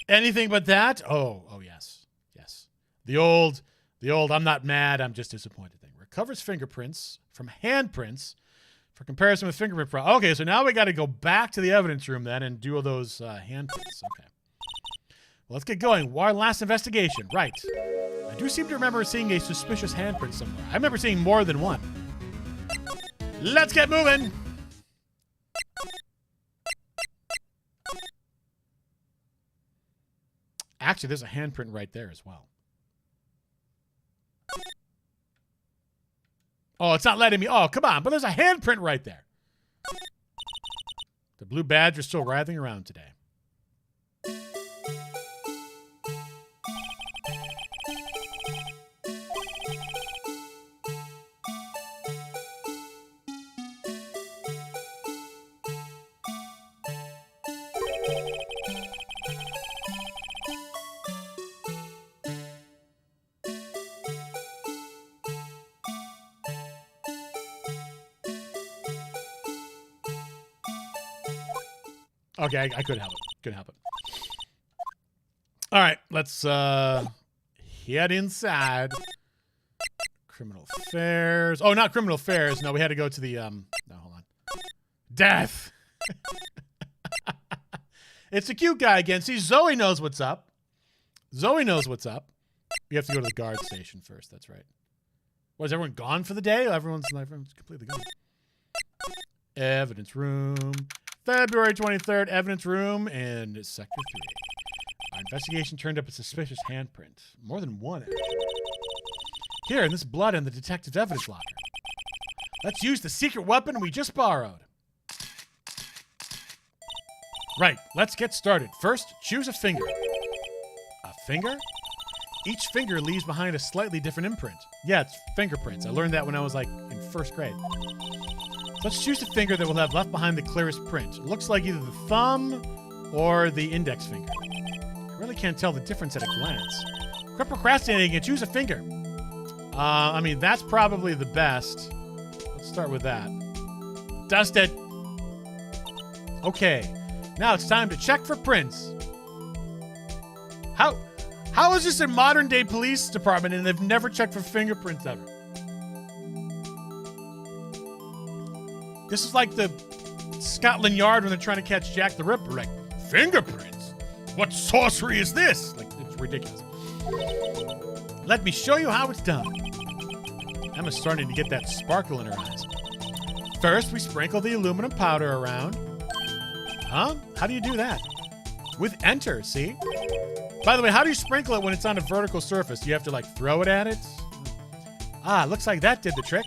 Anything but that? Oh, yes. Yes. The old, I'm not mad, I'm just disappointed thing. Recovers fingerprints from handprints for comparison with fingerprint files. Okay, so now we got to go back to the evidence room then and do all those handprints. Okay. Well, let's get going. Our last investigation. Right. I do seem to remember seeing a suspicious handprint somewhere. I remember seeing more than one. Let's get moving. Actually, there's a handprint right there as well. Oh, it's not letting me. Oh, come on. But there's a handprint right there. The blue badge is still writhing around today. Okay, I couldn't help it. Couldn't help it. All right, let's head inside. Criminal affairs. Oh, not criminal affairs. No, we had to go to the no, hold on. Death. It's the cute guy again. See, Zoe knows what's up. Zoe knows what's up. We have to go to the guard station first. That's right. What, is everyone gone for the day? Everyone's completely gone. Evidence room. February 23rd, evidence room in Sector 3. Our investigation turned up a suspicious handprint. More than one, actually. Here, in this blood in the detective's evidence locker. Let's use the secret weapon we just borrowed. Right, let's get started. First, choose a finger. A finger? Each finger leaves behind a slightly different imprint. Yeah, it's fingerprints. I learned that when I was, in first grade. Let's choose the finger that will have left behind the clearest print. It looks like either the thumb or the index finger. I really can't tell the difference at a glance. Quit procrastinating and choose a finger. I mean, that's probably the best. Let's start with that. Dust it. Okay. Now it's time to check for prints. How is this a modern-day police department and they've never checked for fingerprints ever? This is like the Scotland Yard when they're trying to catch Jack the Ripper. Like, fingerprints? What sorcery is this? Like, it's ridiculous. Let me show you how it's done. Emma's starting to get that sparkle in her eyes. First, we sprinkle the aluminum powder around. Huh? How do you do that? With enter, see? By the way, how do you sprinkle it when it's on a vertical surface? Do you have to, throw it at it? Ah, looks like that did the trick.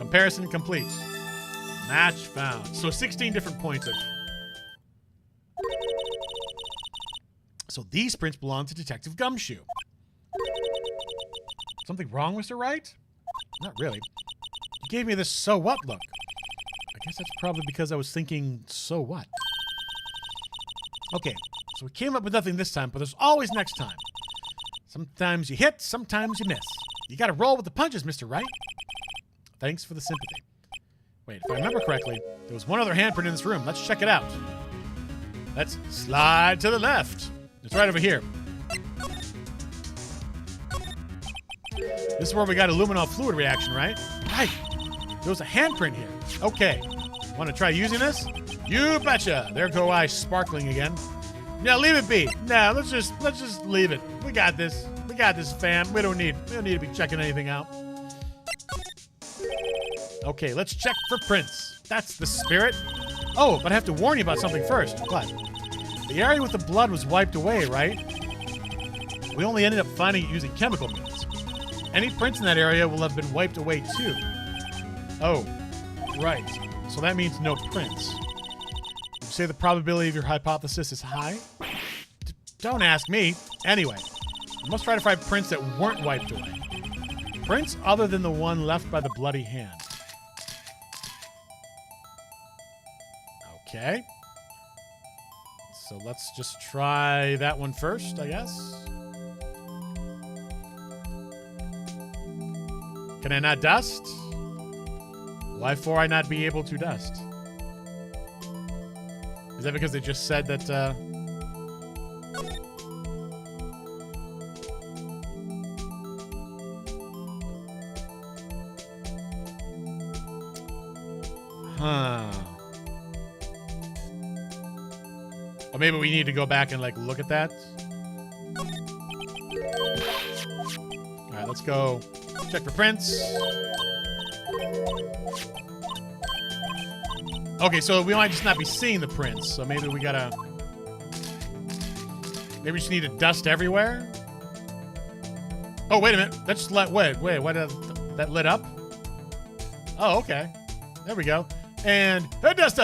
Comparison complete. Match found. So 16 different points of. So these prints belong to Detective Gumshoe. Something wrong, Mr. Wright? Not really. You gave me this so what look. I guess that's probably because I was thinking, so what? Okay, so we came up with nothing this time, but there's always next time. Sometimes you hit, sometimes you miss. You gotta roll with the punches, Mr. Wright. Thanks for the sympathy. Wait, if I remember correctly, there was one other handprint in this room. Let's check it out. Let's slide to the left. It's right over here. This is where we got a luminol fluid reaction, right? Right. There was a handprint here. Okay. Want to try using this? You betcha. There go I sparkling again. Yeah, leave it be. Nah, let's just leave it. We got this. We got this, fam. We don't need to be checking anything out. Okay, let's check for prints. That's the spirit. Oh, but I have to warn you about something first. What? The area with the blood was wiped away, right? We only ended up finding it using chemical means. Any prints in that area will have been wiped away too. Oh, right. So that means no prints. Would you say the probability of your hypothesis is high? Don't ask me. Anyway, we must try to find prints that weren't wiped away. Prints other than the one left by the bloody hand. Okay. So let's just try that one first, I guess. Can I not dust? Why for I not be able to dust? Is that because they just said that, Huh. Or maybe we need to go back and, like, look at that. All right, let's go check for prints. Okay, so we might just not be seeing the prints. So maybe we gotta... Maybe we just need to dust everywhere? Oh, wait a minute. That just let... Wait, what? That lit up? Oh, okay. There we go. And... Dust.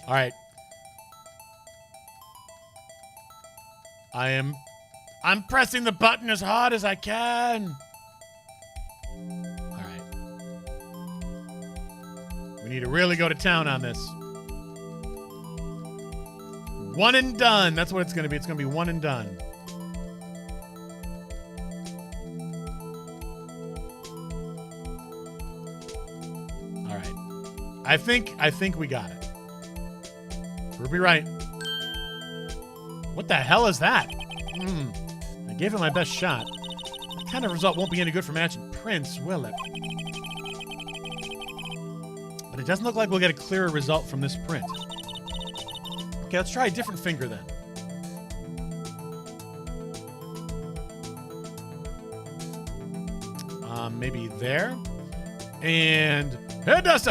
All right. I'm pressing the button as hard as I can. All right. We need to really go to town on this. One and done. That's what it's going to be. It's going to be one and done. All right. I think we got it. Ruby Wright. What the hell is that? I gave it my best shot. That kind of result won't be any good for matching prints, will it? But it doesn't look like we'll get a clearer result from this print. Okay, let's try a different finger then. Maybe there. And... Dust.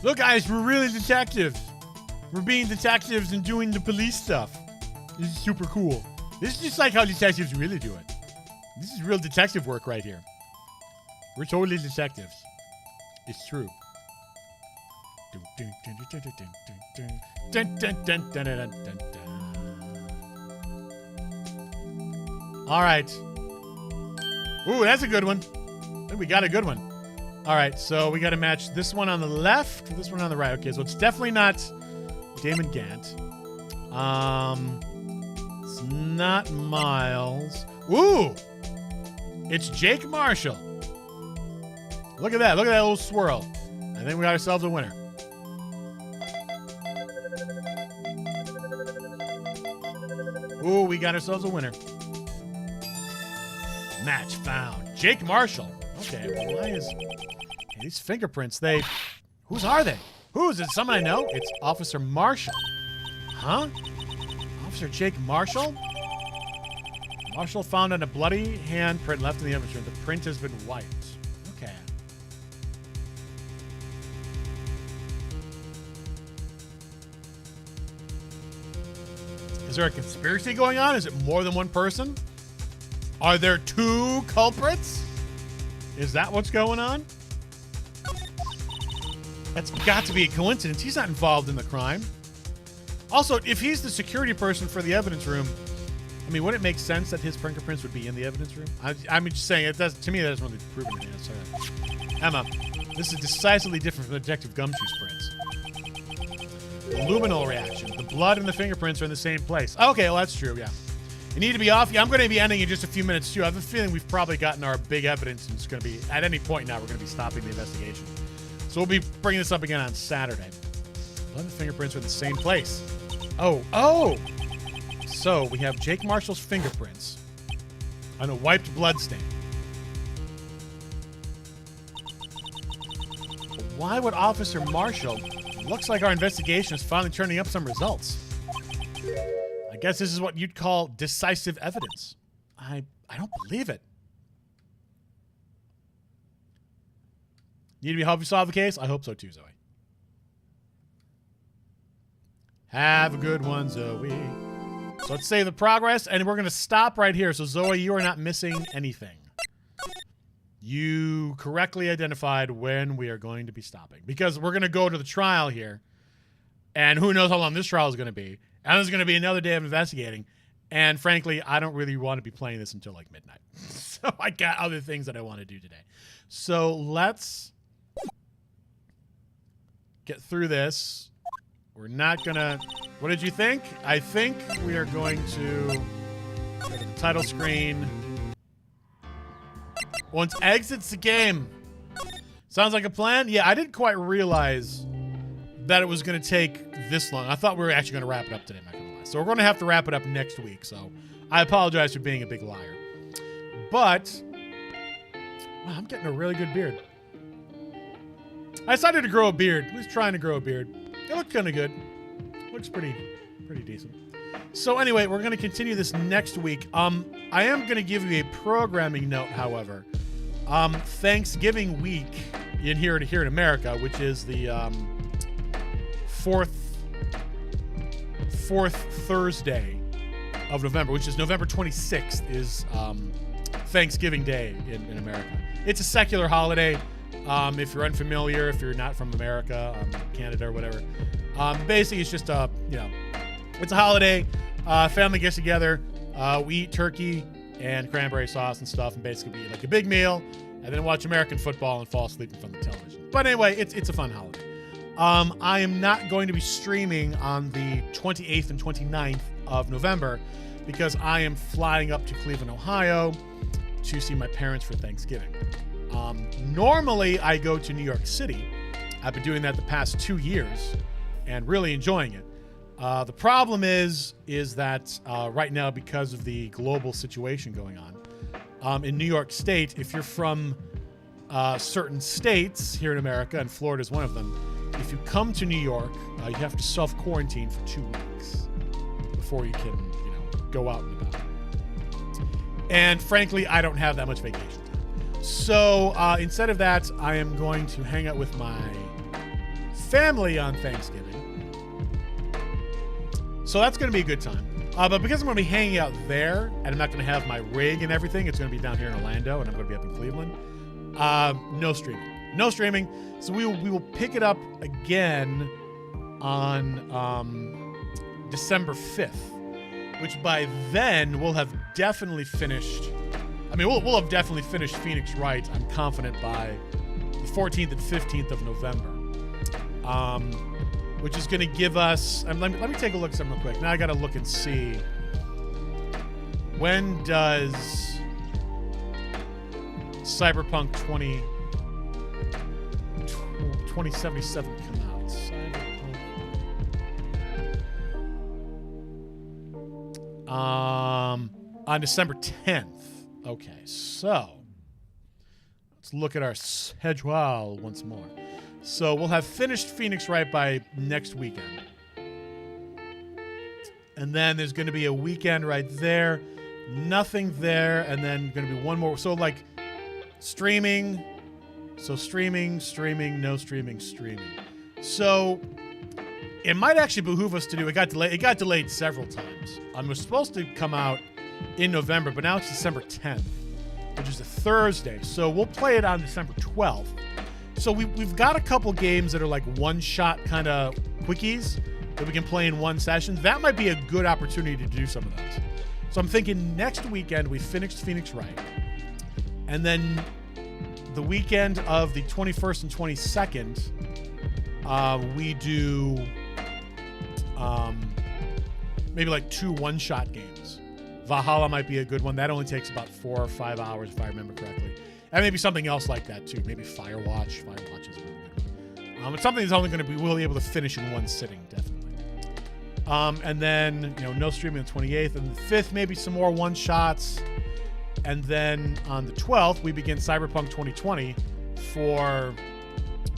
Look, guys, we're really detectives. We're being detectives and doing the police stuff. This is super cool. This is just like how detectives really do it. This is real detective work right here. We're totally detectives. It's true. All right. Ooh, that's a good one. I think we got a good one. All right, so we got to match this one on the left with this one on the right. Okay, so it's definitely not Damon Gant. It's not Miles. Ooh! It's Jake Marshall. Look at that. Look at that little swirl. I think we got ourselves a winner. Ooh, we got ourselves a winner. Match found. Jake Marshall. Okay, well, why is... These fingerprints, whose are they? Whose? Is it someone I know? It's Officer Marshall. Huh? Officer Jake Marshall? Marshall found on a bloody handprint left in the evidence room. The print has been wiped. Okay. Is there a conspiracy going on? Is it more than one person? Are there 2 culprits? Is that what's going on? That's got to be a coincidence. He's not involved in the crime. Also, if he's the security person for the evidence room, I mean, wouldn't it make sense that his fingerprints would be in the evidence room? I'm just saying, it does. To me, that doesn't really prove anything. Sorry. Emma, this is decisively different from Detective Gumshoe's prints. Luminal reaction. The blood and the fingerprints are in the same place. Okay, well, that's true, yeah. You need to be off. Yeah, I'm going to be ending in just a few minutes, too. I have a feeling we've probably gotten our big evidence, and it's going to be, at any point now, we're going to be stopping the investigation. So we'll be bringing this up again on Saturday. Blood and the fingerprints are in the same place. Oh! So we have Jake Marshall's fingerprints on a wiped blood stain. Why would Officer Marshall? Looks like our investigation is finally turning up some results. I guess this is what you'd call decisive evidence. I don't believe it. Need to be help you solve the case? I hope so too, Zoe. Have a good one, Zoe. So let's save the progress, and we're going to stop right here. So, Zoe, you are not missing anything. You correctly identified when we are going to be stopping. Because we're going to go to the trial here, and who knows how long this trial is going to be. And there's going to be another day of investigating. And frankly, I don't really want to be playing this until like midnight. So I got other things that I want to do today. So let's get through this. We're not going to... What did you think? I think we are going to go to the title screen. Once exits the game. Sounds like a plan? Yeah, I didn't quite realize that it was going to take this long. I thought we were actually going to wrap it up today, I'm not going to lie. So we're going to have to wrap it up next week. So I apologize for being a big liar. But, wow, I'm getting a really good beard. I decided to grow a beard. I was trying to grow a beard. It looked kind of good. Looks pretty decent. So anyway, we're going to continue this next week. I am going to give you a programming note, however. Thanksgiving week here in America, which is the fourth Thursday of November, which is November 26th, is Thanksgiving Day in America. It's a secular holiday. If you're unfamiliar, if you're not from America, Canada or whatever, basically it's just it's a holiday. Family gets together. We eat turkey and cranberry sauce and stuff, and basically we eat like a big meal, and then watch American football and fall asleep in front of the television. But anyway, it's a fun holiday. I am not going to be streaming on the 28th and 29th of November because I am flying up to Cleveland, Ohio to see my parents for Thanksgiving. Normally, I go to New York City. I've been doing that the past 2 years and really enjoying it. The problem is that right now, because of the global situation going on, in New York State, if you're from certain states here in America, and Florida is one of them, if you come to New York, you have to self-quarantine for 2 weeks before you can, go out and about. And frankly, I don't have that much vacation time. So instead of that, I am going to hang out with my family on Thanksgiving. So that's going to be a good time. But because I'm going to be hanging out there, and I'm not going to have my rig and everything, it's going to be down here in Orlando, and I'm going to be up in Cleveland. No streaming. No streaming. So we will pick it up again on December 5th, which by then we'll have definitely finished. I mean, we'll have definitely finished Phoenix Wright, I'm confident, by the 14th and 15th of November. Which is going to give us... let me take a look at something real quick. Now I got to look and see. When does Cyberpunk 2077 come out? Cyberpunk. On December 10th. Okay, so let's look at our schedule once more. So we'll have finished Phoenix Wright by next weekend. And then there's going to be a weekend right there. Nothing there. And then going to be one more. So like streaming. So streaming, no streaming, streaming. So It might actually behoove us to do. It got delayed several times. It was supposed to come out in November, but now it's December 10th, which is a Thursday. So we'll play it on December 12th. So we've got a couple games that are like one-shot kind of quickies that we can play in one session. That might be a good opportunity to do some of those. So I'm thinking next weekend we finished Phoenix Wright, and then the weekend of the 21st and 22nd, we do maybe like 2 one-shot games. Valhalla might be a good one. That only takes about 4 or 5 hours, if I remember correctly. And maybe something else like that, too. Maybe Firewatch. Firewatch is really good. It's something that's only going to be we'll be able to finish in one sitting, definitely. And then, no streaming on the 28th. And the 5th, maybe some more one-shots. And then on the 12th, we begin Cyberpunk 2020 for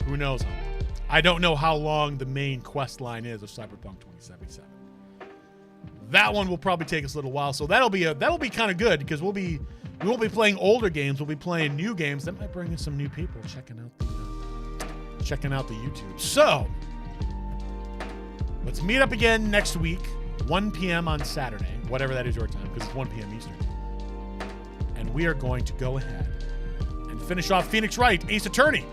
who knows how long. I don't know how long the main quest line is of Cyberpunk 2077. That one will probably take us a little while, so that'll be kind of good because we won't be playing older games. We'll be playing new games. That might bring in some new people checking out the YouTube. So let's meet up again next week, 1 p.m. on Saturday, whatever that is your time, because it's 1 p.m. Eastern. And we are going to go ahead and finish off Phoenix Wright, Ace Attorney.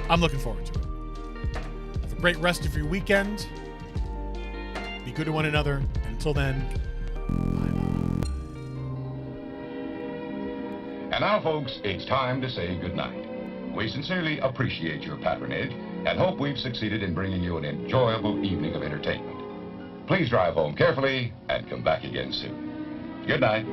I'm looking forward to it. Have a great rest of your weekend. Be good to one another. Until then, bye-bye. And now, folks, it's time to say goodnight. We sincerely appreciate your patronage and hope we've succeeded in bringing you an enjoyable evening of entertainment. Please drive home carefully and come back again soon. Good night.